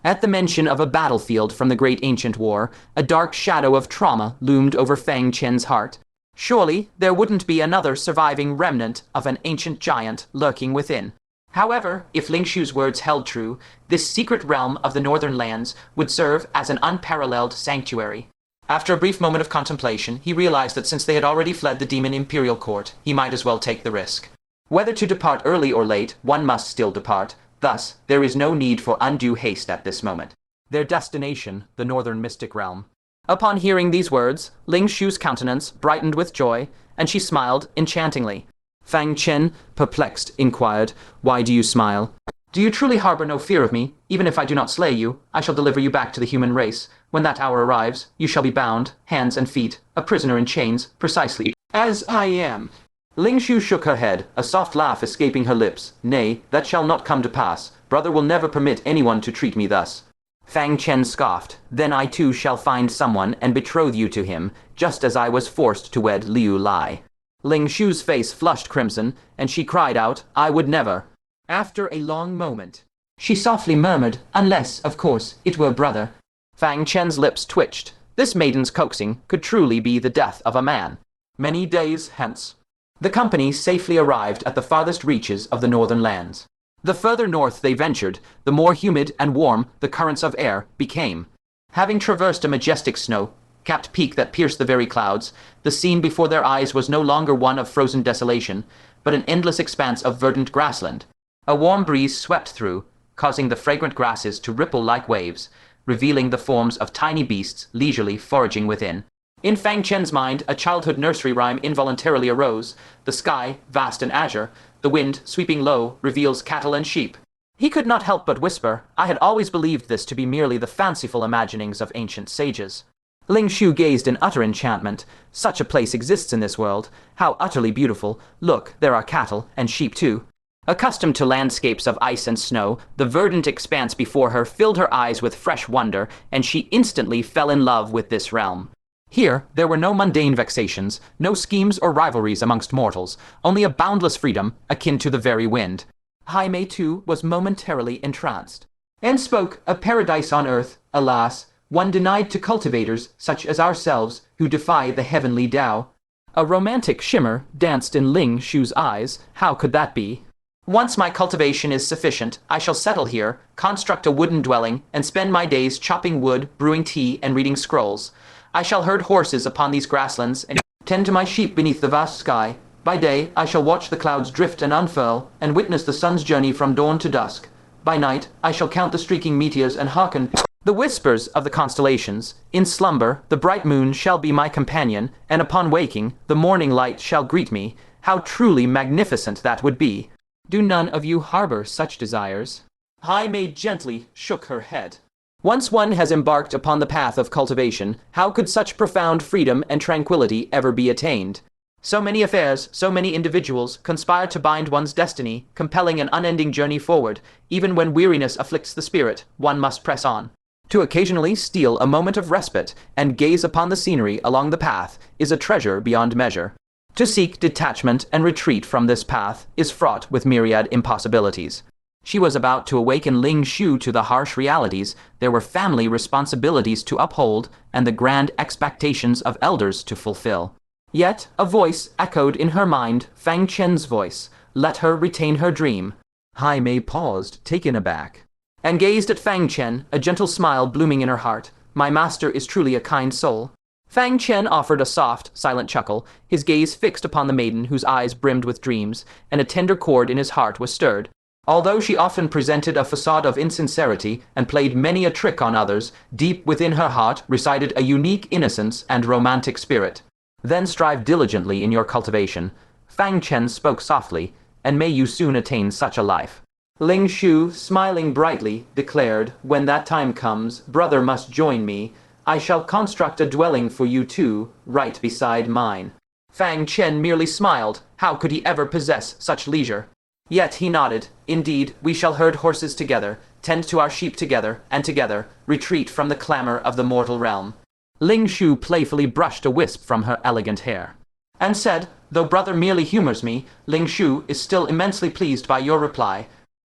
At the mention of a battlefield from the Great Ancient War, a dark shadow of trauma loomed over Fang Chen's heart. Surely there wouldn't be another surviving remnant of an ancient giant lurking within. However, if Ling Shu's words held true, this secret realm of the northern lands would serve as an unparalleled sanctuary. After a brief moment of contemplation, he realized that since they had already fled the Demon Imperial Court, he might as well take the risk. Whether to depart early or late, one must still depart. Thus, there is no need for undue haste at this moment. Their destination, the northern mystic realm. Upon hearing these words, Ling Shu's countenance brightened with joy, and she smiled enchantingly. Fang Chen, perplexed, inquired, "Why do you smile? Do you truly harbor no fear of me? Even if I do not slay you, I shall deliver you back to the human race. When that hour arrives, you shall be bound, hands and feet, a prisoner in chains, precisely as I am." Ling Shu shook her head, a soft laugh escaping her lips. "Nay, that shall not come to pass. Brother will never permit anyone to treat me thus." Fang Chen scoffed. "Then I too shall find someone and betroth you to him, just as I was forced to wed Liu Lai." Ling Shu's face flushed crimson, and she cried out, "I would never." After a long moment, she softly murmured, "Unless, of course, it were brother." Fang Chen's lips twitched. This maiden's coaxing could truly be the death of a man. Many days hence, the company safely arrived at the farthest reaches of the northern lands. The further north they ventured, the more humid and warm the currents of air became. Having traversed a majestic snow-capped peak that pierced the very clouds, the scene before their eyes was no longer one of frozen desolation, but an endless expanse of verdant grassland. A warm breeze swept through, causing the fragrant grasses to ripple like waves, revealing the forms of tiny beasts leisurely foraging within. In Fang Chen's mind, a childhood nursery rhyme involuntarily arose. The sky, vast and azure, the wind, sweeping low, reveals cattle and sheep. He could not help but whisper, "I had always believed this to be merely the fanciful imaginings of ancient sages." Ling Shu gazed in utter enchantment. Such a place exists in this world. How utterly beautiful. Look, there are cattle, and sheep too. Accustomed to landscapes of ice and snow, the verdant expanse before her filled her eyes with fresh wonder, and she instantly fell in love with this realm. Here, there were no mundane vexations, no schemes or rivalries amongst mortals, only a boundless freedom akin to the very wind. Hai Mei, too, was momentarily entranced, and spoke, "A paradise on earth, alas, one denied to cultivators such as ourselves who defy the heavenly Tao." A romantic shimmer danced in Ling Shu's eyes. How could that be? "Once my cultivation is sufficient, I shall settle here, construct a wooden dwelling, and spend my days chopping wood, brewing tea, and reading scrolls. I shall herd horses upon these grasslands and tend to my sheep beneath the vast sky. By day, I shall watch the clouds drift and unfurl, and witness the sun's journey from dawn to dusk. By night, I shall count the streaking meteors and hearken the whispers of the constellations. In slumber, the bright moon shall be my companion, and upon waking, the morning light shall greet me. How truly magnificent that would be! Do none of you harbor such desires?" Hai Mei gently shook her head. Once one has embarked upon the path of cultivation, how could such profound freedom and tranquility ever be attained? So many affairs, so many individuals conspire to bind one's destiny, compelling an unending journey forward. Even when weariness afflicts the spirit, one must press on. To occasionally steal a moment of respite and gaze upon the scenery along the path is a treasure beyond measure. To seek detachment and retreat from this path is fraught with myriad impossibilities. She was about to awaken Ling Shu to the harsh realities. There were family responsibilities to uphold and the grand expectations of elders to fulfill. Yet a voice echoed in her mind, Fang Chen's voice. Let her retain her dream. Hai Mei paused, taken aback, and gazed at Fang Chen, a gentle smile blooming in her heart. My master is truly a kind soul. Fang Chen offered a soft, silent chuckle, his gaze fixed upon the maiden whose eyes brimmed with dreams, and a tender chord in his heart was stirred. Although she often presented a facade of insincerity and played many a trick on others, deep within her heart resided a unique innocence and romantic spirit. Then strive diligently in your cultivation. Fang Chen spoke softly, and may you soon attain such a life. Ling Shu, smiling brightly, declared, when that time comes, brother must join me. I shall construct a dwelling for you too, right beside mine. Fang Chen merely smiled. How could he ever possess such leisure? Yet he nodded. Indeed, we shall herd horses together, tend to our sheep together, and together retreat from the clamor of the mortal realm. Ling Shu playfully brushed a wisp from her elegant hair, and said, though brother merely humors me, Ling Shu is still immensely pleased by your reply.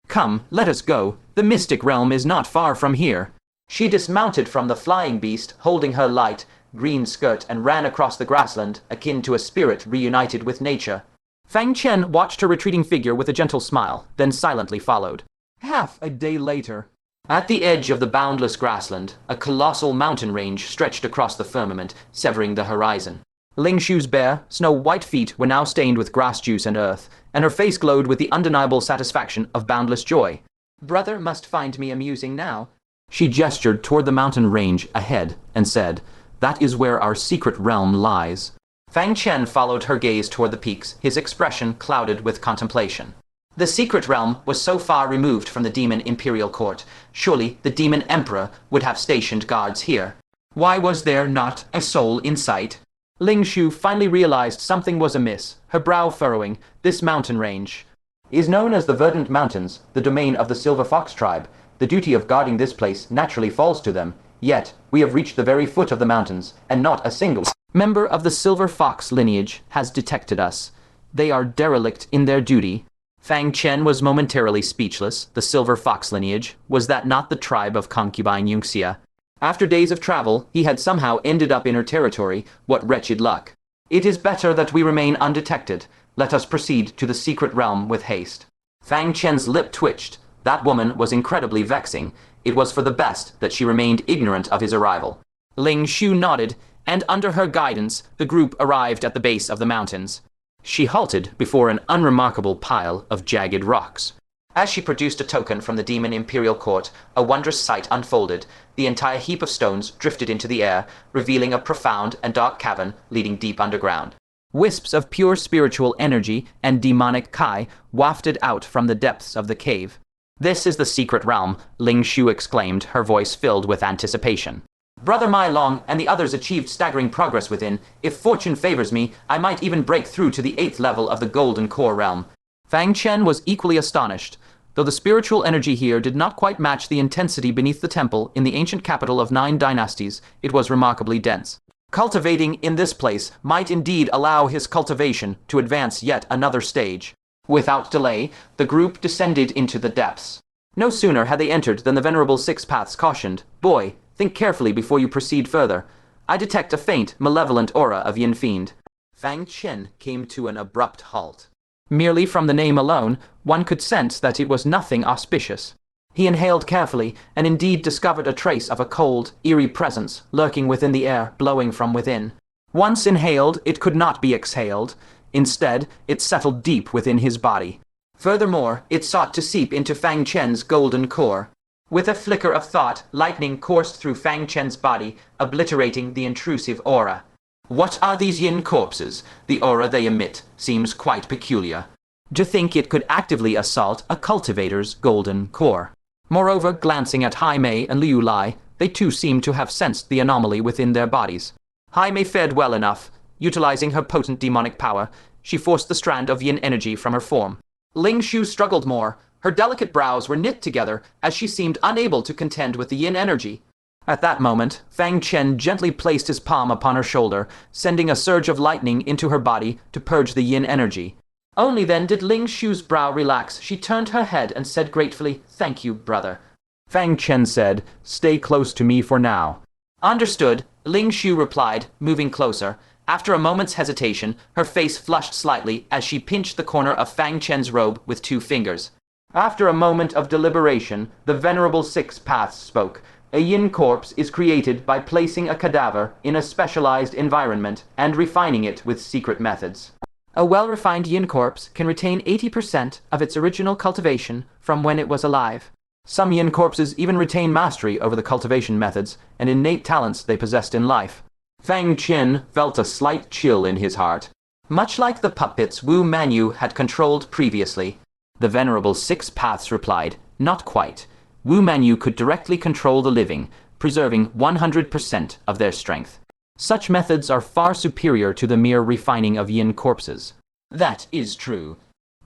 Come, let us go. The mystic realm is not far from here. She dismounted from the flying beast, holding her light green skirt, and ran across the grassland, akin to a spirit reunited with nature. Fang Chen watched her retreating figure with a gentle smile, then silently followed. Half a day later, at the edge of the boundless grassland, a colossal mountain range stretched across the firmament, severing the horizon. Ling Shu's bare, snow-white feet were now stained with grass juice and earth, and her face glowed with the undeniable satisfaction of boundless joy. Brother must find me amusing now. She gestured toward the mountain range ahead and said, that is where our secret realm lies. Fang Chen followed her gaze toward the peaks, his expression clouded with contemplation. The secret realm was so far removed from the demon imperial court. Surely the demon emperor would have stationed guards here. Why was there not a soul in sight? Ling Shu finally realized something was amiss, her brow furrowing. This mountain range is known as the Verdant Mountains, the domain of the Silver Fox tribe. The duty of guarding this place naturally falls to them. Yet, we have reached the very foot of the mountains, and not a single member of the Silver Fox lineage has detected us. They are derelict in their duty. Fang Chen was momentarily speechless. The Silver Fox lineage, was that not the tribe of concubine Yunxia? After days of travel, he had somehow ended up in her territory. What wretched luck. It is better that we remain undetected. Let us proceed to the secret realm with haste. Fang Chen's lip twitched. That woman was incredibly vexing. It was for the best that she remained ignorant of his arrival. Ling Shu nodded, and under her guidance, the group arrived at the base of the mountains. She halted before an unremarkable pile of jagged rocks. As she produced a token from the demon imperial court, a wondrous sight unfolded. The entire heap of stones drifted into the air, revealing a profound and dark cavern leading deep underground. Wisps of pure spiritual energy and demonic Kai wafted out from the depths of the cave. "This is the secret realm," Ling Shu exclaimed, her voice filled with anticipation. "Brother Mai Long and the others achieved staggering progress within. If fortune favors me, I might even break through to the 8th level of the Golden Core realm." Fang Chen was equally astonished. Though the spiritual energy here did not quite match the intensity beneath the temple in the ancient capital of 9 dynasties, it was remarkably dense. Cultivating in this place might indeed allow his cultivation to advance yet another stage. Without delay, the group descended into the depths. No sooner had they entered than the Venerable Six Paths cautioned, "Boy, think carefully before you proceed further. I detect a faint, malevolent aura of Yin Fiend." Fang Chen came to an abrupt halt. Merely from the name alone, one could sense that it was nothing auspicious. He inhaled carefully, and indeed discovered a trace of a cold, eerie presence lurking within the air, blowing from within. Once inhaled, it could not be exhaled. Instead, it settled deep within his body. Furthermore, it sought to seep into Fang Chen's golden core. With a flicker of thought, lightning coursed through Fang Chen's body, obliterating the intrusive aura. "What are these yin corpses? The aura they emit seems quite peculiar." To think it could actively assault a cultivator's golden core. Moreover, glancing at Hai Mei and Liu Lai, they too seemed to have sensed the anomaly within their bodies. Hai Mei fared well enough. Utilizing her potent demonic power, she forced the strand of yin energy from her form. Ling Shu struggled more. Her delicate brows were knit together as she seemed unable to contend with the yin energy. At that moment, Fang Chen gently placed his palm upon her shoulder, sending a surge of lightning into her body to purge the yin energy. Only then did Ling Shu's brow relax. She turned her head and said gratefully, "Thank you, brother." Fang Chen said, "Stay close to me for now." "Understood," Ling Shu replied, moving closer. After a moment's hesitation, her face flushed slightly as she pinched the corner of Fang Chen's robe with 2 fingers. After a moment of deliberation, the Venerable Six Paths spoke. "A yin corpse is created by placing a cadaver in a specialized environment and refining it with secret methods. A well-refined yin corpse can retain 80% of its original cultivation from when it was alive. Some yin corpses even retain mastery over the cultivation methods and innate talents they possessed in life." Fang Chen felt a slight chill in his heart. Much like the puppets Wu Manyu had controlled previously. The Venerable Six Paths replied, "Not quite. Wu Manyu could directly control the living, preserving 100% of their strength. Such methods are far superior to the mere refining of yin corpses." "That is true."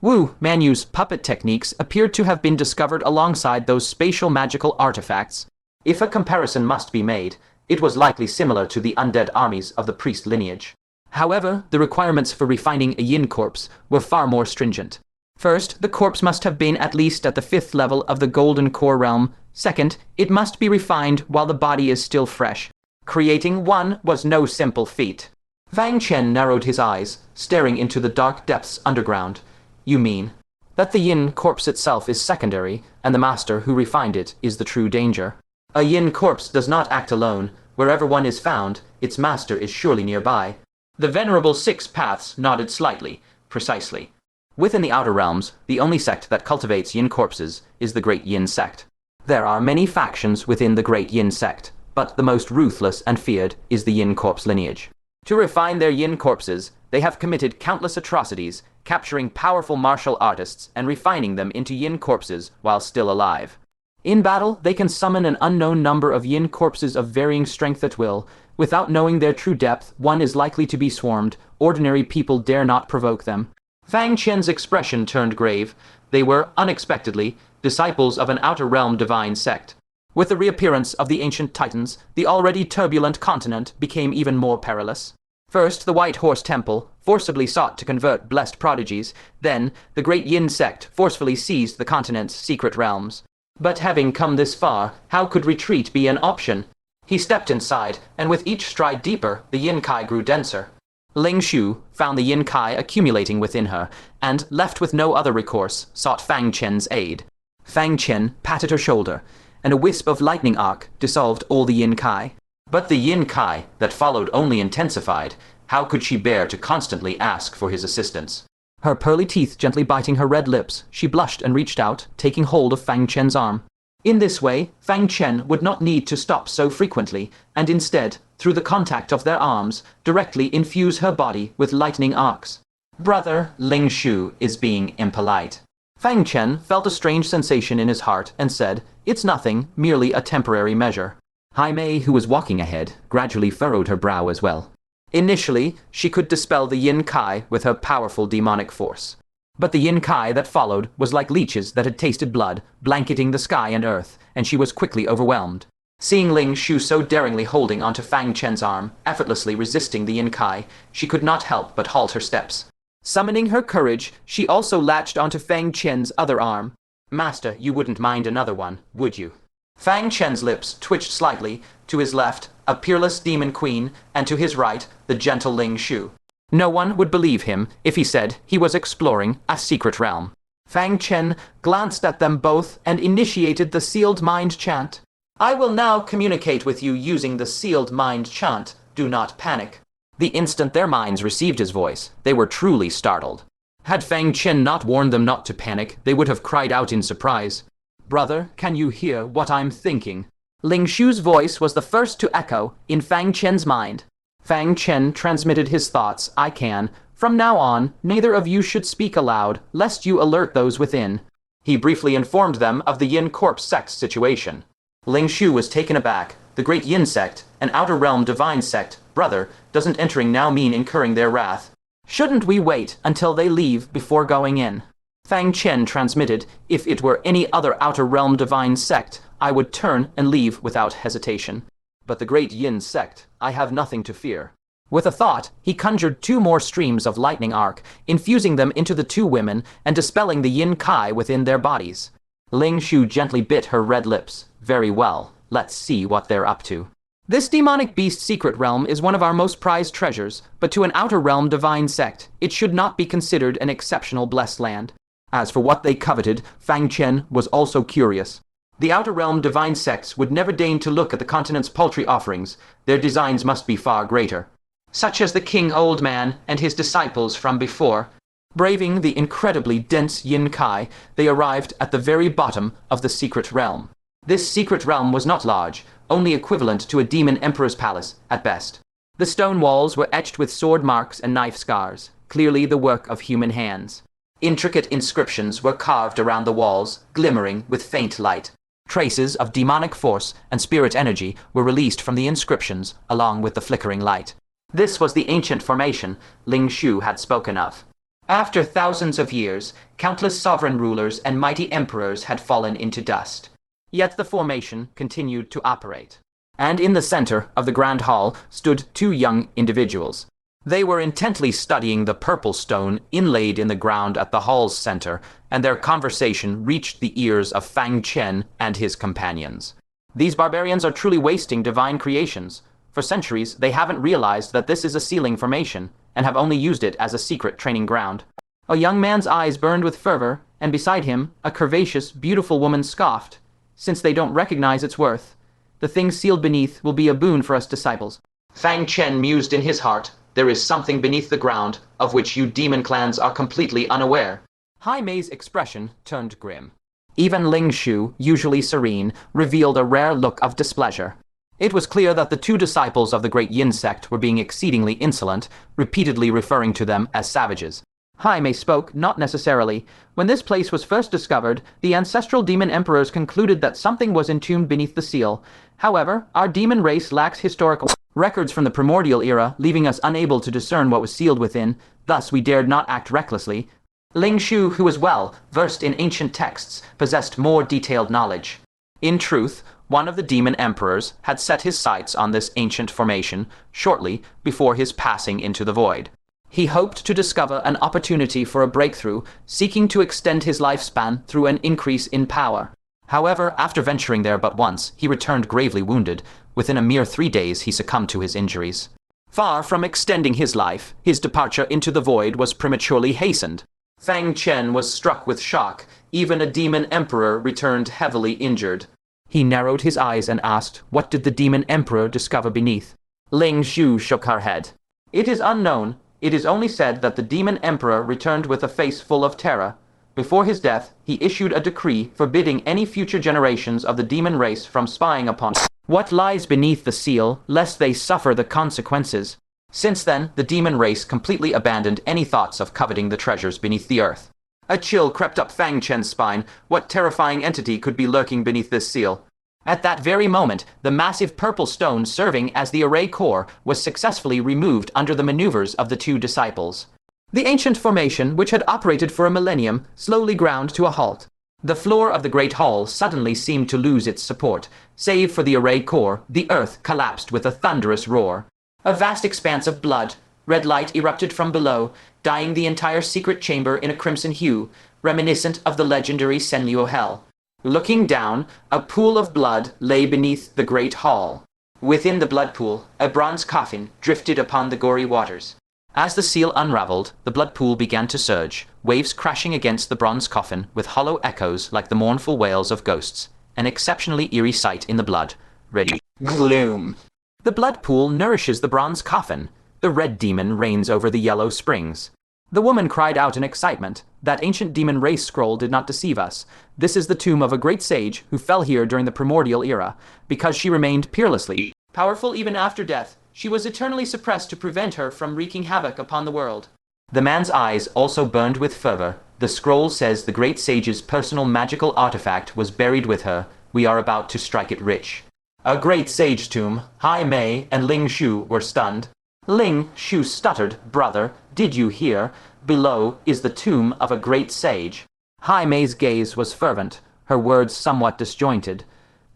Wu Manyu's puppet techniques appeared to have been discovered alongside those spatial magical artifacts. If a comparison must be made, it was likely similar to the undead armies of the priest lineage. However, the requirements for refining a yin corpse were far more stringent. First, the corpse must have been at least at the 5th level of the Golden Core realm. Second, it must be refined while the body is still fresh. Creating one was no simple feat. Fang Chen narrowed his eyes, staring into the dark depths underground. "You mean that the yin corpse itself is secondary, and the master who refined it is the true danger?" "A yin corpse does not act alone. Wherever one is found, its master is surely nearby." The Venerable Six Paths nodded slightly. "Precisely. Within the outer realms, the only sect that cultivates yin corpses is the Great Yin Sect. There are many factions within the Great Yin Sect, but the most ruthless and feared is the yin corpse lineage. To refine their yin corpses, they have committed countless atrocities, capturing powerful martial artists and refining them into yin corpses while still alive. In battle, they can summon an unknown number of yin corpses of varying strength at will. Without knowing their true depth, one is likely to be swarmed. Ordinary people dare not provoke them. Fang Chen's expression turned grave. They were, unexpectedly, disciples of an outer realm divine sect. With the reappearance of the ancient titans, the already turbulent continent became even more perilous. First, the White Horse Temple forcibly sought to convert blessed prodigies. Then, the Great Yin Sect forcefully seized the continent's secret realms. But having come this far, how could retreat be an option? He stepped inside, and with each stride deeper, the Yin Kai grew denser. Ling Shu found the Yin Kai accumulating within her, and, left with no other recourse, sought Fang Chen's aid. Fang Chen patted her shoulder, and a wisp of lightning arc dissolved all the Yin Kai. But the Yin Kai that followed only intensified. How could she bear to constantly ask for his assistance? Her pearly teeth gently biting her red lips, she blushed and reached out, taking hold of Fang Chen's arm. In this way, Fang Chen would not need to stop so frequently, and instead, through the contact of their arms, directly infuse her body with lightning arcs. Brother Ling Shu is being impolite. Fang Chen felt a strange sensation in his heart and said, "It's nothing, merely a temporary measure." Hai Mei, who was walking ahead, gradually furrowed her brow as well. Initially, she could dispel the Yin Kai with her powerful demonic force. But the Yin Kai that followed was like leeches that had tasted blood, blanketing the sky and earth, and she was quickly overwhelmed. Seeing Ling Shu so daringly holding onto Fang Chen's arm, effortlessly resisting the Yin Kai, she could not help but halt her steps. Summoning her courage, she also latched onto Fang Chen's other arm. "Master, you wouldn't mind another one, would you?" Fang Chen's lips twitched slightly. To his left, a peerless demon queen, and to his right, the gentle Ling Shu. No one would believe him if he said he was exploring a secret realm. Fang Chen glanced at them both and initiated the sealed mind chant. "I will now communicate with you using the sealed mind chant. Do not panic." The instant their minds received his voice, they were truly startled. Had Fang Chen not warned them not to panic, they would have cried out in surprise. "Brother, can you hear what I'm thinking?" Ling Shu's voice was the first to echo in Fang Chen's mind. Fang Chen transmitted his thoughts. "I can. From now on, neither of you should speak aloud, lest you alert those within." He briefly informed them of the Yin Corpse sect's situation. Ling Shu was taken aback. The Great Yin Sect, an outer realm divine sect, brother, doesn't entering now mean incurring their wrath? Shouldn't we wait until they leave before going in? Fang Chen transmitted, "If it were any other outer realm divine sect, I would turn and leave without hesitation. But the Great Yin Sect, I have nothing to fear." With a thought, he conjured 2 more streams of lightning arc, infusing them into the 2 women and dispelling the Yin Kai within their bodies. Ling Shu gently bit her red lips. "Very well, let's see what they're up to." This demonic beast secret realm is one of our most prized treasures, but to an outer realm divine sect, it should not be considered an exceptional blessed land. As for what they coveted, Fang Chen was also curious. The outer realm divine sects would never deign to look at the continent's paltry offerings. Their designs must be far greater. Such as the King Old Man and his disciples from before. Braving the incredibly dense Yin Kai, they arrived at the very bottom of the secret realm. This secret realm was not large, only equivalent to a demon emperor's palace at best. The stone walls were etched with sword marks and knife scars, clearly the work of human hands. Intricate inscriptions were carved around the walls, glimmering with faint light. Traces of demonic force and spirit energy were released from the inscriptions along with the flickering light. This was the ancient formation Ling Shu had spoken of. After thousands of years, countless sovereign rulers and mighty emperors had fallen into dust. Yet the formation continued to operate. And in the center of the grand hall stood 2 young individuals. They were intently studying the purple stone inlaid in the ground at the hall's center, and their conversation reached the ears of Fang Chen and his companions. These barbarians are truly wasting divine creations. For centuries, they haven't realized that this is a sealing formation, and have only used it as a secret training ground. A young man's eyes burned with fervor, and beside him, a curvaceous, beautiful woman scoffed. Since they don't recognize its worth, the thing sealed beneath will be a boon for us disciples. Fang Chen mused in his heart, "There is something beneath the ground, of which you demon clans are completely unaware." Hai Mei's expression turned grim. Even Ling Shu, usually serene, revealed a rare look of displeasure. It was clear that the two disciples of the Great Yin Sect were being exceedingly insolent, repeatedly referring to them as savages. Hai Mei spoke, not necessarily. When this place was first discovered, the ancestral demon emperors concluded that something was entombed beneath the seal. However, our demon race lacks historical records from the primordial era, leaving us unable to discern what was sealed within. Thus, we dared not act recklessly. Ling Shu, who was well versed in ancient texts, possessed more detailed knowledge. In truth, one of the demon emperors had set his sights on this ancient formation shortly before his passing into the void. He hoped to discover an opportunity for a breakthrough, seeking to extend his lifespan through an increase in power. However, after venturing there but once, he returned gravely wounded. Within a mere 3 days, he succumbed to his injuries. Far from extending his life, his departure into the void was prematurely hastened. Fang Chen was struck with shock. Even a demon emperor returned heavily injured. He narrowed his eyes and asked, what did the demon emperor discover beneath? Ling Shu shook her head. It is unknown. It is only said that the demon emperor returned with a face full of terror. Before his death, he issued a decree forbidding any future generations of the demon race from spying upon what lies beneath the seal, lest they suffer the consequences. Since then, the demon race completely abandoned any thoughts of coveting the treasures beneath the earth. A chill crept up Fang Chen's spine. What terrifying entity could be lurking beneath this seal? At that very moment, the massive purple stone serving as the array core was successfully removed under the maneuvers of the two disciples. The ancient formation, which had operated for a millennium, slowly ground to a halt. The floor of the great hall suddenly seemed to lose its support. Save for the array core, the earth collapsed with a thunderous roar. A vast expanse of blood, red light erupted from below, dyeing the entire secret chamber in a crimson hue, reminiscent of the legendary Senliu Hell. Looking down, a pool of blood lay beneath the great hall. Within the blood pool, a bronze coffin drifted upon the gory waters. As the seal unraveled, the blood pool began to surge, waves crashing against the bronze coffin with hollow echoes like the mournful wails of ghosts. An exceptionally eerie sight in the blood. Ready. Gloom. The blood pool nourishes the bronze coffin. The red demon reigns over the yellow springs. The woman cried out in excitement. That ancient demon race scroll did not deceive us. This is the tomb of a great sage who fell here during the primordial era. Because she remained peerlessly powerful even after death, she was eternally suppressed to prevent her from wreaking havoc upon the world. The man's eyes also burned with fervor. The scroll says the great sage's personal magical artifact was buried with her. We are about to strike it rich. A great sage tomb. Hai Mei and Ling Shu were stunned. Ling Shu stuttered, brother, did you hear? Below is the tomb of a great sage. Hai Mei's gaze was fervent, her words somewhat disjointed.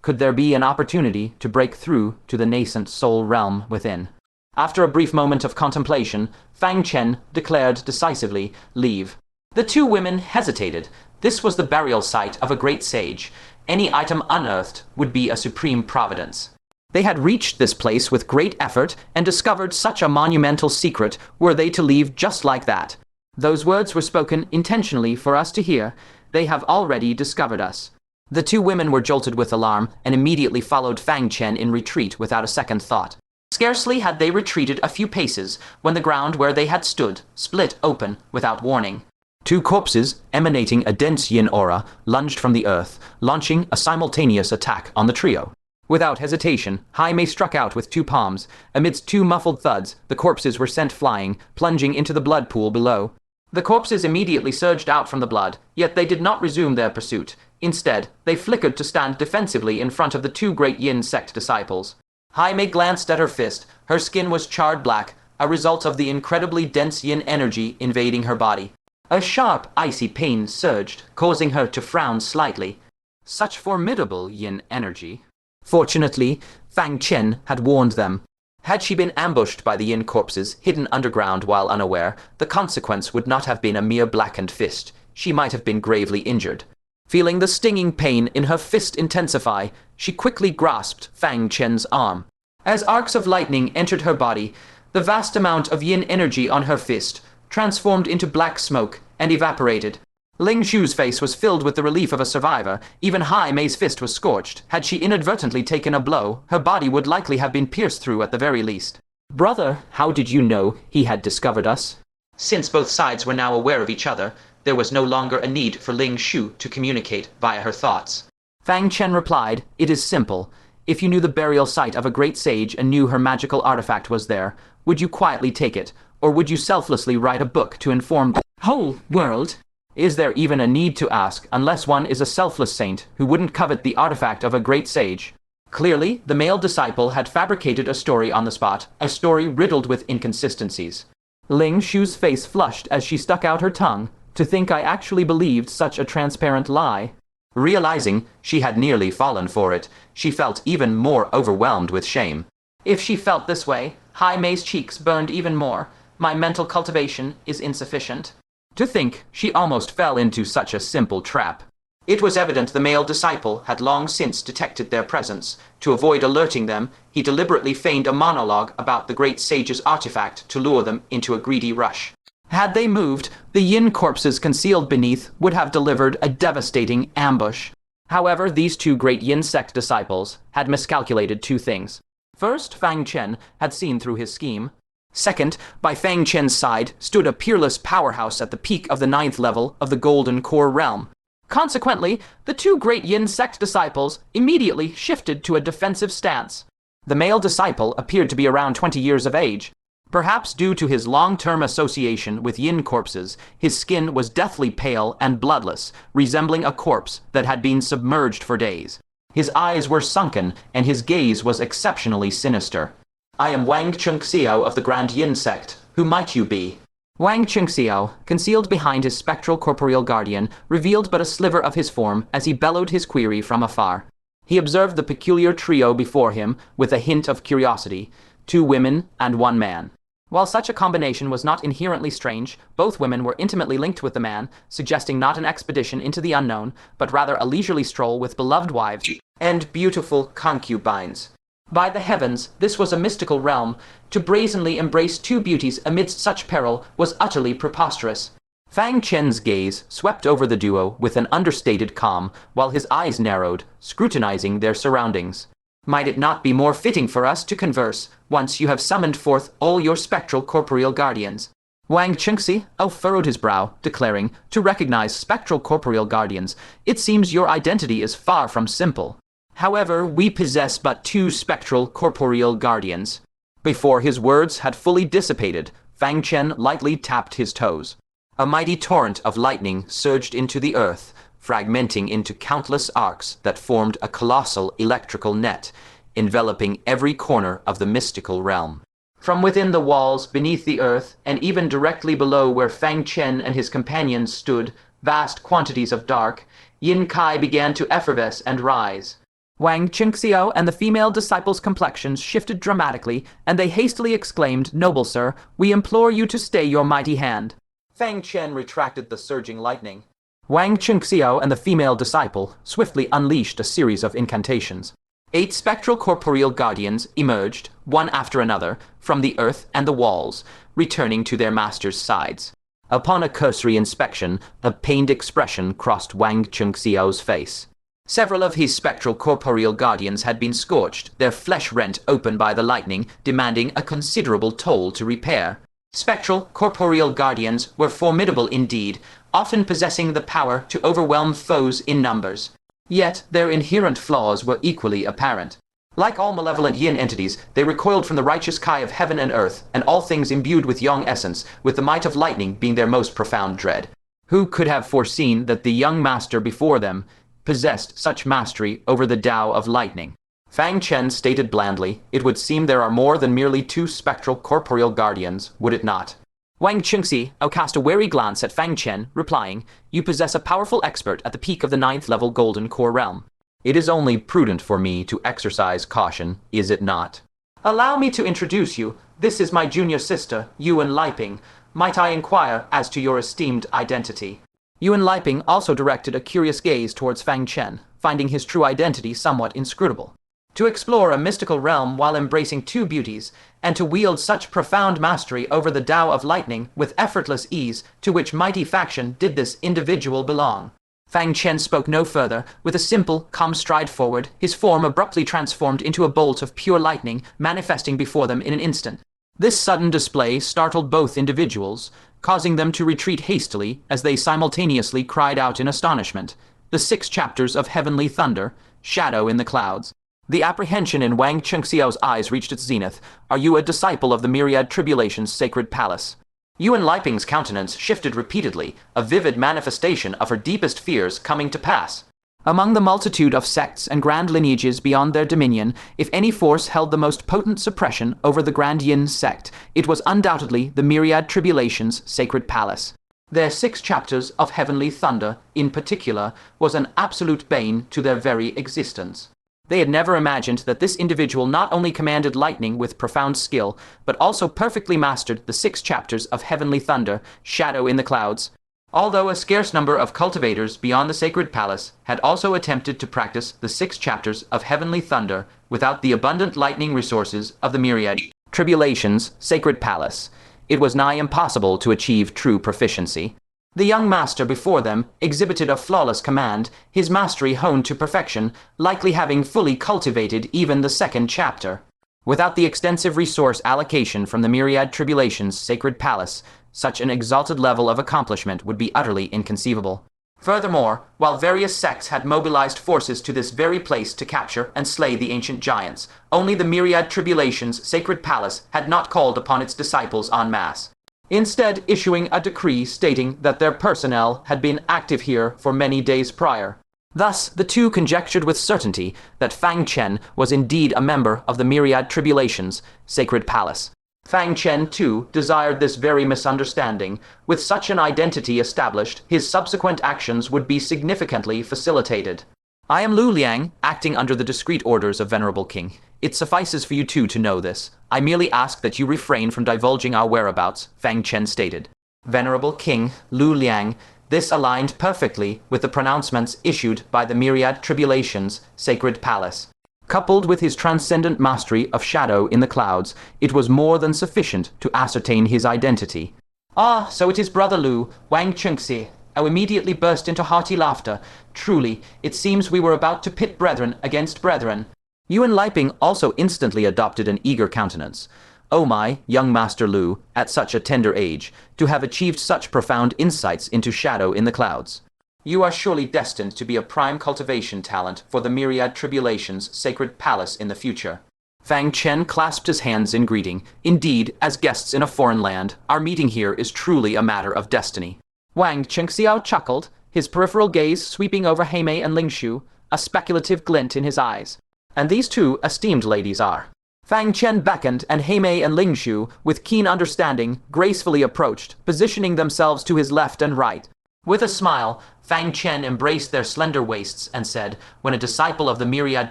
Could there be an opportunity to break through to the nascent soul realm within? After a brief moment of contemplation, Fang Chen declared decisively, leave. The two women hesitated. This was the burial site of a great sage. Any item unearthed would be a supreme providence. They had reached this place with great effort and discovered such a monumental secret. Were they to leave just like that? Those words were spoken intentionally for us to hear. They have already discovered us. The two women were jolted with alarm and immediately followed Fang Chen in retreat without a second thought. Scarcely had they retreated a few paces when the ground where they had stood split open without warning. Two corpses, emanating a dense yin aura, lunged from the earth, launching a simultaneous attack on the trio. Without hesitation, Hai Mei struck out with two palms. Amidst two muffled thuds, the corpses were sent flying, plunging into the blood pool below. The corpses immediately surged out from the blood, yet they did not resume their pursuit. Instead, they flickered to stand defensively in front of the two Great Yin Sect disciples. Hai Mei glanced at her fist. Her skin was charred black, a result of the incredibly dense yin energy invading her body. A sharp, icy pain surged, causing her to frown slightly. Such formidable yin energy. Fortunately, Fang Chen had warned them. Had she been ambushed by the yin corpses, hidden underground while unaware, the consequence would not have been a mere blackened fist. She might have been gravely injured. Feeling the stinging pain in her fist intensify, she quickly grasped Fang Chen's arm. As arcs of lightning entered her body, the vast amount of yin energy on her fist transformed into black smoke and evaporated. Ling Shu's face was filled with the relief of a survivor. Even Hai Mei's fist was scorched. Had she inadvertently taken a blow, her body would likely have been pierced through at the very least. Brother, how did you know he had discovered us? Since both sides were now aware of each other, there was no longer a need for Ling Shu to communicate via her thoughts. Fang Chen replied, it is simple. If you knew the burial site of a great sage and knew her magical artifact was there, would you quietly take it, or would you selflessly write a book to inform the whole world? Is there even a need to ask, unless one is a selfless saint who wouldn't covet the artifact of a great sage? Clearly, the male disciple had fabricated a story on the spot, a story riddled with inconsistencies. Ling Shu's face flushed as she stuck out her tongue. To think I actually believed such a transparent lie. Realizing she had nearly fallen for it, she felt even more overwhelmed with shame. If she felt this way, Hai Mei's cheeks burned even more. My mental cultivation is insufficient. To think she almost fell into such a simple trap. It was evident the male disciple had long since detected their presence. To avoid alerting them, he deliberately feigned a monologue about the great sage's artifact to lure them into a greedy rush. Had they moved, the yin corpses concealed beneath would have delivered a devastating ambush. However, these two Great Yin Sect disciples had miscalculated two things. First, Fang Chen had seen through his scheme. Second, by Fang Chen's side stood a peerless powerhouse at the peak of the 9th level of the Golden Core realm. Consequently, the two Great Yin Sect disciples immediately shifted to a defensive stance. The male disciple appeared to be around 20 years of age. Perhaps due to his long-term association with yin corpses, his skin was deathly pale and bloodless, resembling a corpse that had been submerged for days. His eyes were sunken, and his gaze was exceptionally sinister. I am Wang Chengxiao of the Grand Yin Sect. Who might you be? Wang Chengxiao, concealed behind his spectral corporeal guardian, revealed but a sliver of his form as he bellowed his query from afar. He observed the peculiar trio before him with a hint of curiosity, 2 women and 1 man. While such a combination was not inherently strange, both women were intimately linked with the man, suggesting not an expedition into the unknown, but rather a leisurely stroll with beloved wives and beautiful concubines. By the heavens, this was a mystical realm. To brazenly embrace 2 beauties amidst such peril was utterly preposterous. Fang Chen's gaze swept over the duo with an understated calm, while his eyes narrowed, scrutinizing their surroundings. Might it not be more fitting for us to converse, once you have summoned forth all your spectral corporeal guardians? Wang Chengxiao furrowed his brow, declaring, to recognize spectral corporeal guardians, it seems your identity is far from simple. However, we possess but 2 spectral corporeal guardians. Before his words had fully dissipated, Fang Chen lightly tapped his toes. A mighty torrent of lightning surged into the earth, fragmenting into countless arcs that formed a colossal electrical net, enveloping every corner of the mystical realm. From within the walls, beneath the earth, and even directly below where Fang Chen and his companions stood, vast quantities of dark, Yin Kai began to effervesce and rise. Wang Chengxiao and the female disciples' complexions shifted dramatically, and they hastily exclaimed, "Noble sir, we implore you to stay your mighty hand." Fang Chen retracted the surging lightning. Wang Chengxiao and the female disciple swiftly unleashed a series of incantations. 8 spectral corporeal guardians emerged, one after another, from the earth and the walls, returning to their master's sides. Upon a cursory inspection, a pained expression crossed Wang Chengxiao's face. Several of his spectral corporeal guardians had been scorched, their flesh rent open by the lightning, demanding a considerable toll to repair. Spectral corporeal guardians were formidable indeed, often possessing the power to overwhelm foes in numbers. Yet their inherent flaws were equally apparent. Like all malevolent yin entities, they recoiled from the righteous Kai of heaven and earth, and all things imbued with yang essence, with the might of lightning being their most profound dread. Who could have foreseen that the young master before them possessed such mastery over the Tao of lightning? Fang Chen stated blandly, it would seem there are more than merely 2 spectral corporeal guardians, would it not? Wang Chengxiao cast a wary glance at Fang Chen, replying, you possess a powerful expert at the peak of the 9th level Golden Core realm. It is only prudent for me to exercise caution, is it not? Allow me to introduce you. This is my junior sister, Yuan Liping. Might I inquire as to your esteemed identity? Yuan Liping also directed a curious gaze towards Fang Chen, finding his true identity somewhat inscrutable. To explore a mystical realm while embracing 2 beauties, and to wield such profound mastery over the Tao of lightning with effortless ease, to which mighty faction did this individual belong? Fang Chen spoke no further. With a simple, calm stride forward, his form abruptly transformed into a bolt of pure lightning, manifesting before them in an instant. This sudden display startled both individuals, causing them to retreat hastily as they simultaneously cried out in astonishment. The 6 chapters of Heavenly Thunder, Shadow in the Clouds. The apprehension in Wang Chengxiao's eyes reached its zenith. Are you a disciple of the Myriad Tribulation's sacred palace? Yuan Liping's countenance shifted repeatedly, a vivid manifestation of her deepest fears coming to pass. Among the multitude of sects and grand lineages beyond their dominion, if any force held the most potent suppression over the Great Yin Sect, it was undoubtedly the Myriad Tribulation's sacred palace. Their 6 chapters of heavenly thunder, in particular, was an absolute bane to their very existence. They had never imagined that this individual not only commanded lightning with profound skill, but also perfectly mastered the 6 chapters of heavenly thunder, shadow in the clouds. Although a scarce number of cultivators beyond the sacred palace had also attempted to practice the 6 chapters of heavenly thunder without the abundant lightning resources of the Myriad Tribulation's sacred palace, it was nigh impossible to achieve true proficiency. The young master before them exhibited a flawless command, his mastery honed to perfection, likely having fully cultivated even the 2nd chapter. Without the extensive resource allocation from the Myriad Tribulation's sacred palace, such an exalted level of accomplishment would be utterly inconceivable. Furthermore, while various sects had mobilized forces to this very place to capture and slay the ancient giants, only the Myriad Tribulation's sacred palace had not called upon its disciples en masse, instead issuing a decree stating that their personnel had been active here for many days prior. Thus, the two conjectured with certainty that Fang Chen was indeed a member of the Myriad Tribulation's sacred palace. Fang Chen, too, desired this very misunderstanding. With such an identity established, his subsequent actions would be significantly facilitated. I am Lu Liang, acting under the discreet orders of Venerable King. It suffices for you two to know this. I merely ask that you refrain from divulging our whereabouts, Fang Chen stated. Venerable King, Lu Liang, this aligned perfectly with the pronouncements issued by the Myriad Tribulation's sacred palace. Coupled with his transcendent mastery of shadow in the clouds, it was more than sufficient to ascertain his identity. Ah, so it is Brother Lu, Wang Chengxi. I immediately burst into hearty laughter. Truly, it seems we were about to pit brethren against brethren. Yuan Liping also instantly adopted an eager countenance. Oh my, young Master Lu, at such a tender age, to have achieved such profound insights into shadow in the clouds. You are surely destined to be a prime cultivation talent for the Myriad Tribulation's sacred palace in the future. Fang Chen clasped his hands in greeting. Indeed, as guests in a foreign land, our meeting here is truly a matter of destiny. Wang Chengxiao chuckled, his peripheral gaze sweeping over Hai Mei and Ling Shu, a speculative glint in his eyes. And these two esteemed ladies are. Fang Chen beckoned, and Hai Mei and Ling Shu, with keen understanding, gracefully approached, positioning themselves to his left and right. With a smile, Fang Chen embraced their slender waists and said, when a disciple of the Myriad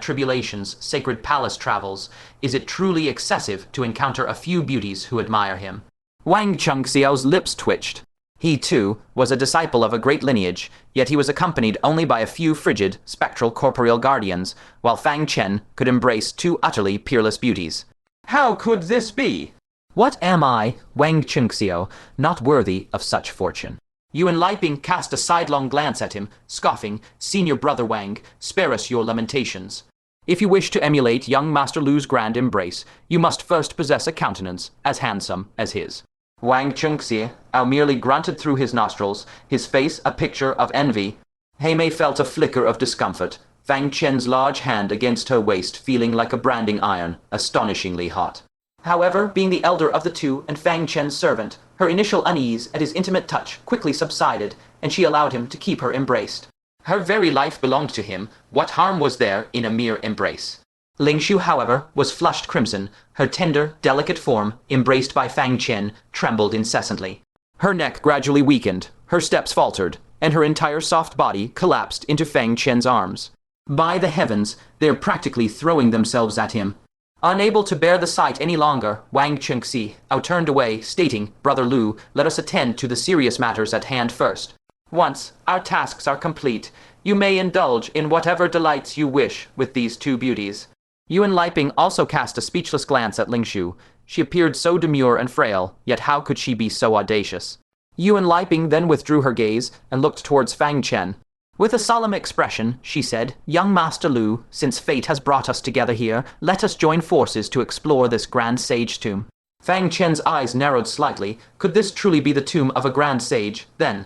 Tribulation's sacred palace travels, is it truly excessive to encounter a few beauties who admire him? Wang Chengxiao's lips twitched. He, too, was a disciple of a great lineage, yet he was accompanied only by a few frigid, spectral corporeal guardians, while Fang Chen could embrace 2 utterly peerless beauties. How could this be? What am I, Wang Chengxiao, not worthy of such fortune? Yuan Liping cast a sidelong glance at him, scoffing, Senior Brother Wang, spare us your lamentations. If you wish to emulate young Master Lu's grand embrace, you must first possess a countenance as handsome as his. Wang Chengxi merely grunted through his nostrils, his face a picture of envy. Hai Mei felt a flicker of discomfort, Fang Chen's large hand against her waist feeling like a branding iron, astonishingly hot. However, being the elder of the two and Fang Chen's servant, her initial unease at his intimate touch quickly subsided, and she allowed him to keep her embraced. Her very life belonged to him. What harm was there in a mere embrace? Ling Shu, however, was flushed crimson. Her tender, delicate form, embraced by Fang Chen, trembled incessantly. Her neck gradually weakened, her steps faltered, and her entire soft body collapsed into Fang Chen's arms. By the heavens, they're practically throwing themselves at him. Unable to bear the sight any longer, Wang Chengxi turned away, stating, Brother Lu, let us attend to the serious matters at hand first. Once our tasks are complete, you may indulge in whatever delights you wish with these 2 beauties. Yuan Liping also cast a speechless glance at Ling Shu. She appeared so demure and frail, yet how could she be so audacious? Yuan Liping then withdrew her gaze and looked towards Fang Chen. With a solemn expression, she said, Young Master Lu, since fate has brought us together here, let us join forces to explore this grand sage tomb. Fang Chen's eyes narrowed slightly. Could this truly be the tomb of a grand sage? Then,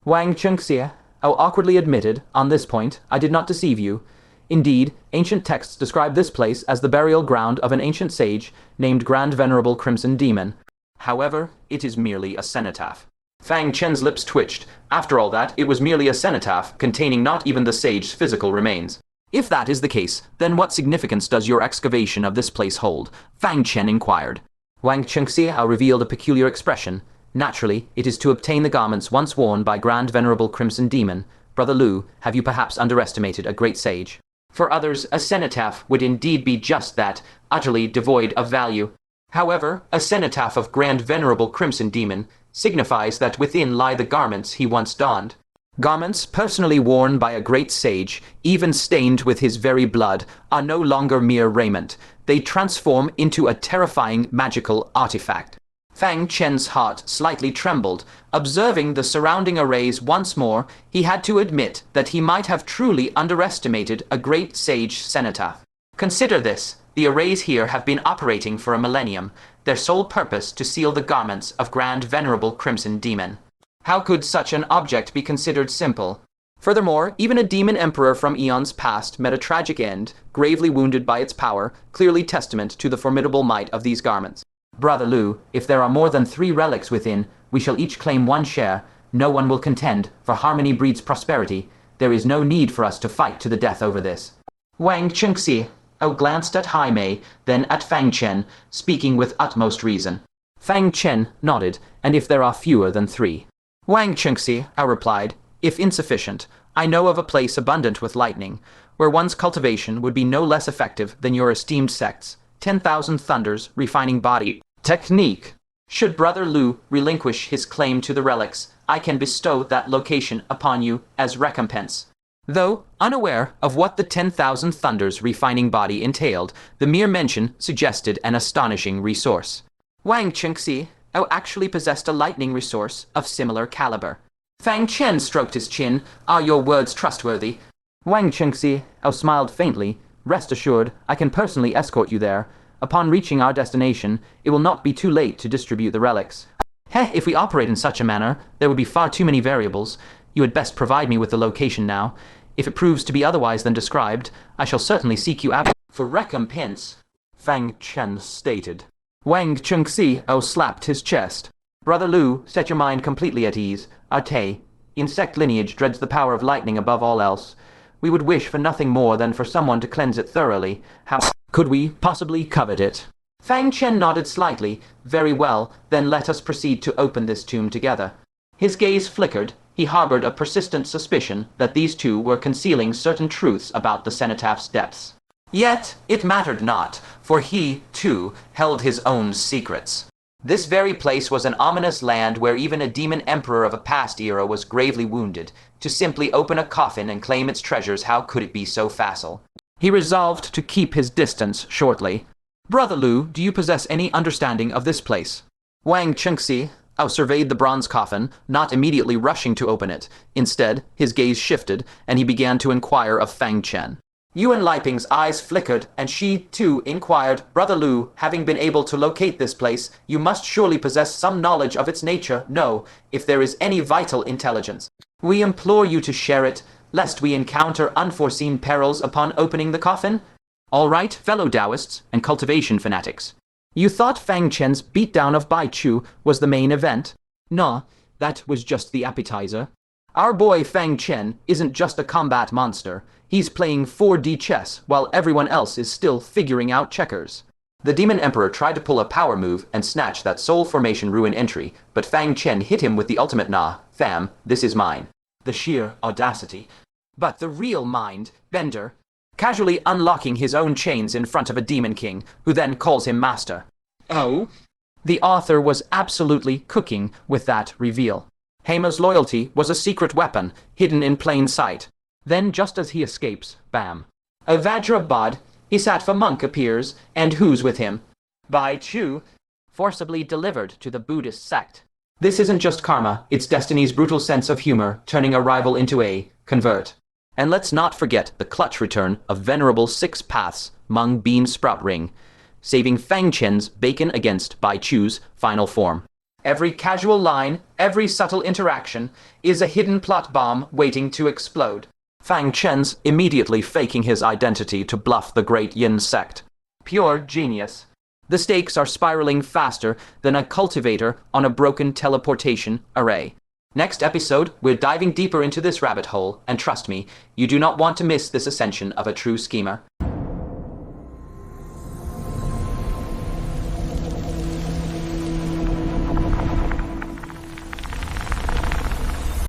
Wang Chengxi, awkwardly admitted, on this point, I did not deceive you. Indeed, ancient texts describe this place as the burial ground of an ancient sage named Grand Venerable Crimson Demon. However, it is merely a cenotaph. Fang Chen's lips twitched. After all that, it was merely a cenotaph containing not even the sage's physical remains. If that is the case, then what significance does your excavation of this place hold? Fang Chen inquired. Wang Chengxiao revealed a peculiar expression. Naturally, it is to obtain the garments once worn by Grand Venerable Crimson Demon. Brother Lu, have you perhaps underestimated a great sage? For others, a cenotaph would indeed be just that, utterly devoid of value. However, a cenotaph of Grand Venerable Crimson Demon signifies that within lie the garments he once donned. Garments personally worn by a great sage, even stained with his very blood, are no longer mere raiment. They transform into a terrifying magical artifact. Fang Chen's heart slightly trembled. Observing the surrounding arrays once more, he had to admit that he might have truly underestimated a great sage cenotaph. Consider this. The arrays here have been operating for a millennium, their sole purpose to seal the garments of Grand Venerable Crimson Demon. How could such an object be considered simple? Furthermore, even a demon emperor from eons past met a tragic end, gravely wounded by its power, clearly testament to the formidable might of these garments. Brother Lu, if there are more than 3 relics within, we shall each claim 1 share. No one will contend, for harmony breeds prosperity. There is no need for us to fight to the death over this. Wang Chengxi glanced at Hai Mei, then at Fang Chen, speaking with utmost reason. Fang Chen nodded, and if there are fewer than 3. Wang Chengxi replied, if insufficient, I know of a place abundant with lightning, where one's cultivation would be no less effective than your esteemed sect's 10,000 thunders refining body technique. Should Brother Lu relinquish his claim to the relics, I can bestow that location upon you as recompense. Though unaware of what the 10,000 thunders refining body entailed, the mere mention suggested an astonishing resource. Wang Chengxi actually possessed a lightning resource of similar caliber. Fang Chen stroked his chin. Are your words trustworthy? Wang Chengxi smiled faintly. Rest assured, I can personally escort you there. Upon reaching our destination, it will not be too late to distribute the relics. If we operate in such a manner, there would be far too many variables. You had best provide me with the location now. If it proves to be otherwise than described, I shall certainly seek you out for recompense, Fang Chen stated. Wang Chengxi slapped his chest. Brother Lu, set your mind completely at ease. Our Te, insect lineage, dreads the power of lightning above all else. We would wish for nothing more than for someone to cleanse it thoroughly. How could we possibly covet it? Fang Chen nodded slightly. Very well, then let us proceed to open this tomb together. His gaze flickered. He harbored a persistent suspicion that these two were concealing certain truths about the cenotaph's depths. Yet it mattered not, for he, too, held his own secrets. This very place was an ominous land where even a demon emperor of a past era was gravely wounded. To simply open a coffin and claim its treasures, how could it be so facile? He resolved to keep his distance shortly. Brother Lu, do you possess any understanding of this place? Wang Chengxi surveyed the bronze coffin, not immediately rushing to open it. Instead, his gaze shifted, and he began to inquire of Fang Chen. Yuan Liping's eyes flickered, and she, too, inquired, Brother Lu, having been able to locate this place, you must surely possess some knowledge of its nature. No, if there is any vital intelligence. We implore you to share it, lest we encounter unforeseen perils upon opening the coffin. All right, fellow Taoists and cultivation fanatics. You thought Fang Chen's beatdown of Bai Chu was the main event? No, that was just the appetizer. Our boy Fang Chen isn't just a combat monster. He's playing 4D chess while everyone else is still figuring out checkers. The Demon Emperor tried to pull a power move and snatch that Soul Formation Ruin entry, but Fang Chen hit him with the ultimate nah, fam, this is mine. The sheer audacity. But the real mind, Bender, casually unlocking his own chains in front of a Demon King, who then calls him master. Oh? The author was absolutely cooking with that reveal. Hai Mei's loyalty was a secret weapon, hidden in plain sight. Then, just as he escapes, bam. A Vajrabad, Hisatva monk appears, and who's with him? Bai Chu, forcibly delivered to the Buddhist sect. This isn't just karma, it's destiny's brutal sense of humor, turning a rival into a convert. And let's not forget the clutch return of venerable 6 Paths Mung Bean Sprout Ring, saving Fang Chen's bacon against Bai Chu's final form. Every casual line, every subtle interaction, is a hidden plot bomb waiting to explode. Fang Chen's immediately faking his identity to bluff the Great Yin Sect. Pure genius. The stakes are spiraling faster than a cultivator on a broken teleportation array. Next episode, we're diving deeper into this rabbit hole, and trust me, you do not want to miss this ascension of a true schemer.